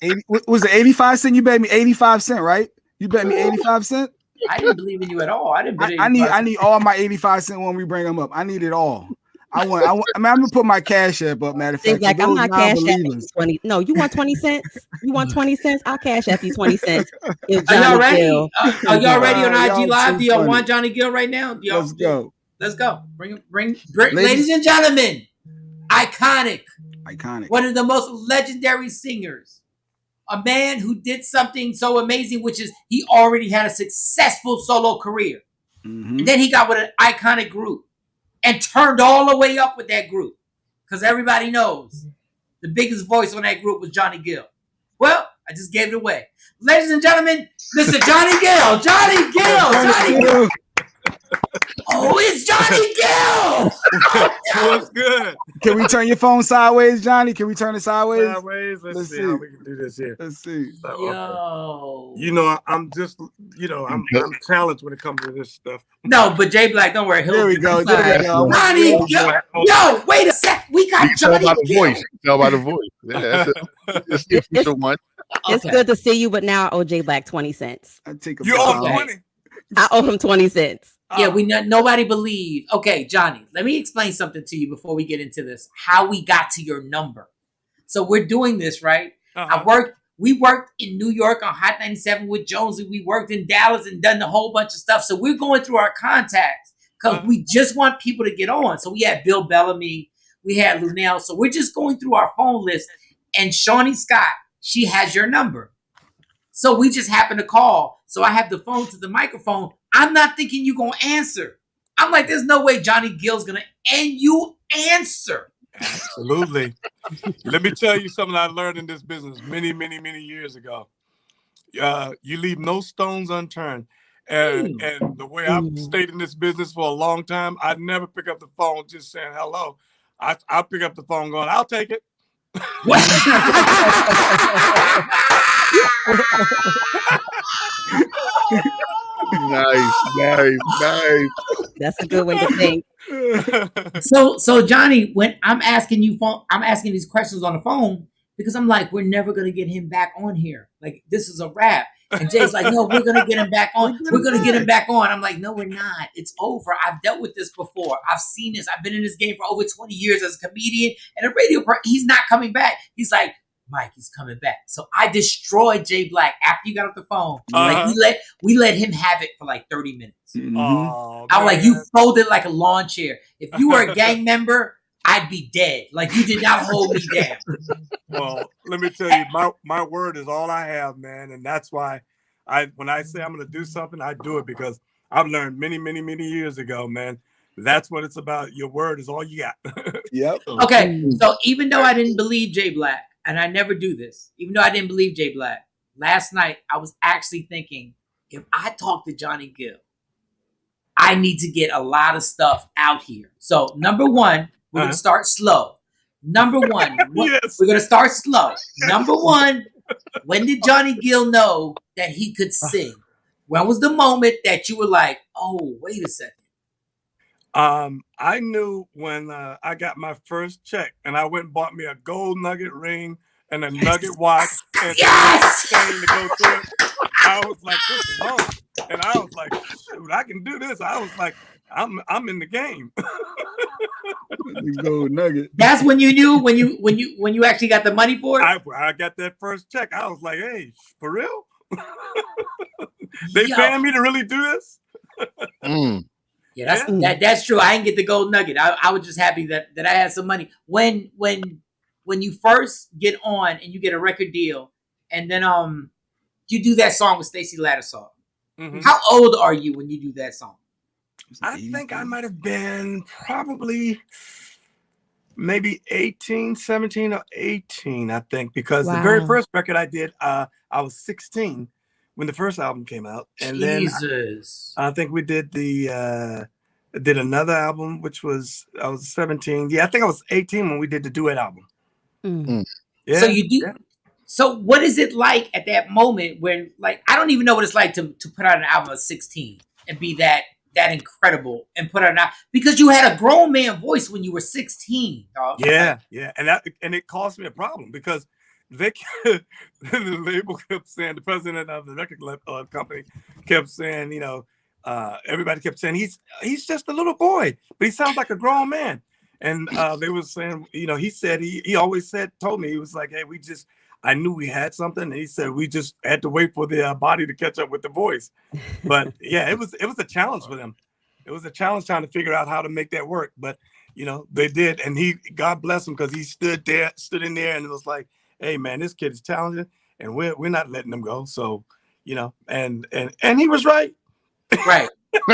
Speaker 3: was it 85 cents? You bet me 85 cents, right? You bet me 85 cents.
Speaker 2: I didn't believe in you at all. I didn't.
Speaker 3: I need all my 85 cents when we bring them up. I need it all. I'm gonna put my cash app up. Matter of fact,
Speaker 10: like I'm not cash apping 20. No, you want 20 cents? You want 20 cents? I'll cash app you 20 cents.
Speaker 2: Are y'all ready? Are y'all ready on IG Live? Do y'all want Johnny Gill right now?
Speaker 3: Let's go.
Speaker 2: Let's go. Bring ladies and gentlemen. Iconic. One of the most legendary singers. A man who did something so amazing, which is he already had a successful solo career. Mm-hmm. And then he got with an iconic group and turned all the way up with that group. Because everybody knows the biggest voice on that group was Johnny Gill. Well, I just gave it away. Ladies and gentlemen, Mr. Johnny Gill. Johnny Gill. Johnny Gill. Oh, it's Johnny Gill!
Speaker 12: What's good?
Speaker 3: Can we turn your phone sideways, Johnny? Can we turn it sideways?
Speaker 12: Let's see how we can do this here.
Speaker 3: Let's see.
Speaker 12: So, okay. You know, I'm just, I'm challenged when it comes to this stuff.
Speaker 2: No, but Jay Black, don't worry.
Speaker 3: There we go.
Speaker 2: Johnny Gill. Yo, wait a sec. We got Johnny Gill.
Speaker 4: Tell by the voice. Yeah, that's the official one.
Speaker 10: It's good to see you, but now I owe Jay Black 20 cents.
Speaker 12: You owe him 20?
Speaker 10: I owe him 20 cents.
Speaker 2: Yeah, nobody believed. Okay, Johnny, let me explain something to you before we get into this. How we got to your number. So we're doing this, right? We worked in New York on Hot 97 with Jonesy. We worked in Dallas and done a whole bunch of stuff. So we're going through our contacts because we just want people to get on. So we had Bill Bellamy, we had Lunell. So we're just going through our phone list. And Shawnee Scott, she has your number. So we just happened to call. So I have the phone to the microphone. I'm not thinking you're going to answer. I'm like, there's no way Johnny Gill's going to, and you answer.
Speaker 12: Absolutely. Let me tell you something I learned in this business many, many, many years ago. You leave no stones unturned. And the way I've stayed in this business for a long time, I never pick up the phone just saying hello. I pick up the phone going, I'll take it.
Speaker 4: Nice.
Speaker 10: That's a good way to think.
Speaker 2: So Johnny, when I'm asking these questions on the phone because I'm like, we're never gonna get him back on here. Like this is a wrap. And Jay's like, no, we're gonna get him back on. We're gonna get him back on. I'm like, no, we're not. It's over. I've dealt with this before. I've seen this. I've been in this game for over 20 years as a comedian and a radio person. He's not coming back. He's like, Mike, he's coming back. So I destroyed Jay Black after you got off the phone. Like we let him have it for like 30 minutes.
Speaker 3: Mm-hmm.
Speaker 12: Oh,
Speaker 2: I was like, you folded like a lawn chair. If you were a gang member, I'd be dead. Like you did not hold me down.
Speaker 12: Well, let me tell you, my word is all I have, man. And that's why when I say I'm going to do something, I do it because I've learned many, many, many years ago, man. That's what it's about. Your word is all you got.
Speaker 3: Yep.
Speaker 2: Okay. So even though I didn't believe Jay Black, and I never do this, even though I didn't believe Jay Black, last night I was actually thinking, if I talk to Johnny Gill, I need to get a lot of stuff out here. So number one, we're going to start slow. Number one,
Speaker 12: yes.
Speaker 2: We're going to start slow. Number one, when did Johnny Gill know that he could sing? When was the moment that you were like, oh, wait a second?
Speaker 12: I knew when I got my first check and I went and bought me a gold nugget ring and a nugget watch and
Speaker 2: Yes!
Speaker 12: to go through it. I was like, this is home. And I was like, shoot, I can do this. I was like, I'm in the game.
Speaker 3: The gold nugget.
Speaker 2: That's when you knew when you actually got the money for it.
Speaker 12: I got that first check. I was like, hey, for real? They paying me to really do this?
Speaker 2: Yeah, that's true. I didn't get the gold nugget. I was just happy that I had some money. When you first get on and you get a record deal, and then you do that song with Stacey Lattisaw. Mm-hmm. How old are you when you do that song?
Speaker 12: I think I might have been probably maybe 17 or 18, I think, because the very first record I did, I was 16 when the first album came out. And then I think we did did another album, which was, I was 17. Yeah, I think I was 18 when we did the duet album. Yeah.
Speaker 2: So you do. Yeah. So what is it like at that moment when, like, I don't even know what it's like to put out an album at 16 and be that incredible and put out an album, because you had a grown man voice when you were 16. Dog.
Speaker 12: Yeah, yeah, and it caused me a problem because the label kept saying, the president of the record company kept saying, you know, everybody kept saying he's just a little boy, but he sounds like a grown man. And they were saying, you know, he said he always told me, he was like, hey, I knew we had something. And he said we just had to wait for the body to catch up with the voice. But yeah, it was a challenge for them. It was a challenge trying to figure out how to make that work. But you know, they did, and God bless him, because he stood in there, and it was like, hey man, this kid is talented, and we're not letting him go. So, you know, and he was right.
Speaker 2: Right.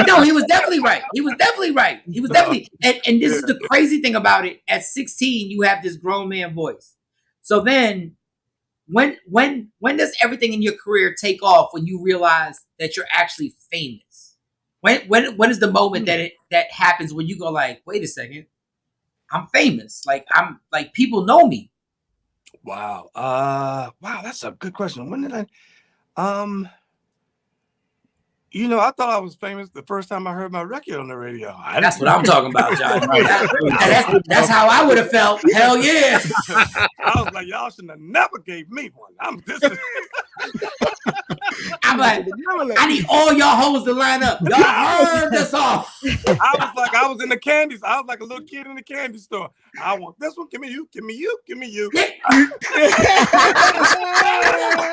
Speaker 2: No, he was definitely right. He was definitely right. He was definitely, and this is the crazy thing about it. At 16, you have this grown man voice. So then, when does everything in your career take off? When you realize that you're actually famous? When is the moment that happens when you go like, wait a second, I'm famous. Like people know me.
Speaker 12: Wow. Wow, that's a good question. When did I? You know, I thought I was famous the first time I heard my record on the radio.
Speaker 2: That's what I'm talking about, John. That's how I would have felt. Hell yeah.
Speaker 12: I was like, y'all shouldn't have never gave me one. I'm
Speaker 2: like, I need all y'all hoes to line up. Y'all heard this off.
Speaker 12: I was in the candies. I was like a little kid in the candy store. I want this one. Give me you. Give me you. Give me you.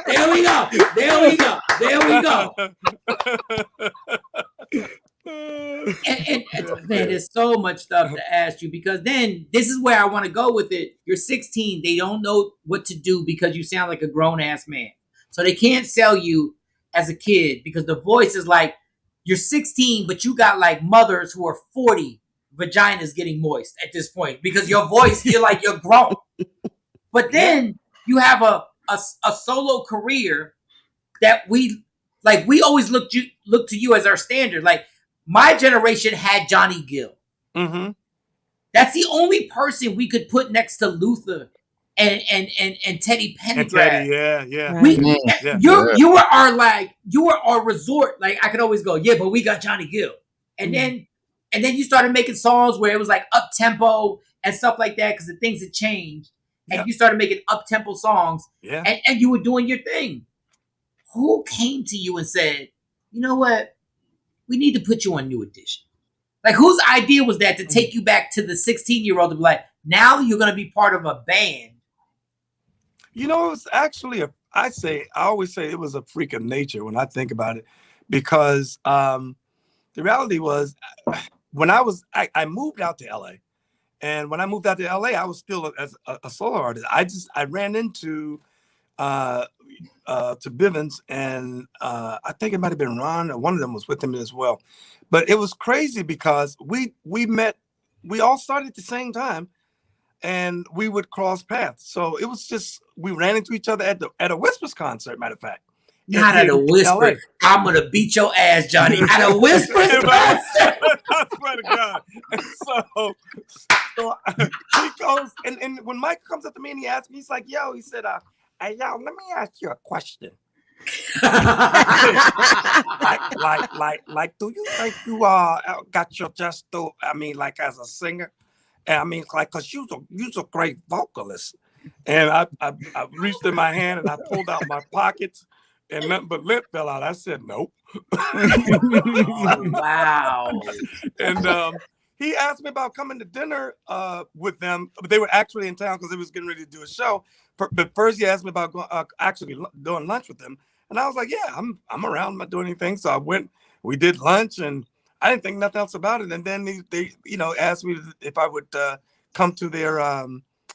Speaker 2: There we go. There we go. There we go. And man, there's so much stuff to ask you, because then this is where I want to go with it. You're 16. They don't know what to do because you sound like a grown ass man. So they can't sell you as a kid because the voice is like, you're 16, but you got like mothers who are 40 vaginas getting moist at this point because your voice, you're like, you're grown. But then you have a solo career that we always look to you as our standard. Like my generation had Johnny Gill. Mm-hmm. That's the only person we could put next to Luther and Teddy Pendergrass.
Speaker 12: Yeah.
Speaker 2: You were our resort. Like I could always go, yeah, but we got Johnny Gill. And then you started making songs where it was like up tempo and stuff like that because the things had changed. And you started making up tempo songs. Yeah. And you were doing your thing. Who came to you and said, you know what? We need to put you on New Edition. Like whose idea was that to take you back to the 16-year-old to be like, now you're going to be part of a band?
Speaker 12: You know, it was actually I always say it was a freak of nature when I think about it, because the reality was when I moved out to LA, and when I moved out to LA, I was still a solo artist. I ran into to Bivens, and I think it might have been Ron, or one of them was with him as well. But it was crazy because we all started at the same time, and we would cross paths. So it was just, we ran into each other at a Whispers concert, matter of fact.
Speaker 2: Not at a Whisper. I'm going to beat your ass, Johnny. At a Whispers concert.
Speaker 12: I swear to God. And so he goes, and when Mike comes up to me and he asks me, he's like, yo, he said, hey, yo, let me ask you a question. like, do you think you got your like as a singer? And I mean, like, cause you's a great vocalist. And I reached in my hand and I pulled out my pockets and nothing but lint fell out. I said, nope.
Speaker 2: Oh, wow.
Speaker 12: And he asked me about coming to dinner with them, but they were actually in town because they was getting ready to do a show. But first he asked me about actually doing lunch with them. And I was like, yeah, I'm around. I'm not doing anything. So I went, we did lunch and I didn't think nothing else about it. And then they asked me if I would come to their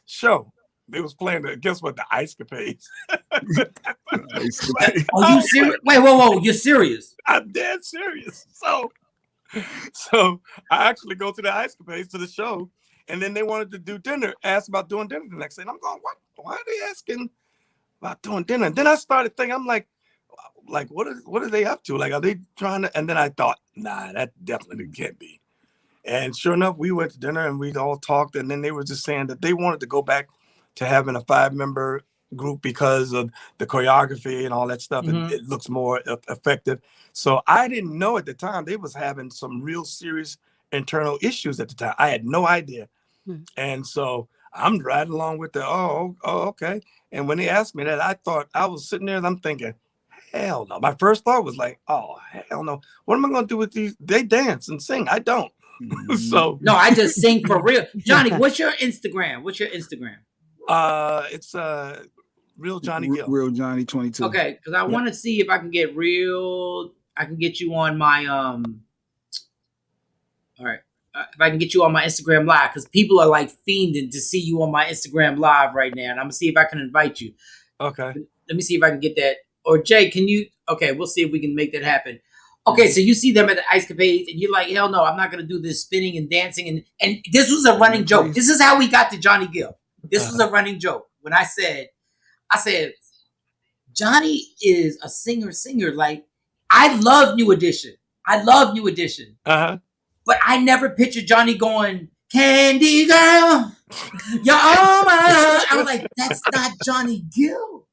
Speaker 12: show. They was playing guess what, the Ice Capades.
Speaker 2: Are you serious? Wait, whoa, you're serious?
Speaker 12: I'm dead serious. So I actually go to the Ice Capades to the show, and then they wanted to do dinner, asked about doing dinner the next day. And I'm going, what? Why are they asking about doing dinner? And then I started thinking, I'm like what are they up to? Like, are they trying to? And then I thought, nah, that definitely can't be. And sure enough, we went to dinner and we all talked, and then they were just saying that they wanted to go back to having a 5-member group because of the choreography and all that stuff. Mm-hmm. It looks more effective. So I didn't know at the time they was having some real serious internal issues at the time. I had no idea. Mm-hmm. And so I'm riding along with the, okay. And when they asked me that, I thought, I was sitting there and I'm thinking, hell no. My first thought was like, oh, hell no. What am I going to do with these? They dance and sing. I don't. So
Speaker 2: no, I just sing for real. Johnny, what's your Instagram?
Speaker 12: It's Real Johnny Gill.
Speaker 3: Real Johnny 22.
Speaker 2: Okay, because I want to see if I can get I can get you on my all right. If I can get you on my Instagram live, because people are like fiending to see you on my Instagram live right now, and I'm gonna see if I can invite you.
Speaker 12: Okay.
Speaker 2: Let me see if I can get that. Or Jay, can you? Okay, we'll see if we can make that happen. Okay, so you see them at the Ice Capades, and you're like, hell no, I'm not gonna do this spinning and dancing, and this was a running joke. This is how we got to Johnny Gill. This was a running joke when I said, Johnny is a singer. Like, I love New Edition. Uh-huh. But I never pictured Johnny going, Candy Girl, you're all mine. I was like, that's not Johnny Gill.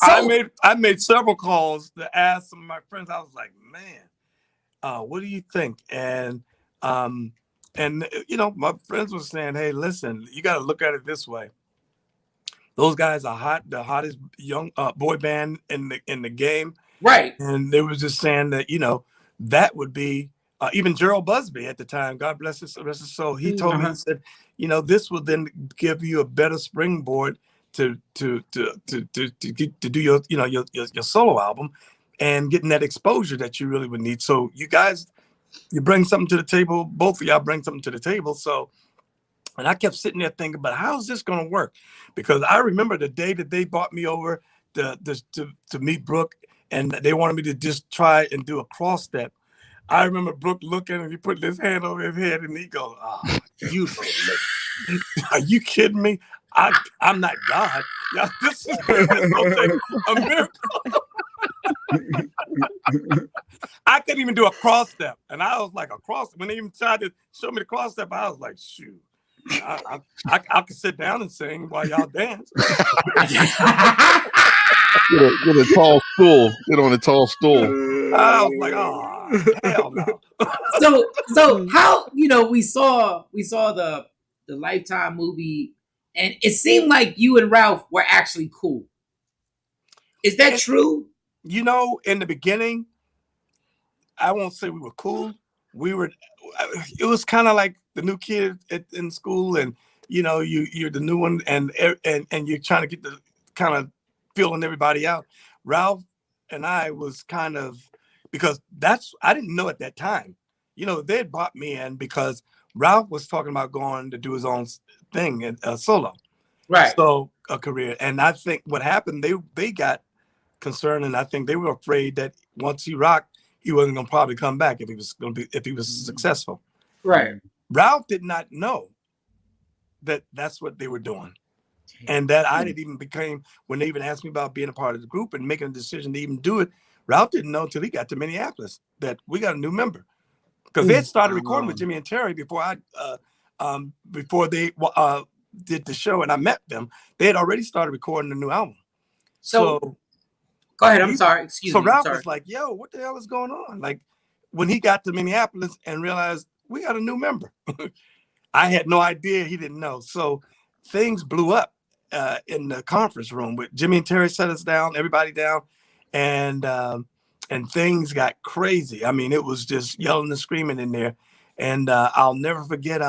Speaker 12: I made several calls to ask some of my friends. I was like, man, what do you think? And my friends were saying, hey, listen, you got to look at it this way. Those guys are hot, the hottest young boy band in the game.
Speaker 2: Right.
Speaker 12: And they were just saying that, that would be even Gerald Busby at the time, God bless his soul. He told me, he said, this will then give you a better springboard to do your your solo album and getting that exposure that you really would need. So you guys, you bring something to the table. Both of y'all bring something to the table. So, and I kept sitting there thinking, but how's this going to work? Because I remember the day that they brought me over to meet Brooke, and they wanted me to just try and do a cross step. I remember Brooke looking, and he put his hand over his head, and he goes, "Oh, you are you kidding me? I'm not God. Yeah, this is a miracle." I couldn't even do a cross step, and I was like, a cross. When they even tried to show me the cross step, I was like, shoot. I could sit down and sing while y'all dance.
Speaker 4: Get a tall stool. Get on a tall stool.
Speaker 12: I was like, oh, hell no.
Speaker 2: So how, we saw the Lifetime movie, and it seemed like you and Ralph were actually cool. Is that true?
Speaker 12: In the beginning, I won't say we were cool. It was kind of like the new kid in school, and you're the new one, and you're trying to get the kind of feeling everybody out. Ralph and I was kind of, because I didn't know at that time. They had brought me in because Ralph was talking about going to do his own thing and solo,
Speaker 2: right?
Speaker 12: So a career, and I think what happened, they got concerned, and I think they were afraid that once he rocked, he wasn't going to probably come back if he was successful.
Speaker 2: Right.
Speaker 12: Ralph did not know that that's what they were doing. And that I didn't even when they even asked me about being a part of the group and making a decision to even do it, Ralph didn't know until he got to Minneapolis that we got a new member. Because they had started recording with Jimmy and Terry before they did the show, and I met them. They had already started recording a new album. So
Speaker 2: go ahead. I'm sorry. Excuse me.
Speaker 12: So Ralph was like, yo, what the hell is going on? Like, when he got to Minneapolis and realized we got a new member. I had no idea. He didn't know. So things blew up in the conference room. With Jimmy and Terry set us down, everybody down, and things got crazy. I mean, it was just yelling and screaming in there. And I'll never forget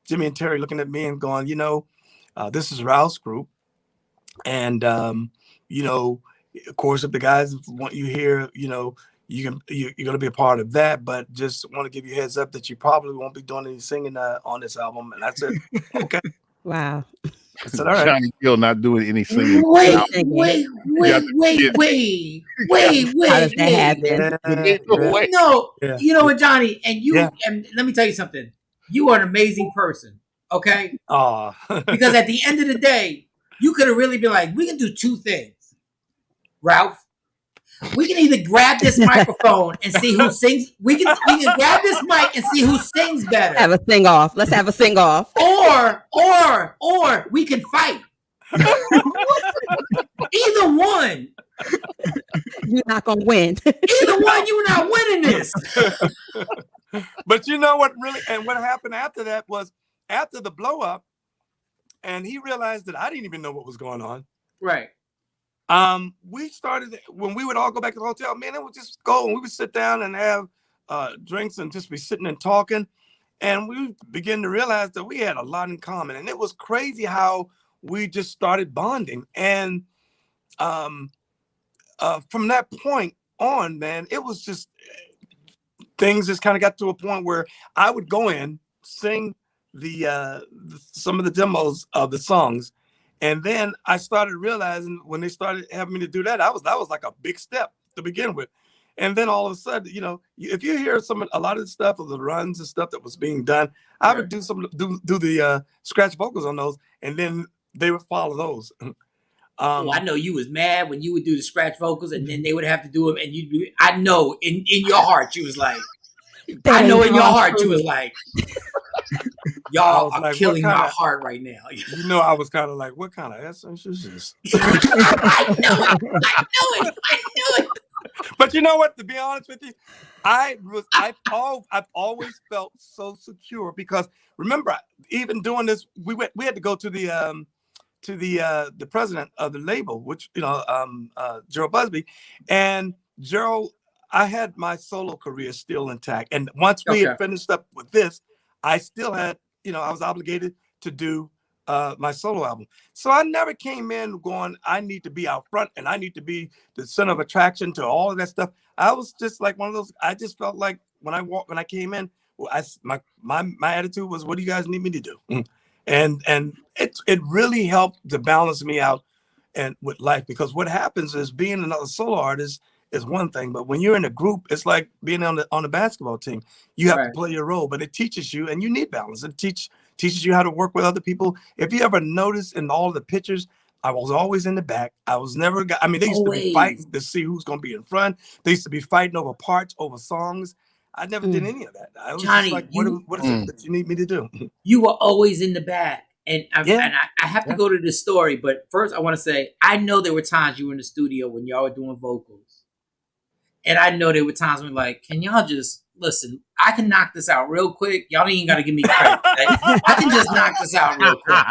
Speaker 12: Jimmy and Terry looking at me and going, this is Ralph's group. And, of course, if the guys want you here, you're going to be a part of that. But just want to give you a heads up that you probably won't be doing any singing on this album. And I said, okay.
Speaker 10: Wow.
Speaker 12: I said, all right.
Speaker 4: Johnny Gill not doing any singing.
Speaker 2: Wait.
Speaker 10: How does that happen?
Speaker 2: No, you know what, Johnny, and let me tell you something. You are an amazing person, okay? Because at the end of the day, you could have really been like, we can do two things, Ralph. We can either grab this microphone and see who sings. We can grab this mic and see who sings better.
Speaker 10: Have a sing off. Let's have a sing off.
Speaker 2: Or we can fight. Either one.
Speaker 10: You're not gonna win.
Speaker 2: Either one, you're not winning this.
Speaker 12: But you know what really, and what happened after that was after the blow up, and he realized that I didn't even know what was going on.
Speaker 2: Right.
Speaker 12: We started when we would all go back to the hotel, man, it would just go and we would sit down and have drinks and just be sitting and talking. And we began to realize that we had a lot in common. And it was crazy how we just started bonding. And from that point on, man, it was just things just kind of got to a point where I would go in, sing some of the demos of the songs. And then I started realizing when they started having me to do that, that was like a big step to begin with. And then all of a sudden, if you hear a lot of the stuff of the runs and stuff that was being done, I would do the scratch vocals on those, and then they would follow those.
Speaker 2: I know you was mad when you would do the scratch vocals, and then they would have to do them, and I know in your heart you was like, I know in your heart you was like, y'all are like, killing my heart right now.
Speaker 12: I was kind of like, what kind of essence is this?
Speaker 2: I knew it.
Speaker 12: But you know what? To be honest with you, I've always felt so secure because remember, even doing this, we had to go to the president of the label, which Gerald Busby, and Gerald. I had my solo career still intact, and once we had finished up with this, I still had, I was obligated to do my solo album. So I never came in going, I need to be out front and I need to be the center of attraction to all of that stuff. I was just like one of those. I just felt like when I came in, my attitude was, what do you guys need me to do? And it really helped to balance me out and with life, because what happens is being another solo artist is one thing, but when you're in a group, it's like being on the basketball team. You have to play your role, but it teaches you, and you need balance. It teaches you how to work with other people. If you ever notice in all the pictures, I was always in the back. I was never. They used to be fighting to see who's going to be in front. They used to be fighting over parts, over songs. I never did any of that. I was
Speaker 2: Johnny,
Speaker 12: just like, what is it that you need me to do?
Speaker 2: You were always in the back. And I have to go to this story, but first I want to say, I know there were times you were in the studio when y'all were doing vocals. And I know there were times when like, can y'all just listen? I can knock this out real quick. Y'all ain't got to give me credit. Like, I can just knock this out real quick.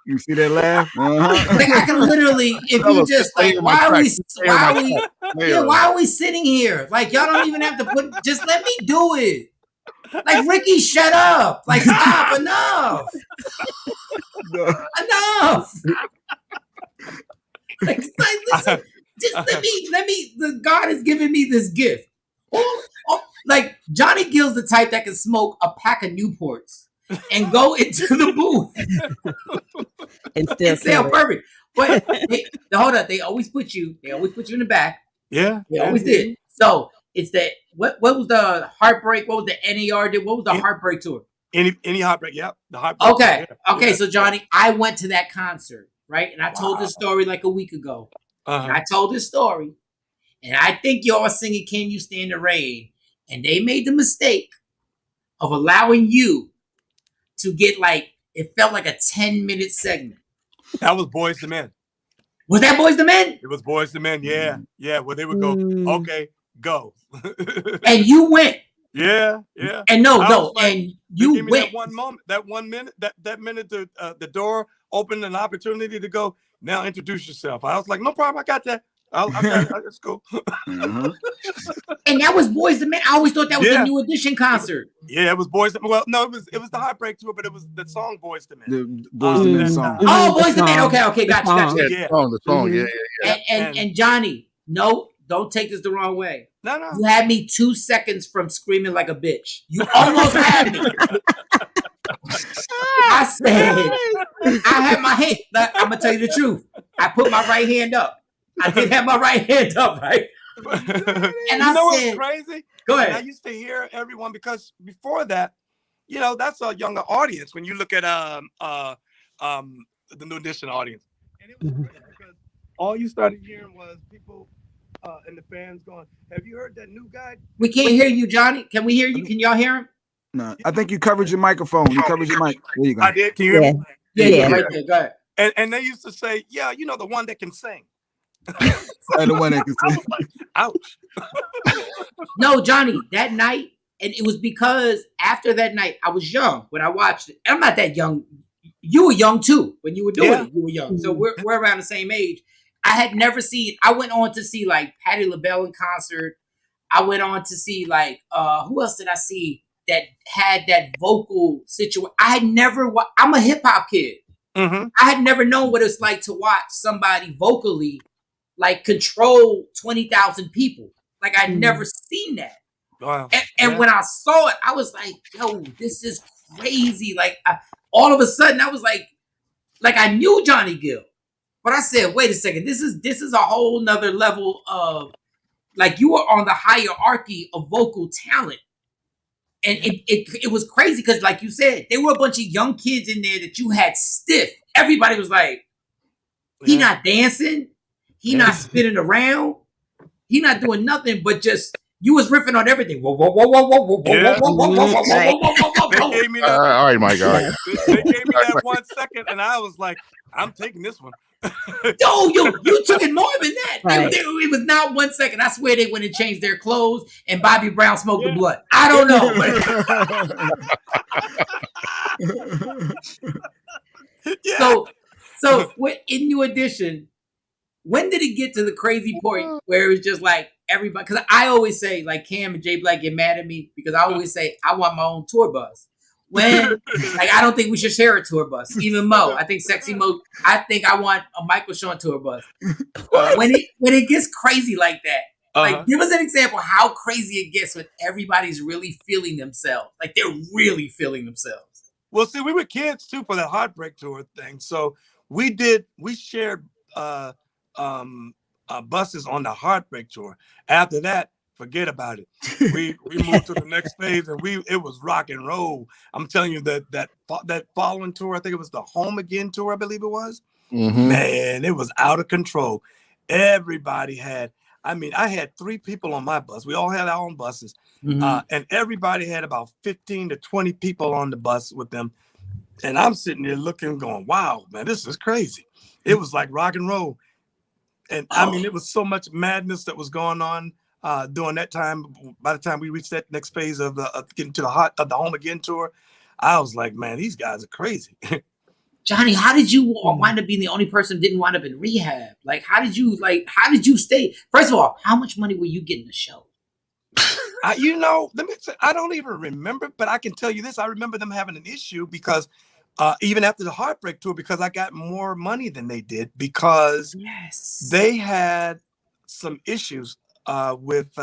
Speaker 3: You see that laugh?
Speaker 2: Like, I can literally, if you just like, why are we sitting here? Like, y'all don't even have to just let me do it. Like, Ricky, shut up. Like, stop, enough. Enough. Like, listen. Just let me, God has given me this gift. Like, Johnny Gill's the type that can smoke a pack of Newports and go into the booth
Speaker 10: and still
Speaker 2: sound perfect. But hold up, they always put you in the back.
Speaker 12: Yeah.
Speaker 2: They always did. So it's that what was the heartbreak? What was the NER did? What was the heartbreak tour?
Speaker 12: Any heartbreak, yeah. The heartbreak.
Speaker 2: Okay.
Speaker 12: Yeah.
Speaker 2: Okay, so Johnny, I went to that concert, right? And I told this story like a week ago. And I told this story, and I think y'all singing "Can You Stand the Rain," and they made the mistake of allowing you to get it felt like a 10-minute segment.
Speaker 12: That was Boys to Men.
Speaker 2: Was that Boys to Men?
Speaker 12: It was Boys to Men, yeah. Yeah, where they would go, okay, go.
Speaker 2: And you went.
Speaker 12: Yeah.
Speaker 2: And and you
Speaker 12: give me
Speaker 2: went.
Speaker 12: that 1 moment, that 1 minute, that minute the door opened an opportunity to go, now introduce yourself. I was like, no problem, I got that. Let's go.
Speaker 2: And that was Boys the Men. I always thought that was the New Edition concert.
Speaker 12: Yeah, it was Boys. Well, no, it was the Heartbreak Tour, but it was the song Boys the Men.
Speaker 3: The Boys the Men song.
Speaker 2: Oh, Boys the Men. Okay, gotcha.
Speaker 4: Yeah, the song. Yeah.
Speaker 2: And Johnny, no, don't take this the wrong way.
Speaker 12: No.
Speaker 2: You had me 2 seconds from screaming like a bitch. You almost had me. I said, I had my hand. I'm gonna tell you the truth. I put my right hand up. I did have my right hand up, right? And I
Speaker 12: what's crazy?
Speaker 2: Go ahead.
Speaker 12: And I used to hear everyone, because before that, that's a younger audience when you look at the New Edition audience. And it was crazy because all you started hearing was people and the fans going, have you heard that new guy?
Speaker 2: We can't hear you, Johnny. Can we hear you? Can y'all hear him?
Speaker 3: No, I think you covered your microphone. You covered your mic. There you go.
Speaker 12: I did. Can you hear me?
Speaker 2: Yeah, right there. Go ahead.
Speaker 12: And they used to say, yeah, the one that can sing.
Speaker 3: The one that can sing.
Speaker 12: Like, ouch.
Speaker 2: No, Johnny, that night, and it was because after that night, I was young when I watched it. I'm not that young. You were young too when you were doing it. You were young, so we're around the same age. I had never seen. I went on to see like Patti LaBelle in concert. I went on to see like who else did I see that had that vocal situation? I had never. I'm a hip hop kid.
Speaker 12: Mm-hmm.
Speaker 2: I had never known what it's like to watch somebody vocally like control 20,000 people. Like I'd never seen that.
Speaker 12: Wow.
Speaker 2: And when I saw it, I was like, yo, this is crazy. Like all of a sudden I was like I knew Johnny Gill, but I said, wait a second, this is a whole nother level of like you were on the hierarchy of vocal talent. And it was crazy because like you said, there were a bunch of young kids in there that you had stiff. Everybody was like, he not dancing. He not spinning around. He not doing nothing but just, you was riffing on everything. Whoa, whoa, whoa, whoa, whoa, whoa, whoa, whoa, whoa.
Speaker 12: They gave me that.
Speaker 4: All right, my guy.
Speaker 12: They gave me that 1 second, and I was like, I'm taking this one.
Speaker 2: No, you took it more than that. Right. It was not 1 second. I swear they went and changed their clothes, and Bobby Brown smoked the blood. I don't know. So in New Edition, when did it get to the crazy point where it was just like everybody? Because I always say, like Cam and Jay Black get mad at me because I always say I want my own tour bus. When like I don't think we should share a tour bus. Even Mo, I think Sexy Mo. I think I want a Michael Shawn tour bus. When it gets crazy like that, like give us an example how crazy it gets when everybody's really feeling themselves. Like they're really feeling themselves.
Speaker 12: Well, see, we were kids too for that Heartbreak Tour thing, so we shared buses on the Heartbreak Tour. After that, forget about it. We moved to the next phase, and it was rock and roll. I'm telling you that following tour, I think it was the Home Again tour, I believe it was.
Speaker 4: Mm-hmm.
Speaker 12: Man, it was out of control. Everybody had. I mean, I had 3 people on my bus. We all had our own buses, and everybody had about 15 to 20 people on the bus with them. And I'm sitting there looking, going, "Wow, man, this is crazy." It was like rock and roll. And I mean, it was so much madness that was going on during that time. By the time we reached that next phase of getting to the Home Again tour, I was like, man, these guys are crazy.
Speaker 2: Johnny, how did you wind up being the only person who didn't wind up in rehab? Like, how did you stay? First of all, how much money were you getting a show?
Speaker 12: Let me say, I don't even remember, but I can tell you this. I remember them having an issue because even after the Heartbreak Tour, because I got more money than they did because they had some issues with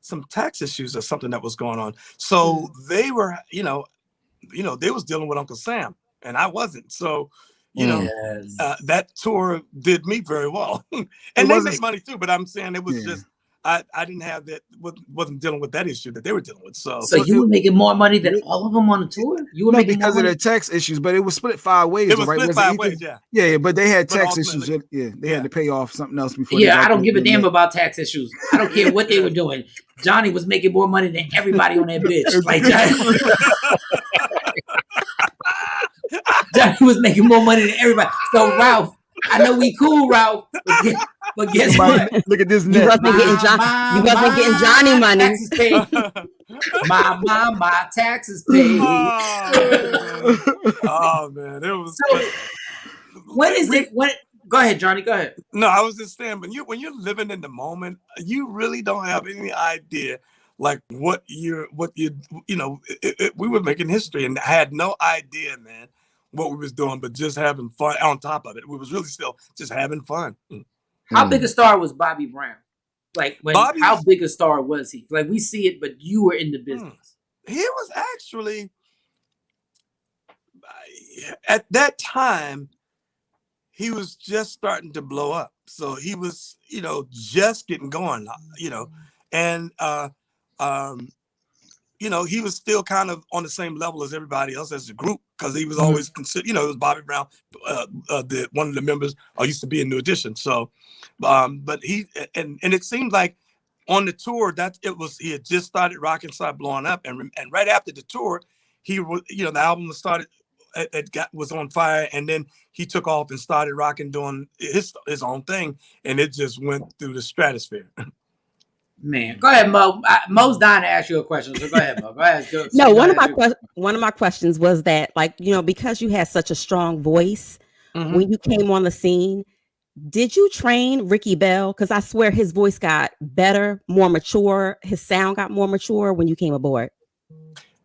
Speaker 12: some tax issues or something that was going on. So they were, they was dealing with Uncle Sam and I wasn't. So, that tour did me very well. And they made money too, but I'm saying it was just, I didn't have that, wasn't dealing with that issue that they were dealing with. So
Speaker 2: you were making more money than all of them on the tour? You were making
Speaker 3: because of their tax issues, but it was split 5 ways.
Speaker 12: It was split 5 ways,
Speaker 3: Yeah, but they had tax issues. Yeah, they had to pay off something else before.
Speaker 2: Yeah, I don't give a damn about tax issues. I don't care what they were doing. Johnny was making more money than everybody on that bitch. Like Johnny was making more money than everybody. So Ralph, I know we cool, Ralph, but guess what?
Speaker 3: Look at this net.
Speaker 10: You wasn't getting Johnny money.
Speaker 2: Taxes paid. My taxes paid.
Speaker 12: Oh man, it was.
Speaker 2: when is it? When? Go ahead, Johnny. Go ahead.
Speaker 12: No, I was just saying, when you're living in the moment, you really don't have any idea, like what you know. We were making history, and I had no idea, man, what we was doing, but just having fun. On top of it, we was really still just having fun.
Speaker 2: How big a star was Bobby Brown? Like how big a star was he? Like we see it, but you were in the business.
Speaker 12: He was actually at that time. He was just starting to blow up. So he was, just getting going, and, he was still kind of on the same level as everybody else as a group because he was always considered, it was Bobby Brown, one of the members used to be in New Edition. So, but he, and it seemed like on the tour he had just started rocking, started blowing up. And right after the tour, he was, the album was started, was on fire, and then he took off and started rocking, doing his own thing, and it just went through the stratosphere.
Speaker 2: Man, go ahead, Mo. Mo's dying to ask you a question, so go ahead, Mo. Go ahead.
Speaker 10: No, one of my questions was that, like, because you had such a strong voice when you came on the scene, did you train Ricky Bell? Because I swear his voice got better, more mature. His sound got more mature when you came aboard.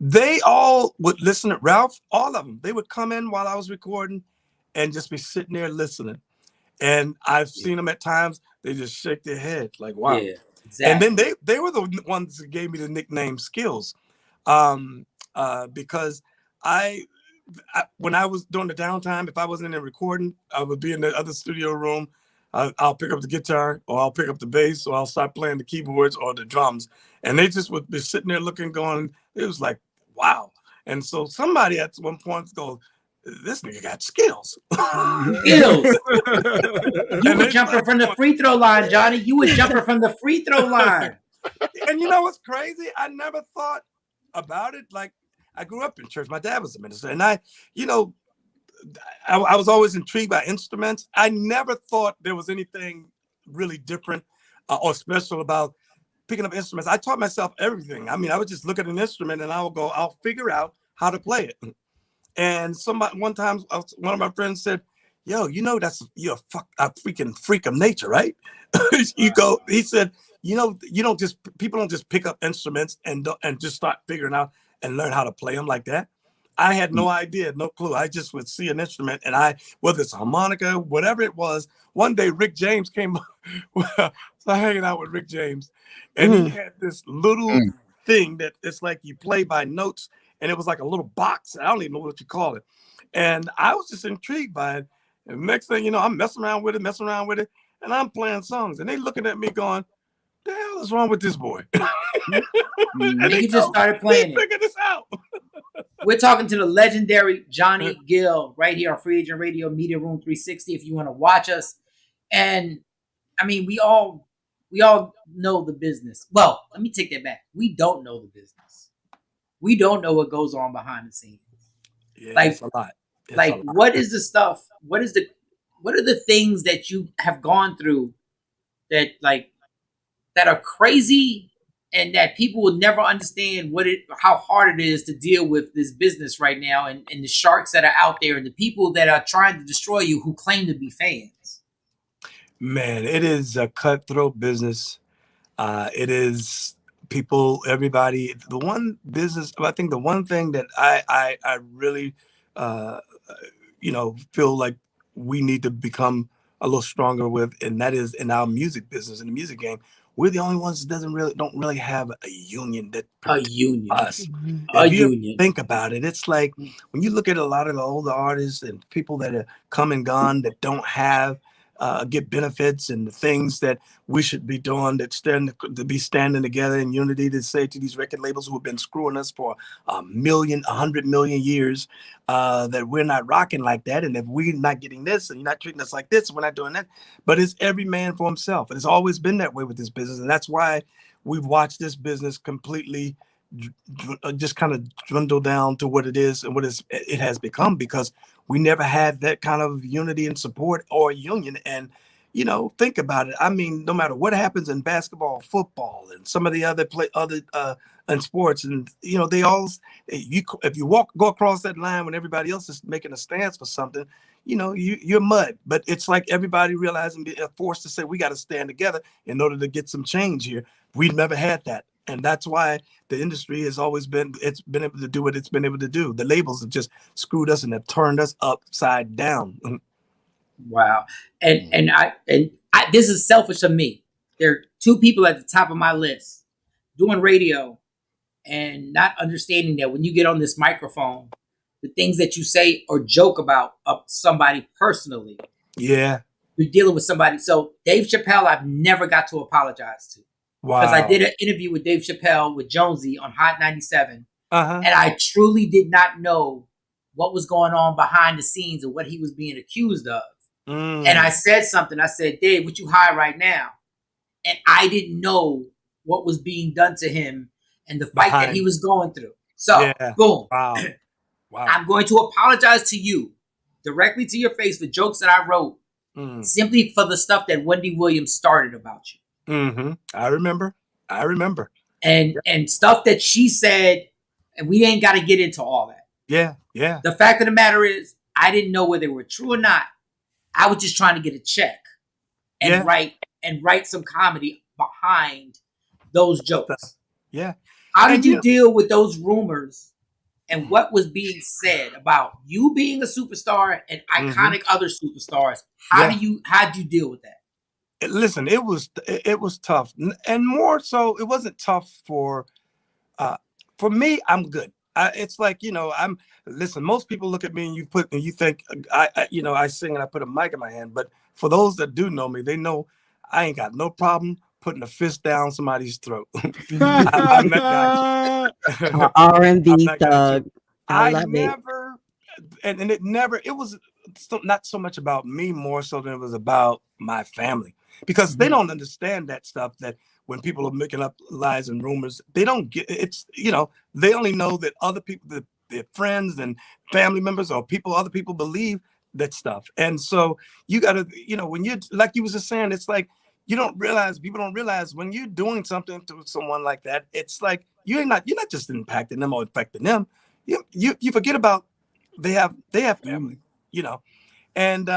Speaker 12: They all would listen to Ralph, all of them. They would come in while I was recording and just be sitting there listening. And I've seen them at times, they just shake their head like, wow. Yeah, exactly. And then they were the ones that gave me the nickname Skills. Because when I was doing the downtime, if I wasn't in there recording, I would be in the other studio room. I'll pick up the guitar, or I'll pick up the bass, or I'll start playing the keyboards or the drums. And they just would be sitting there looking, going, it was like, wow. And so somebody at one point goes, this nigga got skills.
Speaker 2: Skills. You were jumping from the free throw line, Johnny. You were jumping from the free throw line.
Speaker 12: And you know what's crazy? I never thought about it. Like, I grew up in church. My dad was a minister. And I was always intrigued by instruments. I never thought there was anything really different or special about picking up instruments. I taught myself everything. I mean, I would just look at an instrument and I'll figure out how to play it. And one time, one of my friends said, yo, you're a freaking freak of nature, right? He said, people don't just pick up instruments and just start figuring out and learn how to play them like that. I had no idea, no clue. I just would see an instrument and whether it's a harmonica, whatever it was. One day, Rick James came, so I hanging out with Rick James, and he had this little thing that it's like you play by notes, and it was like a little box. I don't even know what you call it. And I was just intrigued by it. And the next thing you know, I'm messing around with it, and I'm playing songs, and they looking at me going, the hell is wrong with this boy?
Speaker 2: And he just started playing it.
Speaker 12: Figure this out.
Speaker 2: We're talking to the legendary Johnny Gill right here on Free Agent Radio, Media Room 360. If you want to watch us, and I mean, we all know the business. Well, let me take that back. We don't know the business. We don't know what goes on behind the scenes.
Speaker 12: Yeah, it's a lot.
Speaker 2: What is the stuff? What are the things that you have gone through that are crazy and that people will never understand how hard it is to deal with this business right now, and the sharks that are out there and the people that are trying to destroy you who claim to be fans?
Speaker 12: Man, it is a cutthroat business. It is people, everybody. The one business, I think the one thing that I really, feel like we need to become a little stronger with, and that is in our music business, in the music game. We're the only ones that don't really have a union that us. If you think about it, it's like when you look at a lot of the older artists and people that are come and gone that don't have get benefits and the things that we should be doing, to be standing together in unity to say to these record labels who have been screwing us for 100 million years, that we're not rocking like that. And if we're not getting this and you're not treating us like this, we're not doing that. But it's every man for himself. And it's always been that way with this business. And that's why we've watched this business completely just kind of dwindle down to what it is and what it has become, because we never had that kind of unity and support or union. And think about it. I mean, no matter what happens in basketball, football, and some of the other in sports, and they all if you go across that line when everybody else is making a stance for something, you're mud. But it's like everybody realizing being forced to say we got to stand together in order to get some change here. We've never had that, and that's why the industry has always been able to do what it's been able to do. The labels have just screwed us and have turned us upside down.
Speaker 2: Wow. And I this is selfish of me. There are two people at the top of my list doing radio and not understanding that when you get on this microphone, the things that you say or joke about somebody personally.
Speaker 12: Yeah.
Speaker 2: You're dealing with somebody. So Dave Chappelle, I've never got to apologize to.
Speaker 12: Wow.
Speaker 2: Because I did an interview with Dave Chappelle with Jonesy on Hot 97.
Speaker 12: And
Speaker 2: I truly did not know what was going on behind the scenes and what he was being accused of. And I said something. I said, Dave, what you high right now? And I didn't know what was being done to him and the fight that he was going through. So, boom.
Speaker 12: Wow.
Speaker 2: I'm going to apologize to you directly to your face for jokes that I wrote simply for the stuff that Wendy Williams started about you.
Speaker 12: I remember.
Speaker 2: And stuff that she said, and we ain't got to get into all that.
Speaker 12: Yeah.
Speaker 2: The fact of the matter is, I didn't know whether they were true or not. I was just trying to get a check and write some comedy behind those jokes.
Speaker 12: Yeah.
Speaker 2: How did you deal with those rumors and what was being said about you being a superstar and iconic other superstars? How'd you deal with that?
Speaker 12: Listen, it was tough, and more so, it wasn't tough for me. I'm good. It's like, listen, most people look at me and you think I sing and I put a mic in my hand. But for those that do know me, they know I ain't got no problem putting a fist down somebody's throat. I'm that guy.
Speaker 10: R&B thug. I love
Speaker 12: never, it. And it was not so much about me more so than it was about my family, because they don't understand that stuff, that when people are making up lies and rumors, they don't get it's, they only know that other people, their friends and family members or other people believe that stuff. And so you got to, when you're, like you was just saying, it's like, people don't realize when you're doing something to someone like that, it's like, you're not just impacting them or affecting them. You forget about, they have family, and,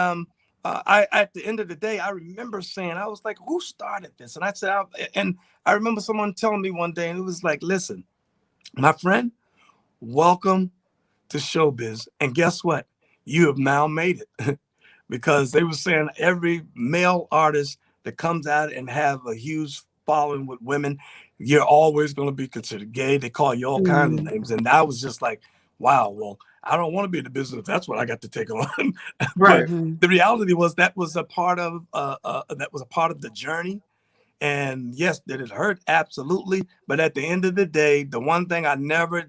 Speaker 12: I at the end of the day, I remember saying, I was like, who started this? And I said, I remember someone telling me one day, and it was like, listen, my friend, welcome to showbiz. And guess what? You have now made it. Because they were saying every male artist that comes out and have a huge following with women, you're always going to be considered gay. They call you all kinds of names. And I was just like, wow, well, I don't want to be in the business if that's what I got to take on.
Speaker 2: Right.
Speaker 12: But the reality was that was a part of the journey. And yes, did it hurt? Absolutely. But at the end of the day, the one thing I never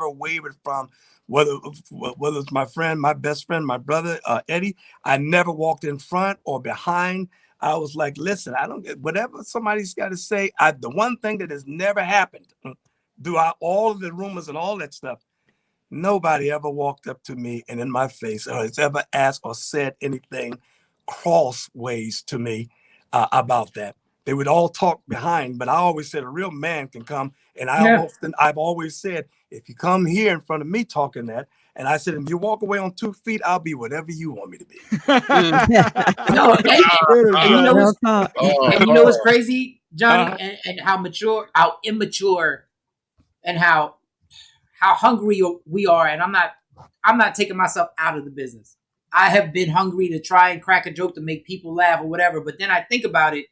Speaker 12: wavered from, whether it's my friend, my best friend, my brother, Eddie, I never walked in front or behind. I was like, listen, I don't get whatever somebody's got to say. The one thing that has never happened throughout all of the rumors and all that stuff, nobody ever walked up to me and in my face or has ever asked or said anything crossways to me about that. They would all talk behind, but I always said a real man can come. And I've always said, if you come here in front of me talking that, and I said, if you walk away on 2 feet, I'll be whatever you want me to be.
Speaker 2: No, and you know what's crazy, Johnny, and how immature, and how hungry we are. And I'm not taking myself out of the business. I have been hungry to try and crack a joke to make people laugh or whatever. But then I think about it,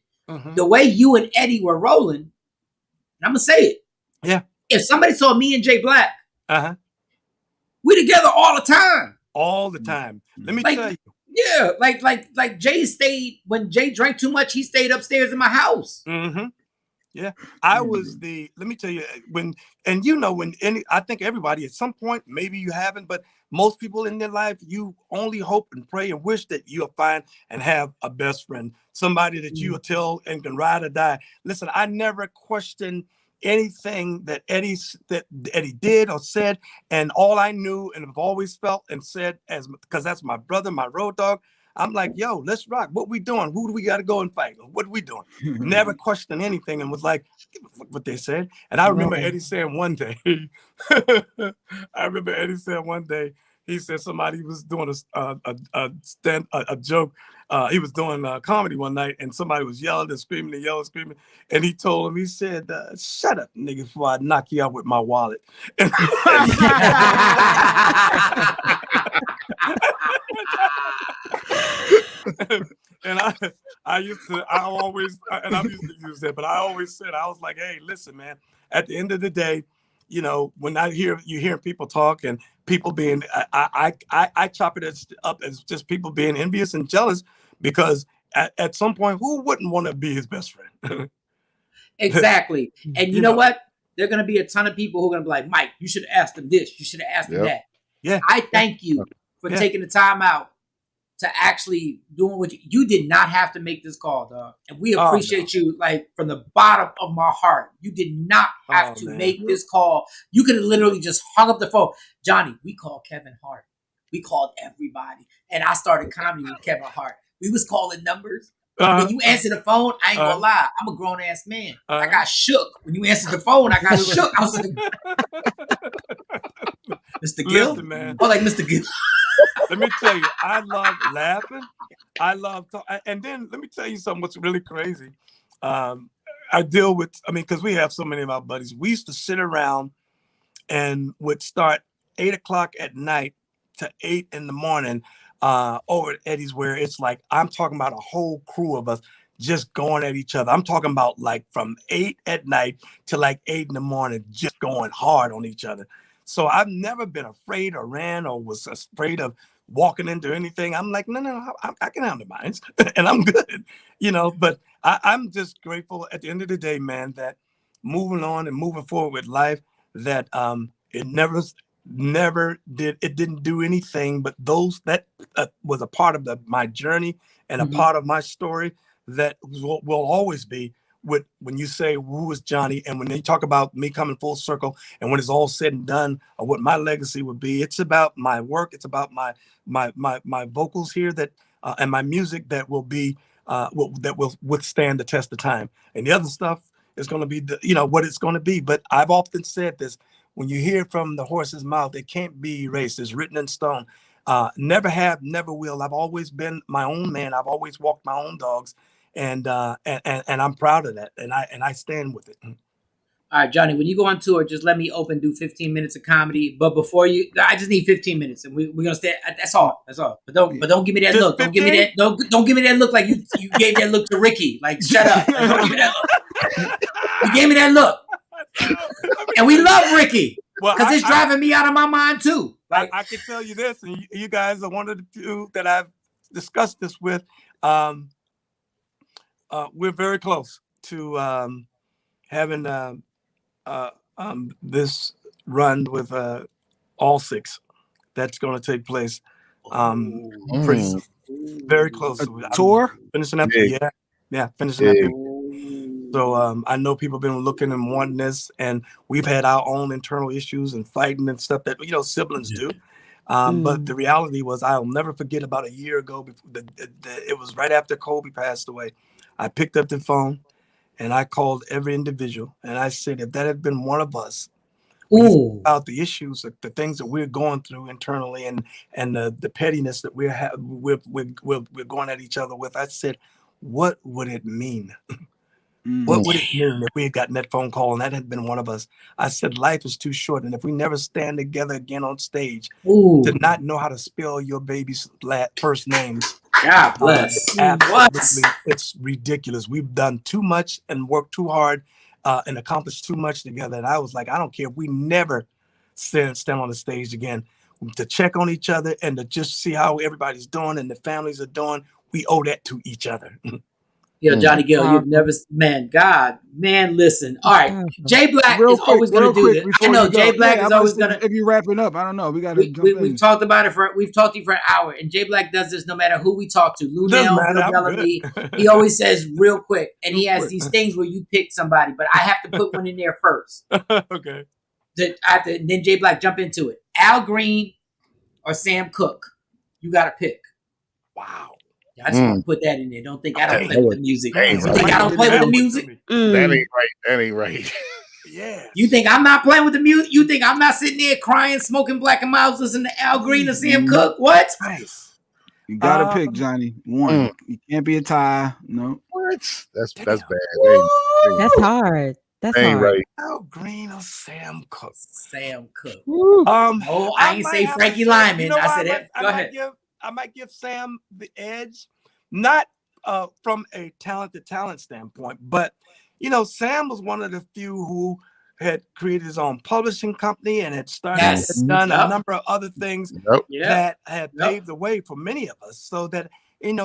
Speaker 2: the way you and Eddie were rolling, and I'm gonna say it.
Speaker 12: Yeah.
Speaker 2: If somebody saw me and Jay Black, we together all the time.
Speaker 12: All the time. Let me tell you.
Speaker 2: Yeah, like Jay stayed, when Jay drank too much, he stayed upstairs in my house.
Speaker 12: Yeah, I was let me tell you, I think everybody at some point, maybe you haven't, but most people in their life, you only hope and pray and wish that you'll find and have a best friend, somebody that you will tell and can ride or die. Listen, I never questioned anything that Eddie did or said, and all I knew and have always felt and said, because that's my brother, my road dog, I'm like, yo, let's rock. What we doing? Who do we got to go and fight? What are we doing? Never questioned anything and was like, give a fuck what they said. And I remember Eddie saying one day, he said somebody was doing a joke. He was doing comedy one night, and somebody was yelling and screaming and yelling and screaming. And he told him, he said, "Shut up, nigga, before I knock you out with my wallet." And I used to use that, but I always said, I was like, hey, listen, man, at the end of the day, you know, when you hear people talk and people being, I chop it up as just people being envious and jealous, because at some point, who wouldn't want to be his best friend?
Speaker 2: Exactly. And you know what? There are going to be a ton of people who are going to be like, Mike, you should have asked him this. You should have asked him that.
Speaker 12: Yeah.
Speaker 2: I thank you for taking the time out to actually doing what you did not have to make this call, dog. And we appreciate you, like, from the bottom of my heart. You did not have to make this call. You could have literally just hung up the phone. Johnny, we called Kevin Hart. We called everybody. And I started comedy with Kevin Hart. We was calling numbers. When you answer the phone, I ain't gonna lie. I'm a grown ass man. I got shook. When you answered the phone, I got shook. I was like, Mr. Gill?
Speaker 12: Listen, man.
Speaker 2: Oh, like Mr. Gill.
Speaker 12: Let me tell you, I love laughing. I love and then let me tell you something what's really crazy. I deal with, because we have so many of our buddies. We used to sit around and would start 8 o'clock at night to 8 in the morning over at Eddie's, where it's like, I'm talking about a whole crew of us just going at each other. I'm talking about like from 8 at night to like 8 in the morning, just going hard on each other. So I've never been afraid or ran or was afraid of walking into anything. I'm like, no, I can handle mine and I'm good, but I'm just grateful at the end of the day, man, that moving on and moving forward with life, that it didn't do anything, but that was a part of my journey and a part of my story that will always be when you say who is Johnny, and when they talk about me coming full circle, and when it's all said and done, or what my legacy would be, it's about my work, it's about my vocals here that and my music that will be that will withstand the test of time, and the other stuff is going to be what it's going to be. But I've often said this: when you hear from the horse's mouth, it can't be erased. It's written in stone. Never have, never will. I've always been my own man. I've always walked my own dogs. And I'm proud of that, and I stand with it.
Speaker 2: All right, Johnny, when you go on tour, just let me do 15 minutes of comedy. But before I just need 15 minutes, and we're gonna stay. That's all. But don't give me that look. Don't give me that. Don't give me that look like you gave that look to Ricky. Like, shut up. Don't give me that look. You gave me that look, and we love Ricky because it's driving me out of my mind too.
Speaker 12: Like, I can tell you this, and you guys are one of the two that I've discussed this with. We're very close to having this run with all 6 that's going to take place pretty soon. Very close.
Speaker 3: Tour?
Speaker 12: Finishing up. Yeah, finishing up. So I know people have been looking and wanting this, and we've had our own internal issues and fighting and stuff that siblings do. But the reality was, I'll never forget, about a year ago, it was right after Kobe passed away. I picked up the phone and I called every individual, and I said, if that had been one of us, about the issues, the things that we're going through internally, and the pettiness that we're going at each other with, I said, what would it mean? What would it mean if we had gotten that phone call and that had been one of us? I said, life is too short, and if we never stand together again on stage, to not know how to spell your baby's first names,
Speaker 2: God bless.
Speaker 12: Absolutely, it's ridiculous. We've done too much and worked too hard and accomplished too much together. And I was like, I don't care if we never stand on the stage again, to check on each other and to just see how everybody's doing and the families are doing. We owe that to each other.
Speaker 2: Johnny Gill, you've never, listen. All right, Jay Black is always going to do this. I know Jay Black is always going to.
Speaker 3: If you're wrapping up, I don't know. We got to.
Speaker 2: We've talked about it we've talked to you for an hour, and Jay Black does this no matter who we talk to. Lunel, Bellamy, he always says real quick, and he has these things where you pick somebody, but I have to put one in there first.
Speaker 12: Okay.
Speaker 2: Then Jay Black jump into it. Al Green or Sam Cooke, you got to pick.
Speaker 12: Wow.
Speaker 2: I just want to put that in there. Don't think I don't play with the music. You think I don't play with the music?
Speaker 4: That ain't right. That ain't right.
Speaker 12: Yeah.
Speaker 2: You think I'm not playing with the music? You think I'm not sitting there crying, smoking Black and Miles, listening to Al Green and Sam Cooke? What?
Speaker 12: Nice.
Speaker 3: You gotta pick, Johnny. One. You can't be a tie. No.
Speaker 4: What? That's bad.
Speaker 10: That's hard. That's hard.
Speaker 4: Right.
Speaker 12: Al Green or Sam Cooke?
Speaker 2: Sam Cooke.
Speaker 12: Oh,
Speaker 2: I ain't say Frankie Lyman.
Speaker 12: You know,
Speaker 2: I said
Speaker 12: I
Speaker 2: go ahead.
Speaker 12: I might give Sam the edge, not from a talent standpoint, but you know, Sam was one of the few who had created his own publishing company and had done a number of other things that had paved the way for many of us. So that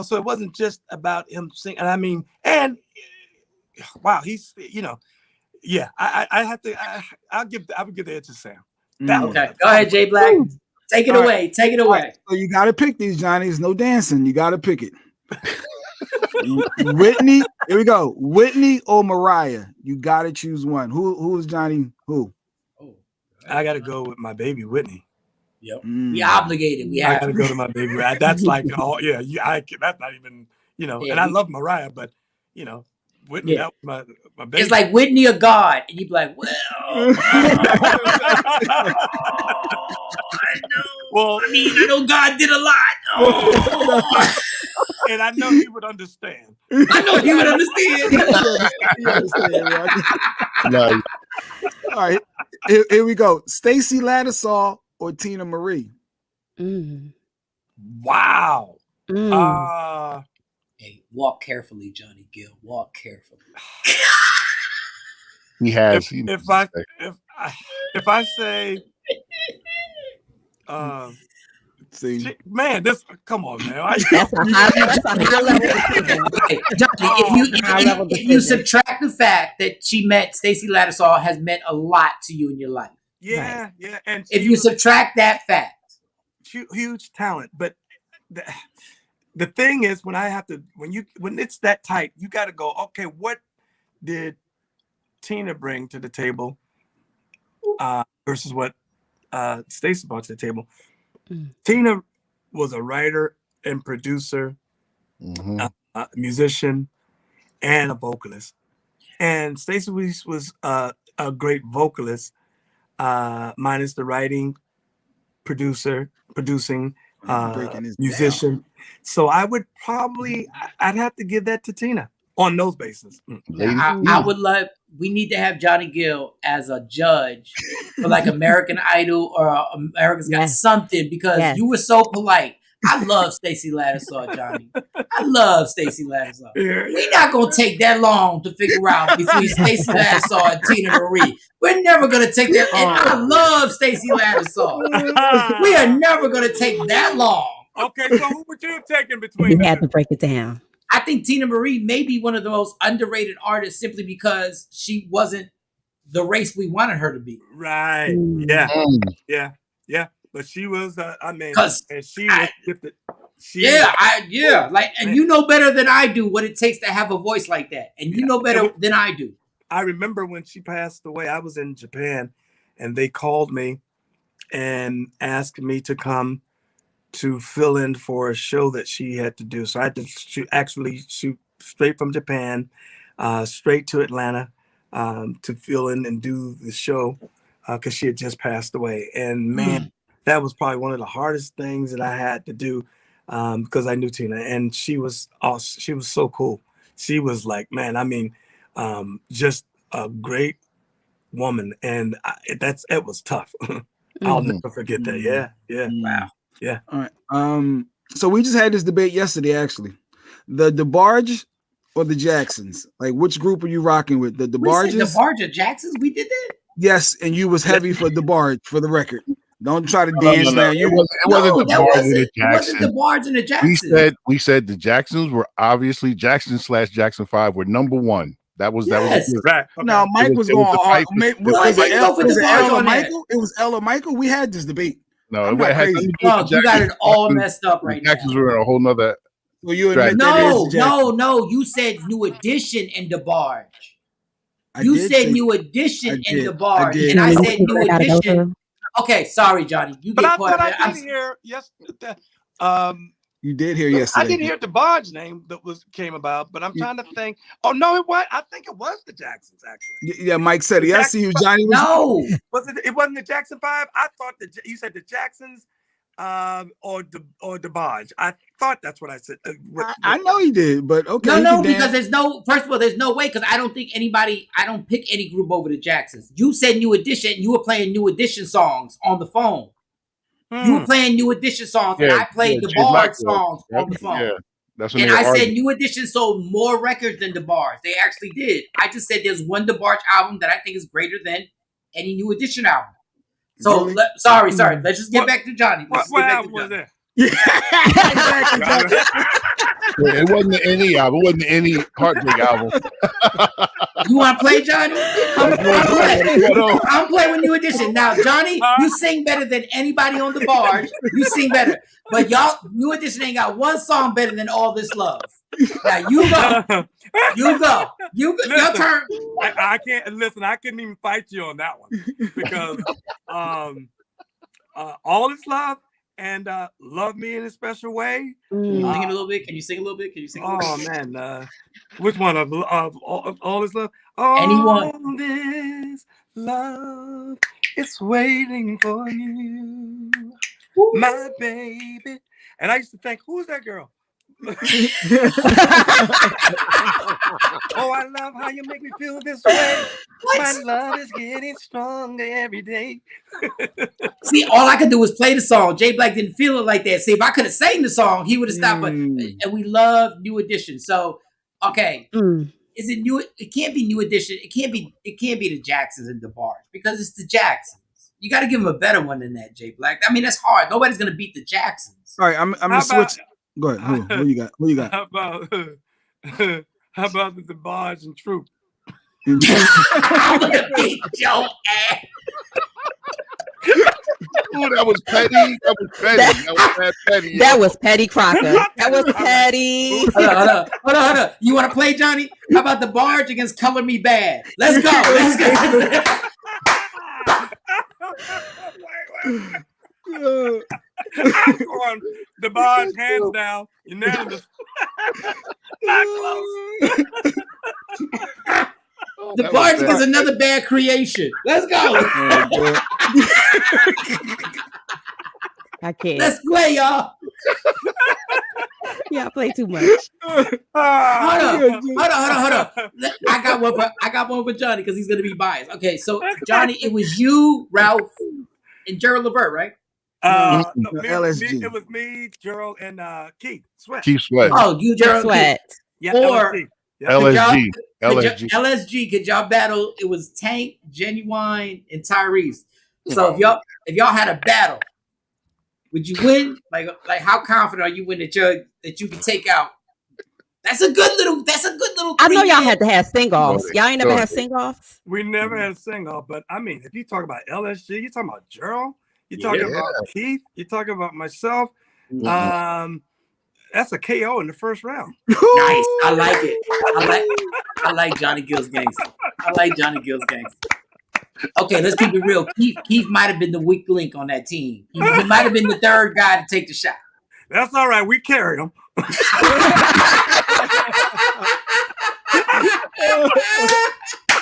Speaker 12: so it wasn't just about him singing. I mean, and wow, he's I would give the edge to Sam.
Speaker 2: Okay, go ahead, Jay Black. Take it away. Take it away.
Speaker 3: So you got to pick these, Johnny. There's no dancing. You got to pick it. Whitney. Here we go. Whitney or Mariah. You got to choose one. Who is Johnny? Who?
Speaker 12: I got to go with my baby Whitney.
Speaker 2: Yep. We obligated.
Speaker 12: I got to go to my baby. That's like, that's not even, and I love Mariah, but, Whitney, that was my baby.
Speaker 2: It's like Whitney or God. And you'd be like, well, I know. Well, I know God did a lot.
Speaker 12: And I know he would understand.
Speaker 2: I know he would understand.
Speaker 3: Right? All right. Here we go. Stacey Lattisaw or Tina Marie?
Speaker 12: Wow.
Speaker 2: Hey, walk carefully, Johnny Gill. Walk carefully.
Speaker 4: He has.
Speaker 12: If I say, man, come on, man.
Speaker 10: That's a high level decision.
Speaker 2: Okay, Johnny, if you subtract the fact that Stacey Lattisaw has meant a lot to you in your life.
Speaker 12: Yeah,
Speaker 2: right?
Speaker 12: yeah. And
Speaker 2: if you subtract that fact.
Speaker 12: Huge talent, but the thing is, when it's that tight, you got to go, okay, what did Tina bring to the table versus what Stacey brought to the table? Tina was a writer and producer, a musician, and a vocalist. And Stacey was a great vocalist, minus the writing, producing, musician. So I'd have to give that to Tina on those bases.
Speaker 2: I would love. We need to have Johnny Gill as a judge for like American Idol or America's Got Something, because you were so polite. I love Stacey Lattisaw, Johnny. I love Stacey Lattisaw. We're not gonna take that long to figure out between Stacey Lattisaw and Tina Marie. We're never gonna take that. And I love Stacey Lattisaw. We are never gonna take that long.
Speaker 12: Okay, so who would you have taken between?
Speaker 10: You had to break it down.
Speaker 2: I think Tina Marie may be one of the most underrated artists simply because she wasn't the race we wanted her to be.
Speaker 12: Right. Yeah. But she was, and she was gifted.
Speaker 2: And you know better than I do what it takes to have a voice like that. And you know better than I do.
Speaker 12: I remember when she passed away, I was in Japan and they called me and asked me to come to fill in for a show that she had to do. So I had to shoot straight from Japan, straight to Atlanta to fill in and do the show because she had just passed away. And man, that was probably one of the hardest things that I had to do because I knew Tina, and she was awesome. She was so cool. She was like, just a great woman, and it was tough. I'll never forget that. Yeah.
Speaker 2: Wow.
Speaker 12: Yeah.
Speaker 3: All right. So we just had this debate yesterday, actually. The DeBarge or the Jacksons? Like, which group are you rocking with? The DeBarges?
Speaker 2: DeBarge or Jacksons? We did that?
Speaker 3: Yes, and you was heavy for DeBarge, for the record. Don't try to dance now.
Speaker 4: It wasn't the
Speaker 2: DeBarge and the Jacksons.
Speaker 4: We said the Jacksons were obviously Jackson/Jackson 5 were number one. That was right.
Speaker 12: Okay.
Speaker 3: No, Mike was going hard. Was it Ella Michael? We had this debate.
Speaker 4: No,
Speaker 2: you got it all messed up right now.
Speaker 4: Jacksons were in a whole nother.
Speaker 3: Well, you
Speaker 2: no. You said New Edition and DeBarge. You said New Edition and DeBarge, and I said New Edition. Okay, sorry, Johnny. You get caught.
Speaker 12: I did hear
Speaker 3: You did hear yesterday.
Speaker 12: I didn't hear the Barge name that came about, but I'm trying to think. Oh no, I think it was the Jacksons actually.
Speaker 3: Yeah, Mike said it. I see who Johnny was.
Speaker 2: No,
Speaker 12: it wasn't the Jackson 5? I thought you said the Jacksons, or the Barge. I thought that's what I said.
Speaker 3: I know he did, but okay.
Speaker 2: No, because there's no. First of all, there's no way because I don't think anybody. I don't pick any group over the Jacksons. You said New Edition. You were playing New Edition songs on the phone. You were playing New Edition songs, and I played the Barge songs on the phone.
Speaker 4: Yeah, that's
Speaker 2: and I said New Edition sold more records than the Barge. They actually did. I just said there's one DeBarge album that I think is greater than any New Edition album. So
Speaker 3: Really?
Speaker 2: Sorry. Let's just get back to Johnny.
Speaker 12: What album was that?
Speaker 4: It wasn't any album. It wasn't any Heartbreak album.
Speaker 2: You want to play, Johnny? I'm playing with New Edition. Now, Johnny, you sing better than anybody on the Barge. You sing better. But y'all, New Edition ain't got one song better than All This Love. Now, you go. Listen, your turn.
Speaker 12: I can't, listen, I couldn't even fight you on that one. Because All This Love and Love Me in a Special Way.
Speaker 2: Can you sing a little bit? Can you sing a little bit?
Speaker 12: Oh man, which one of All This Love?
Speaker 2: Anyone?
Speaker 12: All this love is waiting for you, my baby. And I used to think, who's that girl? Oh, I love how you make me feel this way. My love is getting stronger every day.
Speaker 2: See, all I could do was play the song. Jay Black didn't feel it like that. See, if I could have sang the song, he would have stopped. But and we love New Edition. So, okay, is it new? It can't be New Edition. It can't be the Jacksons and the Barge because it's the Jacksons. You got to give them a better one than that, Jay Black. I mean, that's hard. Nobody's gonna beat the Jacksons.
Speaker 3: All right, I'm gonna switch. Go ahead. Who you got?
Speaker 12: How about the Barge and Troop?
Speaker 2: I'm gonna beat your ass.
Speaker 4: Oh, that was petty. That was petty.
Speaker 10: That was Petty Crocker. That was petty.
Speaker 2: Hold on. You want to play, Johnny? How about the Barge against Color Me Bad? Let's go.
Speaker 12: I'm going the Barge hands down. Unanimous. Not close.
Speaker 2: The Barge is another bad creation. Let's go.
Speaker 10: I can't.
Speaker 2: Let's play, y'all.
Speaker 10: Yeah, I play too much.
Speaker 2: Hold on. I got one for Johnny because he's gonna be biased. Okay, so Johnny, it was you, Ralph, and Gerald Levert, right?
Speaker 3: LSG.
Speaker 12: It was me, Gerald, and Keith Sweat.
Speaker 2: Oh, you, Gerald
Speaker 10: Sweat.
Speaker 12: Yeah,
Speaker 2: or
Speaker 12: LSG.
Speaker 4: LSG.
Speaker 2: Could y'all battle? It was Tank, Genuine, and Tyrese. So if y'all had a battle, would you win? Like how confident are you in that you can take out? That's a good little.
Speaker 10: I know y'all had to have sing-offs. Y'all ain't never had sing-offs.
Speaker 12: We never had a sing-off, but I mean, if you talk about LSG, you talking about Gerald, you talking about Keith, you talking about myself. That's a KO in the first round.
Speaker 2: Nice. I like it. I like Johnny Gill's gangster. Okay, let's keep it real. Keith might have been the weak link on that team. He might have been the third guy to take the shot.
Speaker 12: That's all right. We carry him.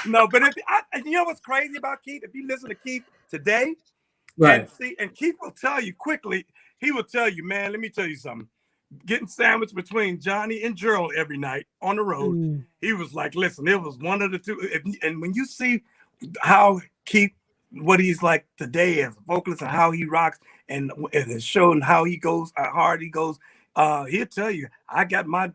Speaker 12: No, but you know what's crazy about Keith? If you listen to Keith today,
Speaker 2: right,
Speaker 12: and Keith will tell you quickly, he will tell you, man, let me tell you something. Getting sandwiched between Johnny and Gerald every night on the road, he was like, listen, it was one of the two. And when you see how Keith, what he's like today as a vocalist and how he rocks and it's showing how he goes, how hard he goes, he'll tell you, I got my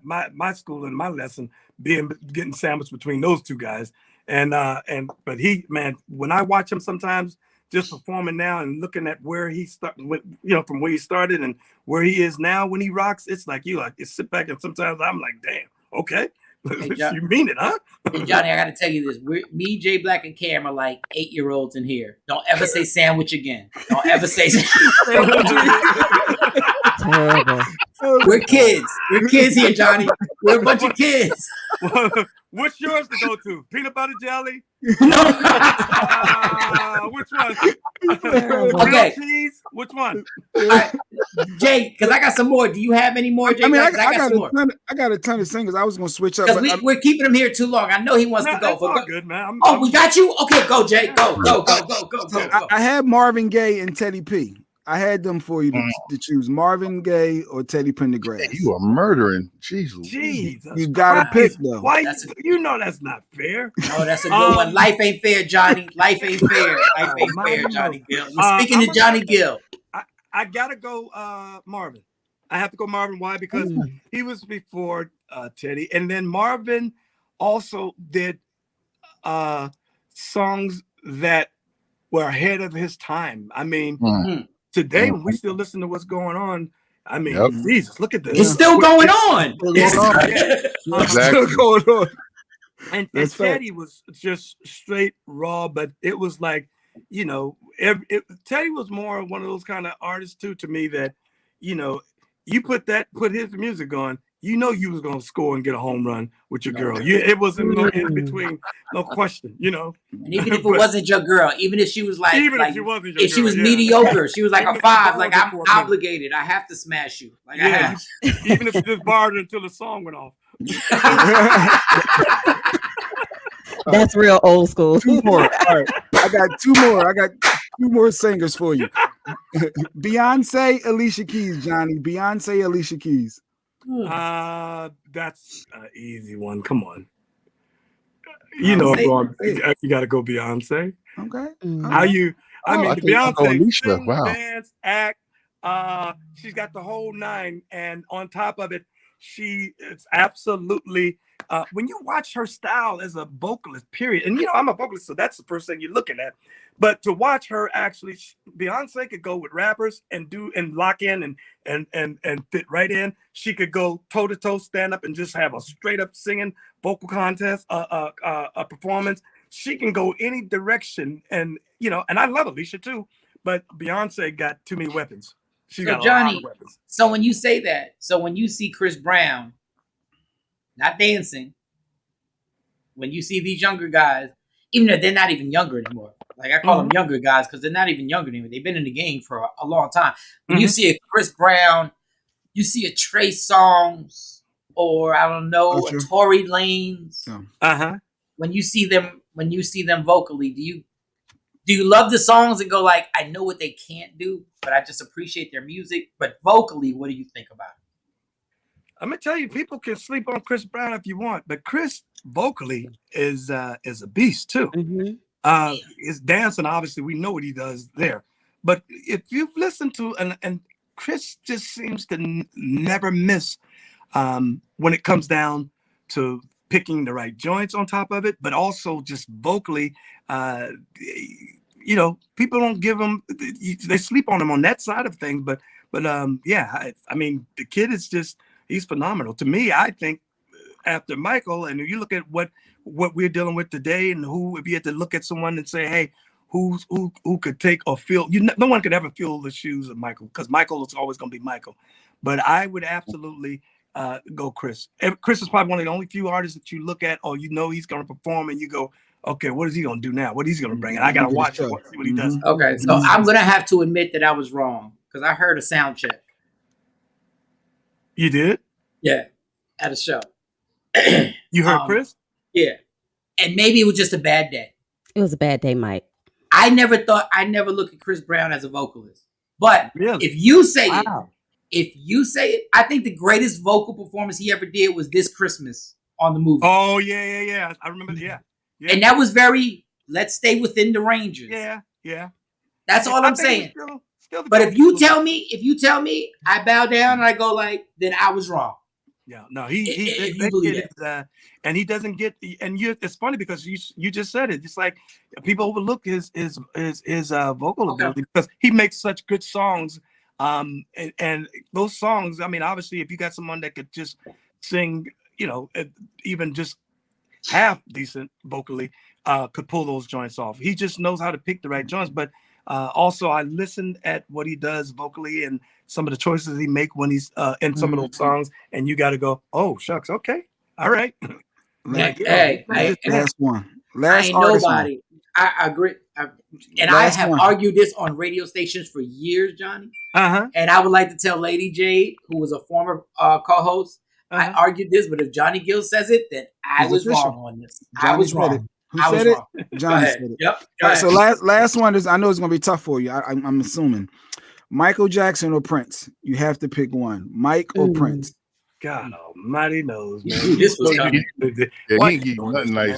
Speaker 12: school and my lesson getting sandwiched between those two guys. But he, man, when I watch him sometimes just performing now and looking at where he started, from where he started and where he is now when he rocks, it's like you sit back and sometimes I'm like, damn, okay. Hey, you mean it, huh?
Speaker 2: Hey, Johnny, I got to tell you this. Me, Jay Black, and Cam are like 8-year-olds in here. Don't ever say sandwich again. Don't ever say sandwich.
Speaker 10: Terrible.
Speaker 2: We're kids. We're kids here, Johnny. We're a bunch of kids.
Speaker 12: What's yours to go to? Peanut butter jelly?
Speaker 2: No.
Speaker 12: Which one?
Speaker 2: Okay.
Speaker 12: Cheese? keys? Which one?
Speaker 2: Right. Jay, because I got some more. Do you have any more, Jay?
Speaker 3: I mean, I
Speaker 2: got some more.
Speaker 3: I got a ton of singers. I was gonna switch up,
Speaker 2: because we're keeping him here too long. I know he wants to go.
Speaker 12: That's all good, man.
Speaker 2: We got you. Okay, go, Jay. Go.
Speaker 3: I had Marvin Gaye and Teddy P. I had them for you to choose Marvin Gaye or Teddy Pendergrass.
Speaker 4: You are murdering. Jesus.
Speaker 3: You gotta pick though.
Speaker 12: Why? You know that's not fair.
Speaker 2: No, that's a good one. Life ain't fair, Johnny. Life ain't fair. Life ain't fair, Johnny Gill. We're speaking to Johnny Gill.
Speaker 12: I gotta go Marvin. I have to go Marvin. Why? Because he was before Teddy, and then Marvin also did songs that were ahead of his time. I mean, today when we still listen to what's going on, I mean, Jesus, look at this.
Speaker 2: It's still going on.
Speaker 3: Still going on.
Speaker 12: And Teddy was just straight raw, but it was like, you know, Teddy was more one of those kind of artists too, to me, that, you know, you put his music on, you know, you was gonna score and get a home run with your girl. It wasn't no in between, no question, you know.
Speaker 2: And even if it wasn't your girl, even if she was like,
Speaker 12: if she wasn't your
Speaker 2: if she
Speaker 12: girl,
Speaker 2: was mediocre, she was like a 5. Like, I'm obligated. I have to smash you. Like, I have.
Speaker 12: Even if you just borrowed it until the song went off.
Speaker 10: That's real old school.
Speaker 3: 2 more. All right. I got 2 more. I got 2 more singers for you. Beyonce, Alicia Keys, Johnny. Beyonce, Alicia Keys.
Speaker 12: That's an easy one. Come on. You know, you got to go Beyonce.
Speaker 3: Okay.
Speaker 12: How you? I mean, Beyonce, sing, dance, act. She's got the whole 9, and on top of it, she is absolutely. When you watch her style as a vocalist, period, and you know I'm a vocalist, so that's the first thing you're looking at. But to watch her actually, Beyonce could go with rappers and lock in and fit right in. She could go toe to toe, stand up, and just have a straight up singing vocal contest, a performance. She can go any direction, and you know, and I love Alicia too. But Beyonce got too many weapons. She got a lot of weapons.
Speaker 2: So when you say that, so when you see Chris Brown not dancing, when you see these younger guys, even though they're not even younger anymore, like I call them younger guys because they're not even younger anymore. They've been in the game for a long time. When you see a Chris Brown, you see a Trey Songz, or I don't know, a Tory Lanez. When you see them vocally, do you love the songs and go like, I know what they can't do, but I just appreciate their music? But vocally, what do you think about it?
Speaker 12: I'm gonna tell you, people can sleep on Chris Brown if you want, but Chris vocally is a beast too. His dancing, obviously, we know what he does there. But if you've listened to and Chris just seems to never miss when it comes down to picking the right joints on top of it, but also just vocally. You know, people don't give him, they sleep on him on that side of things. But yeah, I mean, the kid is just. He's phenomenal. To me, I think after Michael, and if you look at what we're dealing with today, and if you had to look at someone and say, hey, who could take or feel, no one could ever fill the shoes of Michael, because Michael is always going to be Michael. But I would absolutely go Chris. Chris is probably one of the only few artists that you look at, or you know he's going to perform, and you go, okay, what is he going to do now? What is he going to bring? And I got to watch him, see what he does.
Speaker 2: Okay, so I'm going to have to admit that I was wrong, because I heard a sound check.
Speaker 12: You did?
Speaker 2: Yeah, at a show.
Speaker 12: You heard Chris?
Speaker 2: Yeah. And maybe it was just a bad day.
Speaker 10: It was a bad day, Mike.
Speaker 2: I never look at Chris Brown as a vocalist. But if you say it, I think the greatest vocal performance he ever did was this Christmas on the movie.
Speaker 12: Oh, yeah. I remember, yeah.
Speaker 2: And that was very, let's stay within the ranges.
Speaker 12: Yeah.
Speaker 2: That's all I'm saying. But if you tell me I bow down and I go like, then I was wrong.
Speaker 12: Yeah, no, and he doesn't get, and it's funny because you just said it. It's like people overlook his vocal ability because he makes such good songs. And those songs, I mean, obviously, if you got someone that could just sing, you know, even just half decent vocally, could pull those joints off. He just knows how to pick the right joints, but. Also, I listened at what he does vocally and some of the choices he make when he's in some of those songs, and you got to go, oh shucks, okay, all right.
Speaker 3: Last one.
Speaker 2: I ain't nobody. I And I have argued this on radio stations for years, Johnny. And I would like to tell Lady Jade, who was a former co-host, I argued this, but if Johnny Gill says it, then I was wrong on this. I was wrong.
Speaker 3: Who said it? Johnny said it.
Speaker 2: Yep.
Speaker 3: All right, so last one is, I know it's going to be tough for you. I'm assuming. Michael Jackson or Prince? You have to pick one. Mike or Prince?
Speaker 12: God almighty knows, man.
Speaker 2: This was coming.
Speaker 4: He ain't give you nothing nice.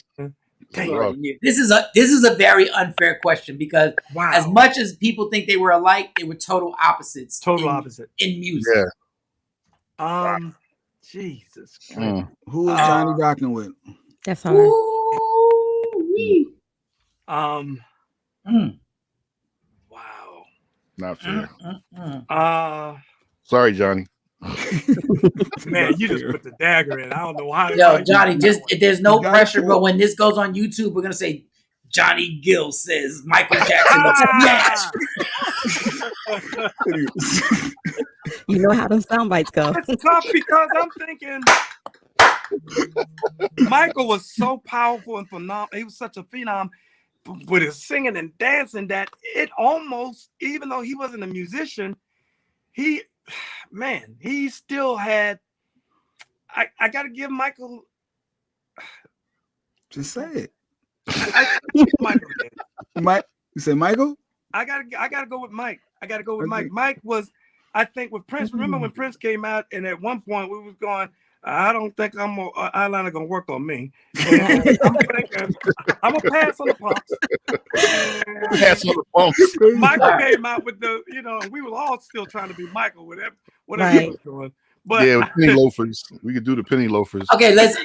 Speaker 2: This is a very unfair question because as much as people think they were alike, they were total opposites.
Speaker 12: Total opposite
Speaker 2: in music.
Speaker 12: Yeah. Jesus.
Speaker 3: Who is Johnny rocking with?
Speaker 10: That's hard.
Speaker 12: Wow.
Speaker 4: Not fair. Sorry, Johnny.
Speaker 12: Man, you just put the dagger in. I don't know how.
Speaker 2: Yo, Johnny, just there's no pressure, but when this goes on YouTube, we're gonna say Johnny Gill says Michael Jackson was smashed.
Speaker 10: You know how them sound bites go.
Speaker 12: It's tough because I'm thinking Michael was so powerful and phenomenal. He was such a phenom with his singing and dancing that it almost, even though he wasn't a musician, he still had. I got to give Michael.
Speaker 3: Just say it.
Speaker 12: Michael.
Speaker 3: Mike, you say Michael?
Speaker 12: I gotta go with Mike. Mike. Mike was, I think, with Prince. Remember when Prince came out, and at one point we was going, I don't think eyeliner gonna work on me. I'm gonna pass on the pumps.
Speaker 4: Pass on the pumps.
Speaker 12: Michael came out with the, we were all still trying to be Michael, whatever he was doing. But
Speaker 4: with penny loafers, we could do the penny loafers.
Speaker 2: Okay, let's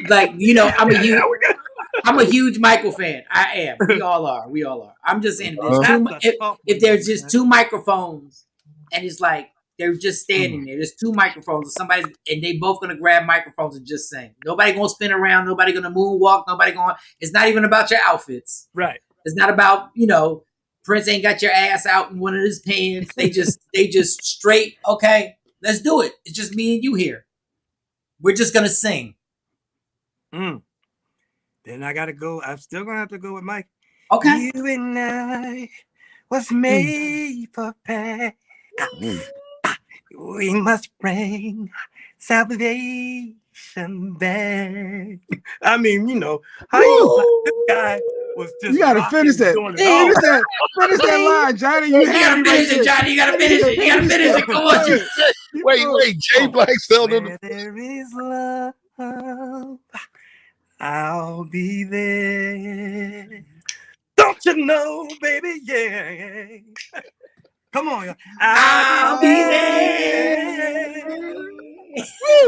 Speaker 2: I'm a huge Michael fan. I am. We all are. I'm just saying, if there's just two microphones, and it's like they're just standing there. There's two microphones, and they both gonna grab microphones and just sing. Nobody gonna spin around. Nobody gonna moonwalk. It's not even about your outfits.
Speaker 12: Right.
Speaker 2: It's not about Prince ain't got your ass out in one of his pants. They just straight. Okay, let's do it. It's just me and you here. We're just gonna sing.
Speaker 12: Then I gotta go. I'm still gonna have to go with Mike.
Speaker 2: Okay.
Speaker 12: You and I was made for pain. We must bring salvation back. I mean, how this guy was just.
Speaker 3: You gotta finish that. Finish that line, Johnny. You
Speaker 2: gotta finish it, Johnny. You gotta finish it. Come on.
Speaker 4: Wait. Jay Blackstone.
Speaker 12: Where there is love, I'll be there. Don't you know, baby? Yeah. Come on, I'll be there.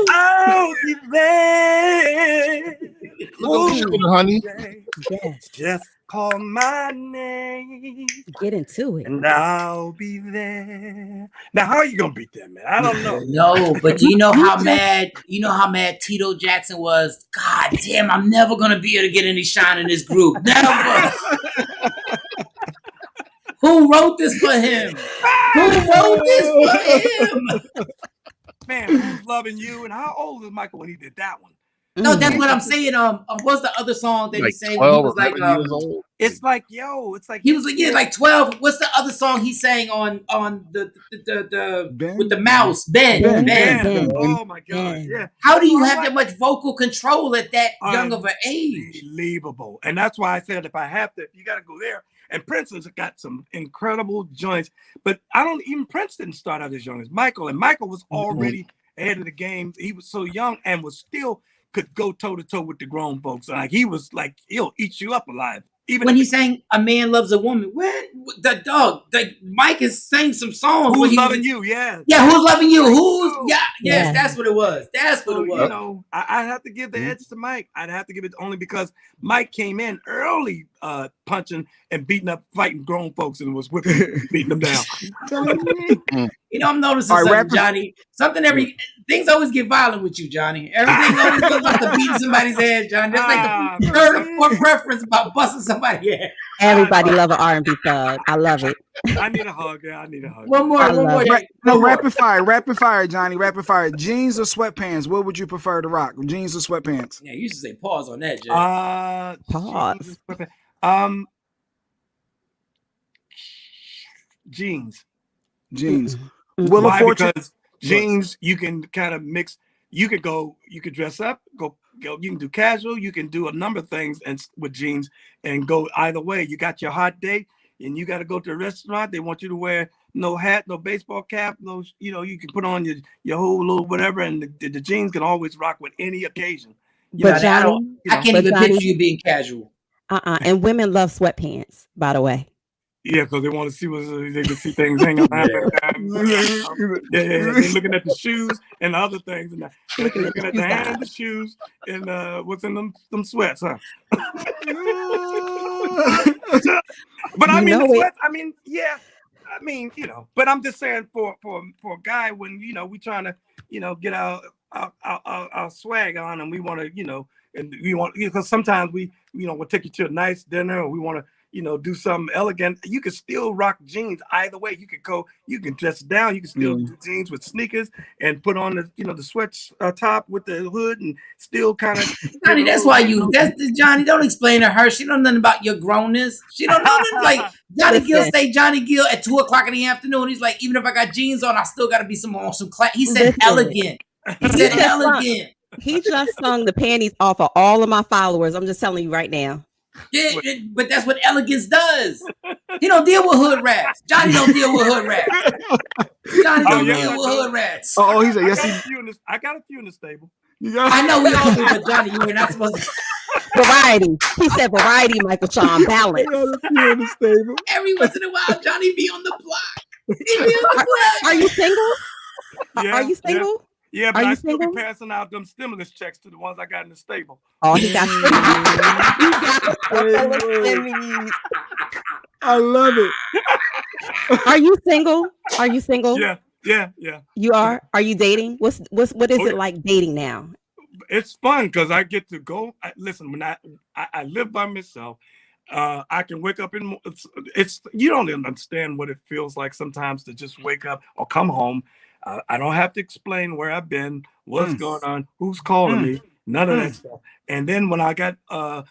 Speaker 12: I'll be there.
Speaker 4: Look, honey.
Speaker 10: Yes.
Speaker 12: Just call my name.
Speaker 10: Get into it.
Speaker 12: And I'll be there. Now, how are you gonna beat that, man? I don't know.
Speaker 2: No, but do you know how mad? Tito Jackson was? God damn, I'm never gonna be able to get any shine in this group. Never. Who wrote this for him?
Speaker 12: Man, Who's Loving You? And how old was Michael when he did that one?
Speaker 2: No, that's what I'm saying. What's the other song that he sang? He was like,
Speaker 12: it's like, it's like
Speaker 2: he was like 12. What's the other song he sang on the with the mouse? Ben.
Speaker 12: Oh my God! Yeah.
Speaker 2: How do you have that much vocal control at that young of an age?
Speaker 12: Unbelievable. And that's why I said if you got to go there. And Prince has got some incredible joints, but Prince didn't start out as young as Michael, and Michael was already ahead of the game. He was so young and could go toe to toe with the grown folks. Like he was like, he'll eat you up alive. Even
Speaker 2: when he sang "A Man Loves a Woman," Mike is saying some songs.
Speaker 12: Who's Loving You? Yeah.
Speaker 2: Yeah, Who's Loving You? Yes, that's what it was.
Speaker 12: I have to give the edge to Mike. I'd have to give it only because Mike came in early, punching and fighting grown folks, and was beating them down.
Speaker 2: I'm noticing something, Johnny. Things always get violent with you, Johnny. Everything always goes up to beating somebody's ass, Johnny. That's like the third or fourth reference about busting somebody's ass.
Speaker 10: Everybody love an R&B thug. I love it.
Speaker 12: I need a hug. Yeah, I need a hug.
Speaker 2: One more.
Speaker 3: Rapid fire, Johnny. Rapid fire. Jeans or sweatpants? What would you prefer to rock? Jeans or sweatpants?
Speaker 2: Yeah, you should say pause on that, Jay.
Speaker 10: Pause.
Speaker 12: jeans.
Speaker 3: Jeans.
Speaker 12: Why? Because jeans, you can kind of mix. You could dress up, go. You can do casual. You can do a number of things and with jeans and go either way. You got your hot day, and you got to go to a restaurant. They want you to wear no hat, no baseball cap, no. You can put on your whole little whatever, and the jeans can always rock with any occasion.
Speaker 10: But Johnny,
Speaker 2: I can't even picture you being casual.
Speaker 10: And women love sweatpants, by the way.
Speaker 12: Yeah, because they want to see they can see things hanging around. They're looking at the shoes and the other things, and looking at the hand, the shoes, and what's in them sweats, huh? But I mean, the sweats. I mean, yeah. I mean, but I'm just saying for a guy when we trying to get our swag on, and we want to and we want because sometimes we we'll take you to a nice dinner, or we want to do something elegant. You can still rock jeans either way. You can dress down. You can still do jeans with sneakers and put on the sweats top with the hood and still kind of.
Speaker 2: Johnny, that's why Johnny. Don't explain to her. She don't know nothing about your grownness. She don't know nothing. Like Johnny Gill say Johnny Gill at 2:00 in the afternoon. He's like, even if I got jeans on, I still got to be on some class. He said elegant. He said elegant.
Speaker 10: He just sung the panties off of all of my followers. I'm just telling you right now.
Speaker 2: Yeah, but that's what elegance does. He don't deal with hood rats. Johnny don't deal with hood rats. Johnny don't deal with hood rats.
Speaker 3: Oh, he said yes.
Speaker 12: I got a few in the stable.
Speaker 2: I know we all do, but Johnny, you were not supposed to.
Speaker 10: Variety. He said variety, Michael Shawn, balance.
Speaker 2: Every once in a while, Johnny be on the block. He be on the block.
Speaker 10: Are you single?
Speaker 12: Yeah,
Speaker 10: Are you single?
Speaker 12: Yeah, but I still be passing out them stimulus checks to the ones I got in the stable.
Speaker 10: Oh, he got
Speaker 3: I love it.
Speaker 10: Are you single? Are you single?
Speaker 12: Yeah.
Speaker 10: You are? Are you dating? What is it like dating now?
Speaker 12: It's fun because I get to go. Listen, when I live by myself, I can wake up in. It's you don't understand what it feels like sometimes to just wake up or come home. I don't have to explain where I've been, what's going on, who's calling me, none of that stuff. And then when I got a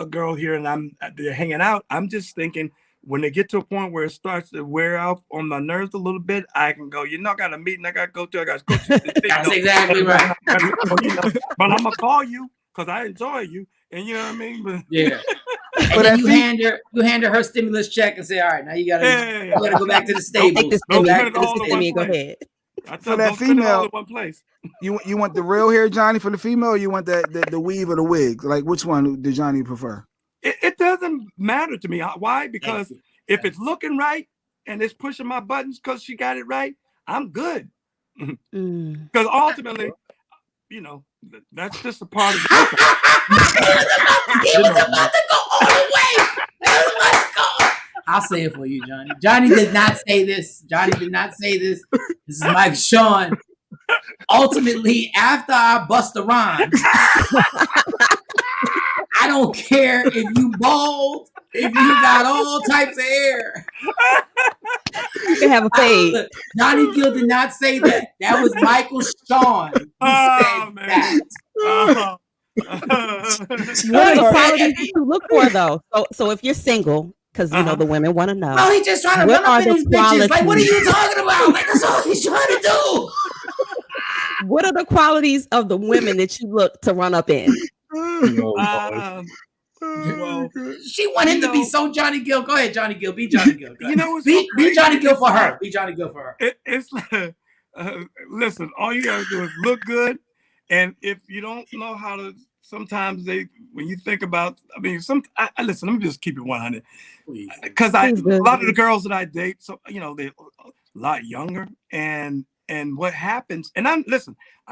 Speaker 12: girl here and they're hanging out, I'm just thinking when they get to a point where it starts to wear out on my nerves a little bit, I can go, I got a meeting I got to go to. I got to go to.
Speaker 2: That's exactly right.
Speaker 12: But I'm going to call you because I enjoy you. And you know what I mean? But,
Speaker 2: yeah. And then you hand her stimulus check and say, all right, now you gotta go back to the stable.
Speaker 10: Go ahead.
Speaker 3: For that female, one place. You want the real hair, Johnny, for the female, or you want the weave or the wig? Like which one did Johnny prefer?
Speaker 12: It doesn't matter to me. Why? Because if it's looking right and it's pushing my buttons because she got it right, I'm good. Because ultimately, that's just a part of the
Speaker 2: He was about to go all the way. I'll say it for you, Johnny. Johnny did not say this. This is Mike Shawn. Ultimately, after I bust the rhymes, I don't care if you bald, if you got all types of hair.
Speaker 10: You can have a fade.
Speaker 2: Johnny Gill did not say that. That was Michael Shawn who said that.
Speaker 10: What are the qualities that you look for, though? So if you're single, because the women want to know.
Speaker 2: Oh, he's just trying to run up in his bitches. Like, what are you talking about? Like, that's all he's trying to do.
Speaker 10: What are the qualities of the women that you look to run up in?
Speaker 2: Well, she want him to be so Johnny Gill. Go ahead, Johnny Gill. Be Johnny Gill. Be Johnny Gill for her. Be Johnny Gill for her.
Speaker 12: It's like, listen, all you gotta do is look good, and if you don't know how to, sometimes when you think about, listen, let me just keep it 100, because a lot of the girls that I date, so they're a lot younger, and what happens, and I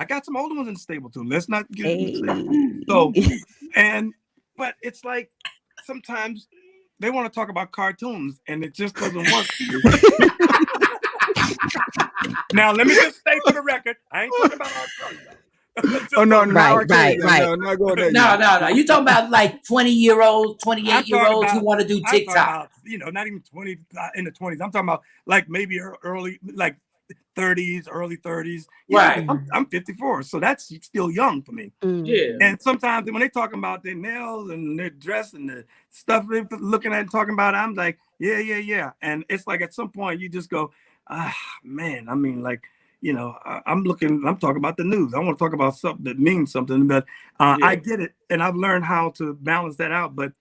Speaker 12: got some older ones in the stable too. Let's not get so, but it's like sometimes they want to talk about cartoons, and it just doesn't work. Now, let me just state for the record, I ain't talking about
Speaker 3: Oh no,
Speaker 10: right.
Speaker 2: No. You talking about like 20-year-olds, 28-year-olds who want to do TikTok?
Speaker 12: Not even 20 in the 20s. I'm talking about like maybe early, like 30s, early 30s.
Speaker 2: Right.
Speaker 12: I'm 54, so that's still young for me.
Speaker 2: Yeah.
Speaker 12: And sometimes when they talking about their nails and their dress and the stuff they're looking at and talking about, I'm like, yeah. And it's like at some point you just go, man, I mean, like, you know, I'm talking about the news. I want to talk about something that means something, but I get it. And I've learned how to balance that out. But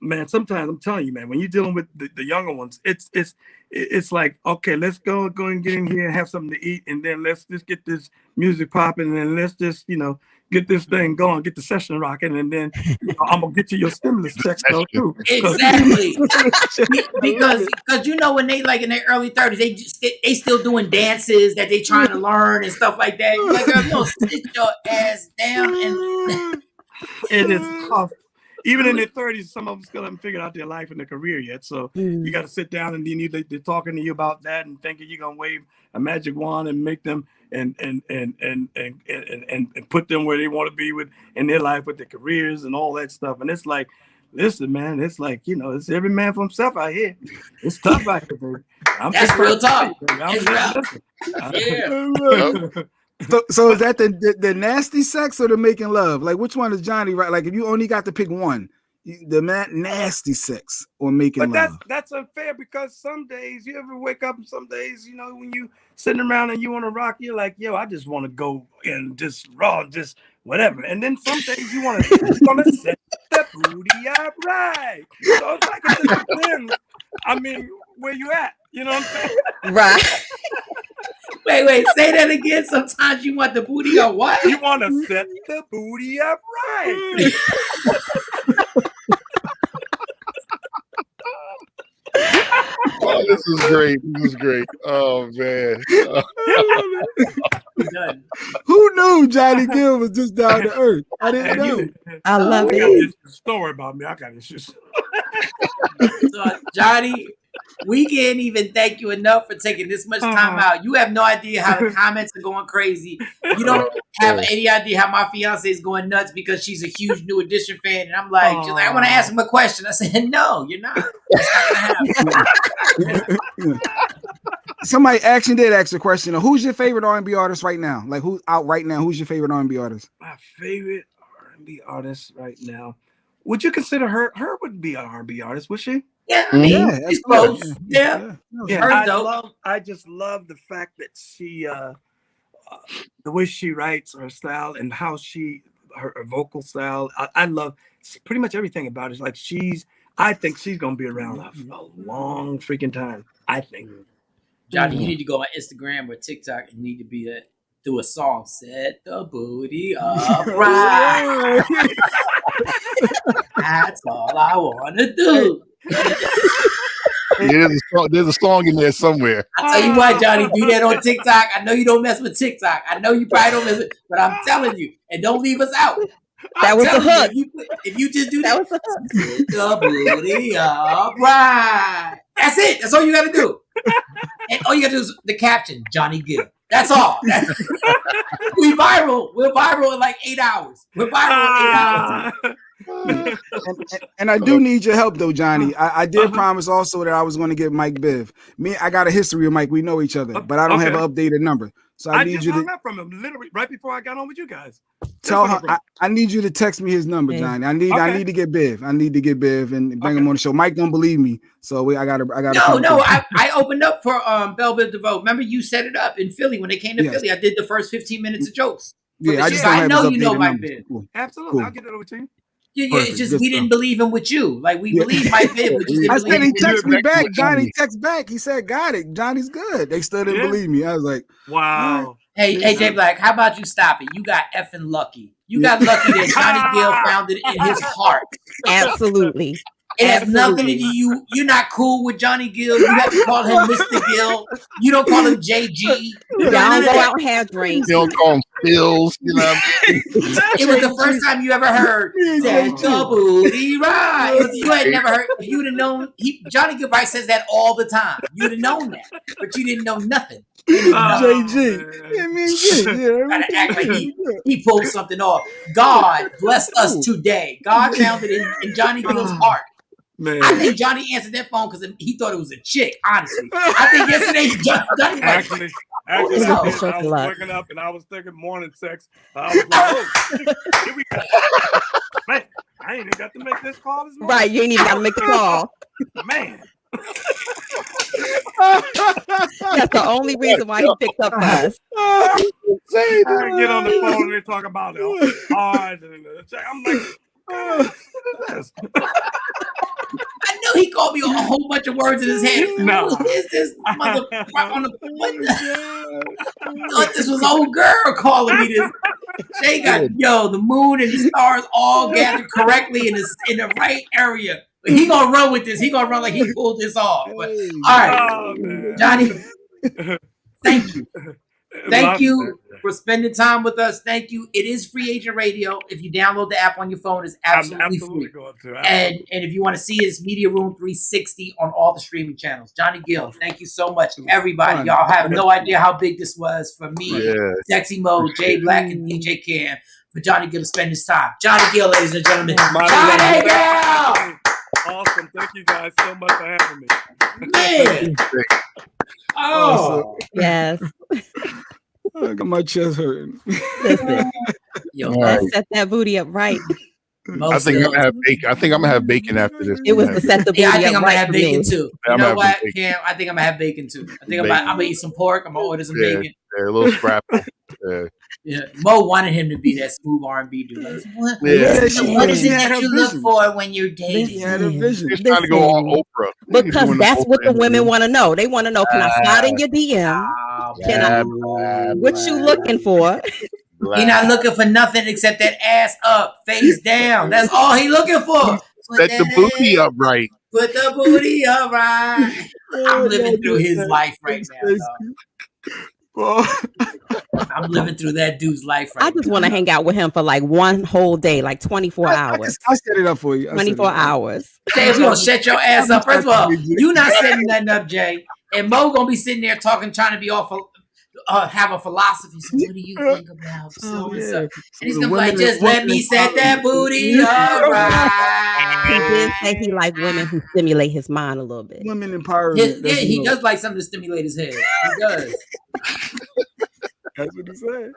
Speaker 12: man, sometimes I'm telling you, man, when you're dealing with the younger ones, it's like, okay, let's go and get in here and have something to eat, and then let's just get this music popping, and then let's just, you know, get this thing going, get the session rocking, and then you know, I'm gonna get you your stimulus check though too.
Speaker 2: Exactly. because you know, when they like in their early 30s, they still doing dances that they trying to learn and stuff like that. You're like, girl, you don't sit your ass down and
Speaker 12: it is tough. Even in their 30s, some of them still haven't figured out their life and their career yet. So you got to sit down and they're talking to you about that and thinking you're gonna wave a magic wand and make them and put them where they want to be with in their life with their careers and all that stuff. And it's like, listen, man, it's like, you know, it's every man for himself out here. It's tough out here, baby.
Speaker 2: That's real talk.
Speaker 3: So is that the nasty sex or the making love? Like, which one is Johnny? Right? Like, if you only got to pick one, the nasty sex or making love.
Speaker 12: But that's unfair, because some days you ever wake up and some days, you know, when you sitting around and you want to rock, you're like, yo, I just want to go and just raw, just whatever. And then some days you want to set the booty up right. So it's like it just depends. I mean, where you at? You know what I'm saying?
Speaker 10: Right.
Speaker 2: Wait, say that again. Sometimes you want the booty up what?
Speaker 12: You want to set the booty up right.
Speaker 4: Oh, this is great. This is great. Oh, man.
Speaker 3: Who knew Johnny Gill was just down to earth? I didn't know.
Speaker 10: I love
Speaker 12: it. Don't worry about me. I got issues.
Speaker 2: So, Johnny, we can't even thank you enough for taking this much time out. You have no idea how the comments are going crazy. You don't have any idea how my fiance is going nuts because she's a huge New Edition fan. And I'm like, she's like, I want to ask him a question. I said, no, you're not. That's not going to happen.
Speaker 3: Somebody actually did ask a question. Who's your favorite R&B artist right now? Like, who's out right now? Who's your favorite R&B artist?
Speaker 12: My favorite R&B artist right now. Would you consider her? Her would be an R&B artist, would she?
Speaker 2: Yeah, I mean, it's close. Yeah.
Speaker 12: I just love the fact that she, the way she writes, her style, and how her vocal style. I love pretty much everything about it. Like I think she's gonna be around a long freaking time. I think.
Speaker 2: Johnny, you need to go on Instagram or TikTok and need to do a song. Set the booty up right. That's all I want to do.
Speaker 4: There's a song in there somewhere.
Speaker 2: I tell you what, Johnny, do that on TikTok. I know you don't mess with TikTok. I know you probably don't mess with, but I'm telling you, and don't leave us out.
Speaker 10: That was the hook.
Speaker 2: If you just do that was the hook. The booty up right. That's it. That's all you got to do. And all you got to do is the caption, Johnny Gill. That's all. We viral. We're viral in like 8 hours. We're viral in 8 hours.
Speaker 3: And I do need your help though, Johnny. I did promise also that I was going to get Mike Biv. I got a history with Mike. We know each other, but I don't have an updated number. So I need you to
Speaker 12: hung up from him literally right before I got on with you guys.
Speaker 3: Tell her I need you to text me his number, Johnny. I need to get Biv. I need to get Biv and bring him on the show. Mike don't believe me, so I gotta.
Speaker 2: No. I opened up for Belle Biv DeVoe. Remember you set it up in Philly when they came to Philly. I did the first 15 minutes of jokes.
Speaker 3: Yeah,
Speaker 2: I know you know Mike Biv.
Speaker 12: Cool. Absolutely, I'll get it over to you.
Speaker 2: Yeah, it's just we didn't believe him with you. Like we believe Mike Biv, but you didn't
Speaker 3: I
Speaker 2: believe
Speaker 3: said he texted me back.
Speaker 2: Johnny
Speaker 3: Text back. He said, "Got it. Johnny's good." They still didn't believe me. I was like,
Speaker 12: "Wow."
Speaker 2: Hey, Jay Black, how about you stop it? You got effing lucky. You got lucky that Johnny Gill found it in his heart.
Speaker 10: Absolutely.
Speaker 2: It has nothing to do you. You're not cool with Johnny Gill. You have to call him Mr. Gill. You don't call him JG.
Speaker 10: Y'all don't go out and have drinks.
Speaker 4: You don't call him Bills. You know.
Speaker 2: It was the first time you ever heard that the booty right. If you had never heard, if you would have known, Johnny Gill probably says that all the time. You'd have known that, but you didn't know nothing.
Speaker 3: JG.
Speaker 2: Gotta act like he pulled something off. God bless us today. God found it in Johnny Gill's heart.
Speaker 3: Man.
Speaker 2: I think Johnny answered that phone because he thought it was a chick. Honestly, I think yesterday Johnny
Speaker 12: actually, I was waking up and I was thinking morning sex. I was like, oh, here we go. Man, I ain't even got to make this call this morning.
Speaker 10: Right, you ain't even got to make the call.
Speaker 12: Man.
Speaker 10: That's the only reason why he picked up for us.
Speaker 12: I get on the phone and they talk about it. I'm like,
Speaker 2: I knew he called me a whole bunch of words in his head.
Speaker 12: No.
Speaker 2: Who is this motherfucker on the what the? I thought this was old girl calling me this. They got the moon and the stars all gathered correctly in the right area. But he gonna run with this. He gonna run like he pulled this off. But, all right, Johnny. Thank you. Thank you for spending time with us. Thank you. It is Free Agent Radio. If you download the app on your phone, it's absolutely free.
Speaker 12: Going to.
Speaker 2: And if you want to see it, it's Media Room 360 on all the streaming channels. Johnny Gill, thank you so much. Everybody, y'all have no idea how big this was for me, Sexy Mo, Jay Black, and DJ Cam, for Johnny Gill to spend his time. Johnny Gill, ladies and gentlemen. Johnny Gill!
Speaker 12: Awesome. Thank you guys so much for having me.
Speaker 2: Man.
Speaker 10: Oh. Yes.
Speaker 3: I got my chest hurting.
Speaker 10: Listen. Let's set that booty up right.
Speaker 4: I think I'm gonna have bacon. I think I'm gonna have bacon after this.
Speaker 10: It was to set the booty
Speaker 2: I think
Speaker 10: up
Speaker 2: I'm gonna have bacon too. You know what,
Speaker 4: bacon.
Speaker 2: Cam? I think I'm gonna have bacon too. I think I'm gonna eat some pork. I'm gonna order some bacon.
Speaker 4: Yeah, a little scrapple.
Speaker 2: Yeah, Mo wanted him to be that smooth R&B dude. Like, what is it that you look for when you're dating?
Speaker 3: He had a vision.
Speaker 4: He's trying to go on Oprah.
Speaker 10: Because that's what the women want to know. They want to know, can I slide in your DM? What you looking for?
Speaker 2: He not looking for nothing except that ass up, face down. That's all he looking for.
Speaker 4: Set the booty up right.
Speaker 2: Put the booty up right. I'm living through his life right now, dog. I'm living through that dude's life right now.
Speaker 10: I just want to hang out with him for like one whole day, like 24 hours.
Speaker 3: I set it up for you.
Speaker 10: 24 hours.
Speaker 2: Say if you gonna shut your ass up. First of all, you not setting nothing up, Jay. And Mo gonna be sitting there talking, trying to be awful. Have a philosophy. So what do you think about so and so? And he's gonna be like, just let me set that booty up right.
Speaker 10: He did say he like women who stimulate his mind a little bit.
Speaker 3: Women empowerment.
Speaker 2: Yeah, he does like something to stimulate his head. He does.
Speaker 3: That's what he said.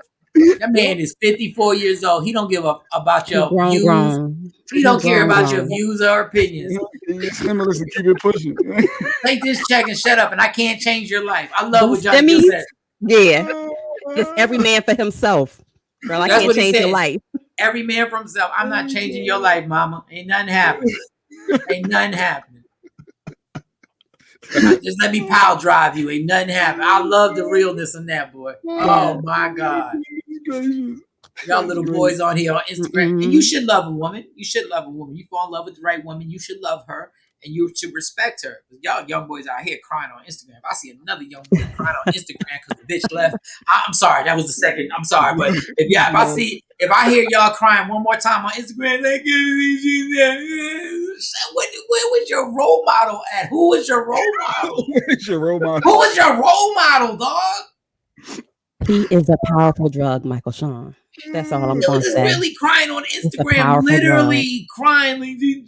Speaker 2: That man is 54 years old. He don't give up about your views.
Speaker 10: Grown.
Speaker 2: He don't care about your views or opinions.
Speaker 3: Stimulus and keep it pushing.
Speaker 2: Take this check and shut up. And I can't change your life. I love what Johnny Gill said.
Speaker 10: Yeah, just every man for himself. Girl, I can't change your life.
Speaker 2: Every man for himself. I'm not changing your life, mama. Ain't nothing happening. Ain't nothing happening. Just let me power drive you. Ain't nothing happening. I love the realness in that, boy. Oh my God. Y'all little boys on here on Instagram. And you should love a woman. You should love a woman. You fall in love with the right woman. You should love her. And you should respect her. Y'all young boys out here crying on Instagram. If I see another young boy crying on Instagram because the bitch left, I'm sorry. That was the second. I'm sorry. But if I hear y'all crying one more time on Instagram, like, where was your role model at? Who was your role model?
Speaker 3: Where's your role model?
Speaker 2: Who was your role model, dog?
Speaker 10: He is a powerful drug, Michael Shawn. That's all I'm going to say.
Speaker 2: Really crying on Instagram, literally crying like she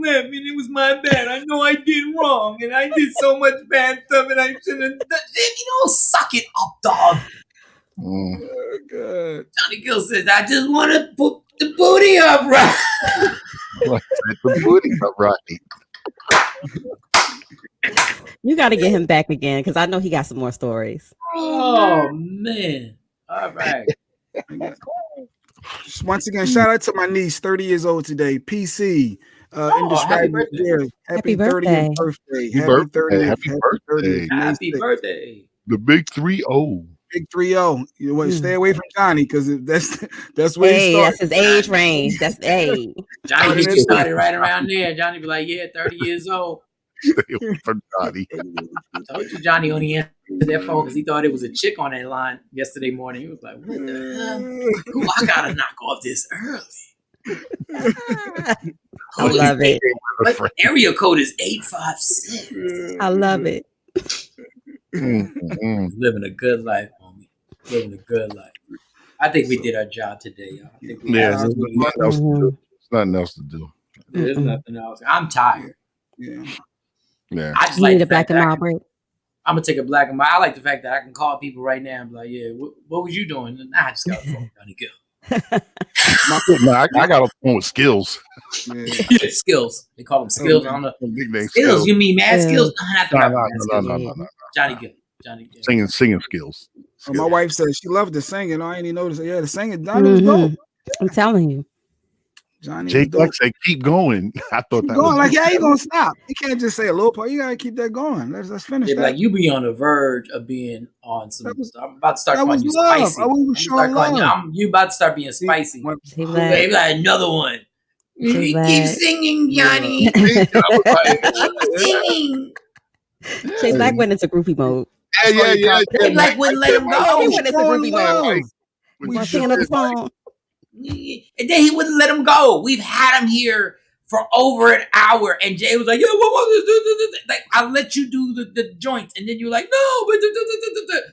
Speaker 2: left and it was my bad. I know I did wrong and I did so much bad stuff and I shouldn't have done. Suck it up, dog.
Speaker 3: Oh, God.
Speaker 2: Johnny Gill says, I just want to put the booty up right.
Speaker 4: The booty up right.
Speaker 10: You got to get him back again because I know he got some more stories.
Speaker 2: Oh, man. All right.
Speaker 3: Once again, shout out to my niece, 30 years old today. PC.
Speaker 2: Happy birthday.
Speaker 3: Happy 30th birthday.
Speaker 2: Happy birthday.
Speaker 4: The big 3-0.
Speaker 3: Big 3-0. You want to stay away from Johnny because that's where he started.
Speaker 10: That's his age range. That's age.
Speaker 2: Johnny get you started right around there. Johnny be like, 30 years old.
Speaker 4: Stay away from Johnny.
Speaker 2: I told you Johnny only answered that phone because he thought it was a chick on that line yesterday morning. He was like, what the hell? Ooh, I gotta knock off this early.
Speaker 10: I love it.
Speaker 2: What area code is 856?
Speaker 10: I love it.
Speaker 2: Living a good life, homie. Living a good life. I think we did our job today, y'all. I think we
Speaker 4: there's nothing else to do.
Speaker 2: There's nothing else. I'm tired.
Speaker 3: Yeah.
Speaker 2: I just
Speaker 10: You
Speaker 2: like
Speaker 10: need
Speaker 2: the
Speaker 10: a black
Speaker 2: fact
Speaker 10: and
Speaker 2: that
Speaker 10: mild break.
Speaker 2: I'm gonna take a black and mild. I like the fact that I can call people right now and be like, "Yeah, what was you doing?" Nah, I just got a phone. Johnny Gill.
Speaker 4: I got a phone with skills.
Speaker 2: Yeah, skills. They call them skills. I don't know. Skills. You mean mad skills? Not the rapper mad skills. Johnny Gill. Johnny Gill.
Speaker 4: Singing skills.
Speaker 3: Oh, my wife said she loved the singing. I ain't even noticed. Yeah, the singing. Johnny was dope.
Speaker 10: I'm telling you.
Speaker 3: Johnny
Speaker 4: Jake Black said, "Keep going." I thought that was
Speaker 3: like, yeah, you gonna stop. You can't just say a little part. You gotta keep that going. Let's finish that.
Speaker 2: Like you be on the verge of being on some. I'm about to start calling you
Speaker 3: love.
Speaker 2: spicy.
Speaker 3: I was showing love.
Speaker 2: You about to start being spicy.
Speaker 10: Like
Speaker 2: another one.
Speaker 10: Keep
Speaker 2: singing, Johnny.
Speaker 10: Keep singing. Jay Black went into groupie mode.
Speaker 4: Yeah.
Speaker 2: Jay Black wouldn't let him go.
Speaker 10: He went into groupie mode. We sing another song.
Speaker 2: And then he wouldn't let him go. We've had him here for over an hour, and Jay was like, "Yeah, like I'll let you do the joints," and then you're like, "No, but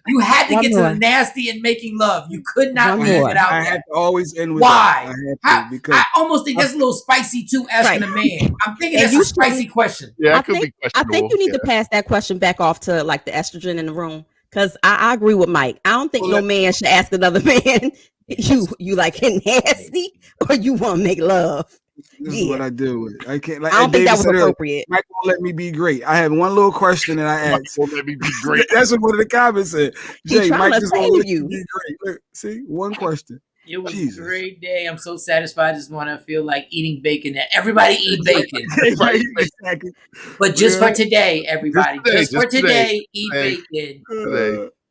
Speaker 2: you had to get to the nasty and making love. You could not leave it out."
Speaker 3: I had to always end with
Speaker 2: why?
Speaker 3: That. Because
Speaker 2: I almost think that's a little spicy too, asking a man. I'm thinking that's a spicy question.
Speaker 4: Yeah,
Speaker 10: I think you need to pass that question back off to like the estrogen in the room, because I agree with Mike. I don't think no man should ask another man, you like him nasty or you want to make love.
Speaker 3: This is what I do. I can't. Like,
Speaker 10: I don't think that was appropriate.
Speaker 3: Mike won't let me be great. I had one little question that I asked.
Speaker 4: Won't let me be great.
Speaker 3: That's what one of the comments said. Jay, Mike just won't let
Speaker 10: you
Speaker 3: be great. Look, see, one question.
Speaker 2: It was a great day. I'm so satisfied. I just want to feel like eating bacon. Everybody eat bacon.
Speaker 3: Exactly.
Speaker 2: But just for today, everybody. Just for today, eat bacon.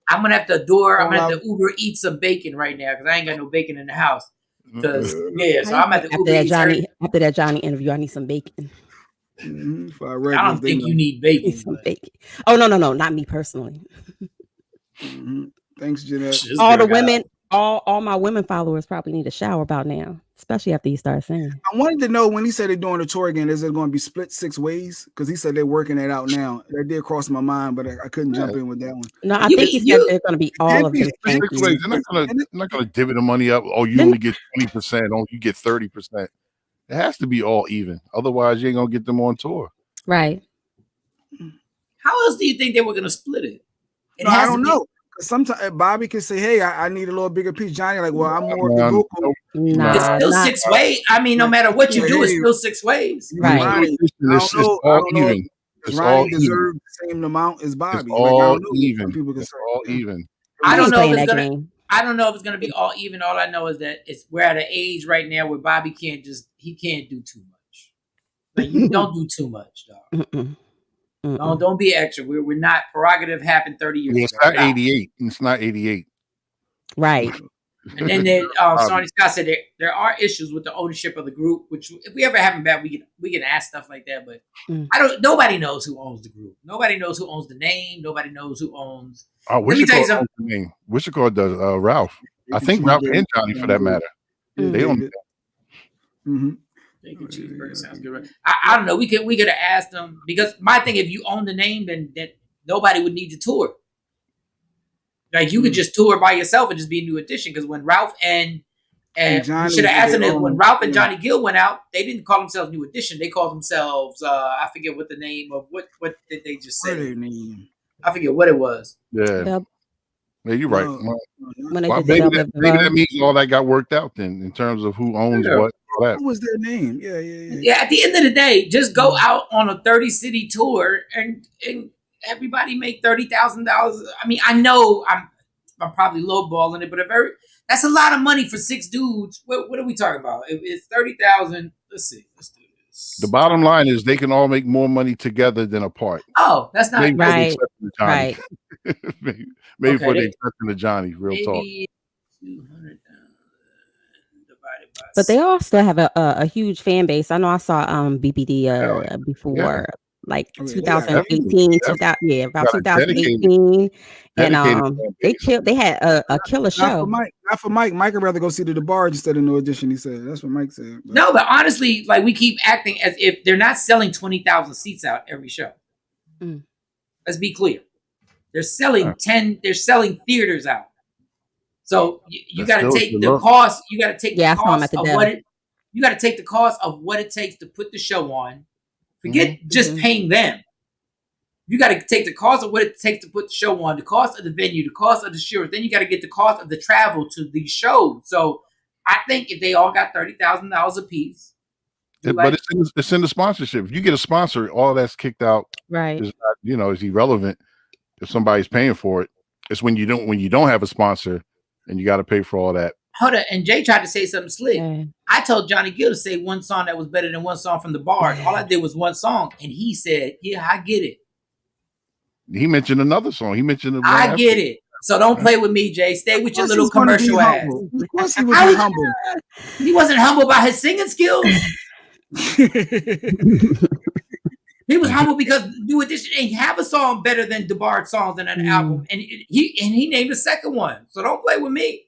Speaker 2: I'm gonna have to Uber eat some bacon right now because I ain't got no bacon in the house. Because so I'm at the Uber
Speaker 10: after that Johnny interview, I need some bacon.
Speaker 2: I don't think you need bacon.
Speaker 10: Some bacon. Oh no, not me personally.
Speaker 3: Thanks, Jeanette.
Speaker 10: All the women, all my women followers probably need a shower about now, especially after you start singing.
Speaker 3: I wanted to know when he said they're doing a tour again, is it going to be split 6 ways? Because he said they're working it out now. That did cross my mind, but I couldn't jump in with that one.
Speaker 10: No, I think he said they're going to be all of them.
Speaker 4: They're not going to divvy the money up. Oh, you only get 20%. Oh, you get 30%. It has to be all even. Otherwise, you ain't going to get them on tour.
Speaker 10: Right.
Speaker 2: How else do you think they were going to split it?
Speaker 3: I don't know. Sometimes Bobby can say, "Hey, I need a little bigger piece." Johnny, like, well, I'm more of the vocal.
Speaker 2: It's still 6 ways. I mean, no matter what you do, it's still 6 ways.
Speaker 10: Right.
Speaker 3: Ronnie,
Speaker 4: it's all even.
Speaker 3: It's Ronnie deserves the same amount as Bobby.
Speaker 4: It's all even. It's all even.
Speaker 2: I don't know if it's gonna be all even. All I know is that we're at an age right now where Bobby can't do too much. Like you don't do too much, dog. Don't be extra. We're not. Prerogative happened 30 years ago.
Speaker 4: It's not 88. It's not 88.
Speaker 10: Right.
Speaker 2: And then Sonny Scott said there are issues with the ownership of the group, which if we ever have them back, we can ask stuff like that. But nobody knows who owns the group. Nobody knows who owns the name. Nobody knows who owns.
Speaker 4: Let me tell you something. Wichita does Ralph. I think Ralph and Johnny for that matter. They own it.
Speaker 2: Cheeseburger sounds good. Right? I don't know. We could have asked them, because my thing, if you own the name, then nobody would need to tour. Like you could just tour by yourself and just be a New Edition. Because when Ralph and we should have asked them, when Ralph and Johnny Gill went out, they didn't call themselves New Edition. They called themselves I forget what the name of what did they just say? I forget what it was.
Speaker 4: Yeah. Yeah, you're right. Maybe that means all that got worked out then in terms of who owns what.
Speaker 3: What was their name?
Speaker 2: Yeah. At the end of the day, just go out on a 30-city tour and everybody make $30,000. I mean, I know I'm probably lowballing it, but that's a lot of money for 6 dudes. What are we talking about? If it's 30,000, let's see. Let's do this.
Speaker 4: The bottom line is they can all make more money together than apart.
Speaker 2: Oh, that's not
Speaker 10: right. Right.
Speaker 4: maybe for the exception of Johnny. Real talk.
Speaker 2: 200,000 divided by.
Speaker 10: But they all still have a huge fan base. I know I saw BBD before. Like 2018, about 2018, and they had a killer show.
Speaker 3: Not for Mike. Mike would rather go see the DeBarge instead of New Edition. He said that's what Mike said. But.
Speaker 2: No, but honestly, like we keep acting as if they're not selling 20,000 seats out every show. Let's be clear. They're selling 10. They're selling theaters out. So you got to take the cost. You got to take the cost of what it. You got to take the cost of what it takes to put the show on. Forget just paying them. You got to take the cost of what it takes to put the show on, the cost of the venue, the cost of the shows. Then you got to get the cost of the travel to these shows. So I think if they all got $30,000 a piece,
Speaker 4: but it's in the sponsorship. If you get a sponsor, all that's kicked out.
Speaker 10: Right.
Speaker 4: Is not, is irrelevant if somebody's paying for it. It's when you don't have a sponsor and you got to pay for all that.
Speaker 2: Hold on, and Jay tried to say something slick. I told Johnny Gill to say one song that was better than one song from the Bars. All I did was one song, and he said, "Yeah, I get it."
Speaker 4: He mentioned another song. He mentioned
Speaker 2: I get it. So don't play with me, Jay. Stay with your little commercial ass.
Speaker 3: Of course he was humble.
Speaker 2: He wasn't humble about his singing skills. He was humble because New Edition ain't have a song better than DeBarge songs in an album, and he named the second one. So don't play with me.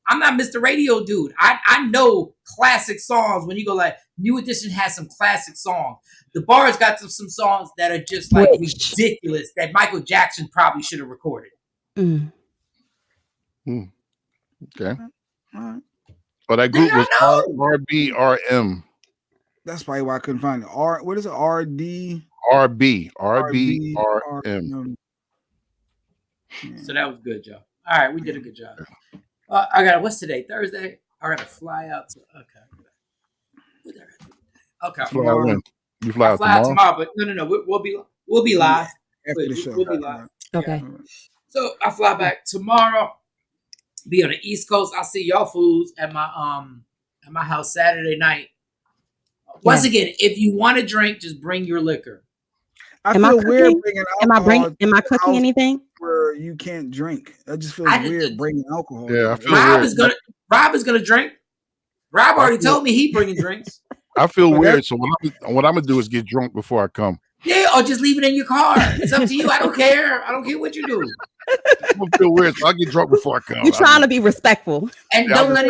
Speaker 2: I'm not Mr. Radio dude. I know classic songs. When you go like New Edition has some classic songs. DeBarge got some songs that are just like ridiculous that Michael Jackson probably should have recorded.
Speaker 4: Okay. But that group was RBRM.
Speaker 3: That's probably why I couldn't find it. What is it? RBRM.
Speaker 2: So that was good, Joe. All right, we did a good job. I got what's today? Thursday. I got to fly out to. Okay.
Speaker 4: You fly out
Speaker 2: tomorrow, but no. We'll be live
Speaker 3: after the show.
Speaker 2: We'll be live.
Speaker 10: Okay.
Speaker 2: So I fly back tomorrow. Be on the East Coast. I'll see y'all fools at my house Saturday night. Once again, if you want to drink, just bring your liquor.
Speaker 3: I feel weird bringing alcohol.
Speaker 10: Am I cooking anything?
Speaker 3: Where you can't drink. I just feel weird bringing alcohol.
Speaker 4: Yeah, I feel
Speaker 2: Rob is gonna drink. Rob already told me he bringing drinks.
Speaker 4: I feel weird. So what I'm gonna do is get drunk before I come.
Speaker 2: Yeah, or just leave it in your car. It's up to you. I don't care. I don't care what you do.
Speaker 4: I feel weird, so I'll get drunk before I come.
Speaker 10: You're trying to be respectful.
Speaker 2: And don't none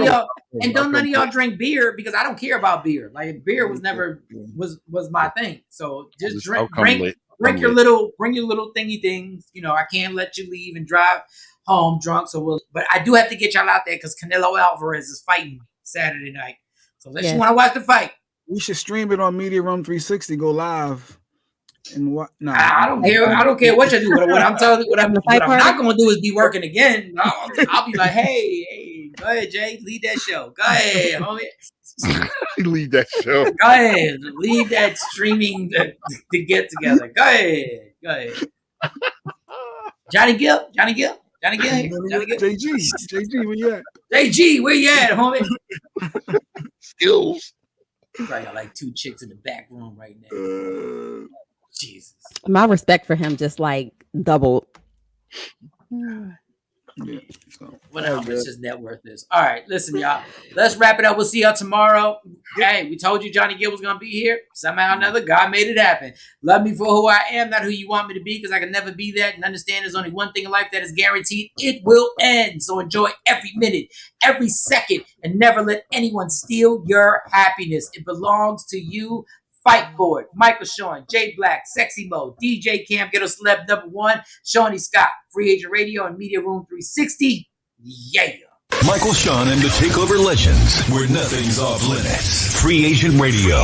Speaker 2: of y'all drink beer because I don't care about beer. Like beer was never was my thing. So just bring your little thingy things. I can't let you leave and drive home drunk. But I do have to get y'all out there because Canelo Alvarez is fighting Saturday night. So unless you want to watch the fight,
Speaker 3: we should stream it on Media Room 360. Go live. And what? No,
Speaker 2: I don't care. I don't care what you do. What I'm telling you, what I'm not going to do is be working again. I'll be like, hey, go ahead, Jay, lead that show. Go ahead, homie.
Speaker 4: Lead that show.
Speaker 2: Go ahead, leave that streaming to get together. Go ahead. Johnny Gill here.
Speaker 3: JG, where you at?
Speaker 2: JG, where you at, homie?
Speaker 4: Skills.
Speaker 2: Probably got like two chicks in the back room right now. Jesus.
Speaker 10: My respect for him just like doubled.
Speaker 3: Yeah. So
Speaker 2: whatever his net worth is. All right, listen, y'all. Let's wrap it up. We'll see y'all tomorrow. Hey, we told you Johnny Gill was gonna be here. Somehow or another, God made it happen. Love me for who I am, not who you want me to be, because I can never be that. And understand there's only one thing in life that is guaranteed. It will end. So enjoy every minute, every second, and never let anyone steal your happiness. It belongs to you. Fight for it. Michael Shawn, Jay Black, Sexy Mo, DJ Cam, Ghetto Celeb #1, Shawnee Scott, Free Agent Radio and Media Room 360. Yeah.
Speaker 1: Michael Shawn and the Takeover Legends, where nothing's off limits. Free Agent Radio.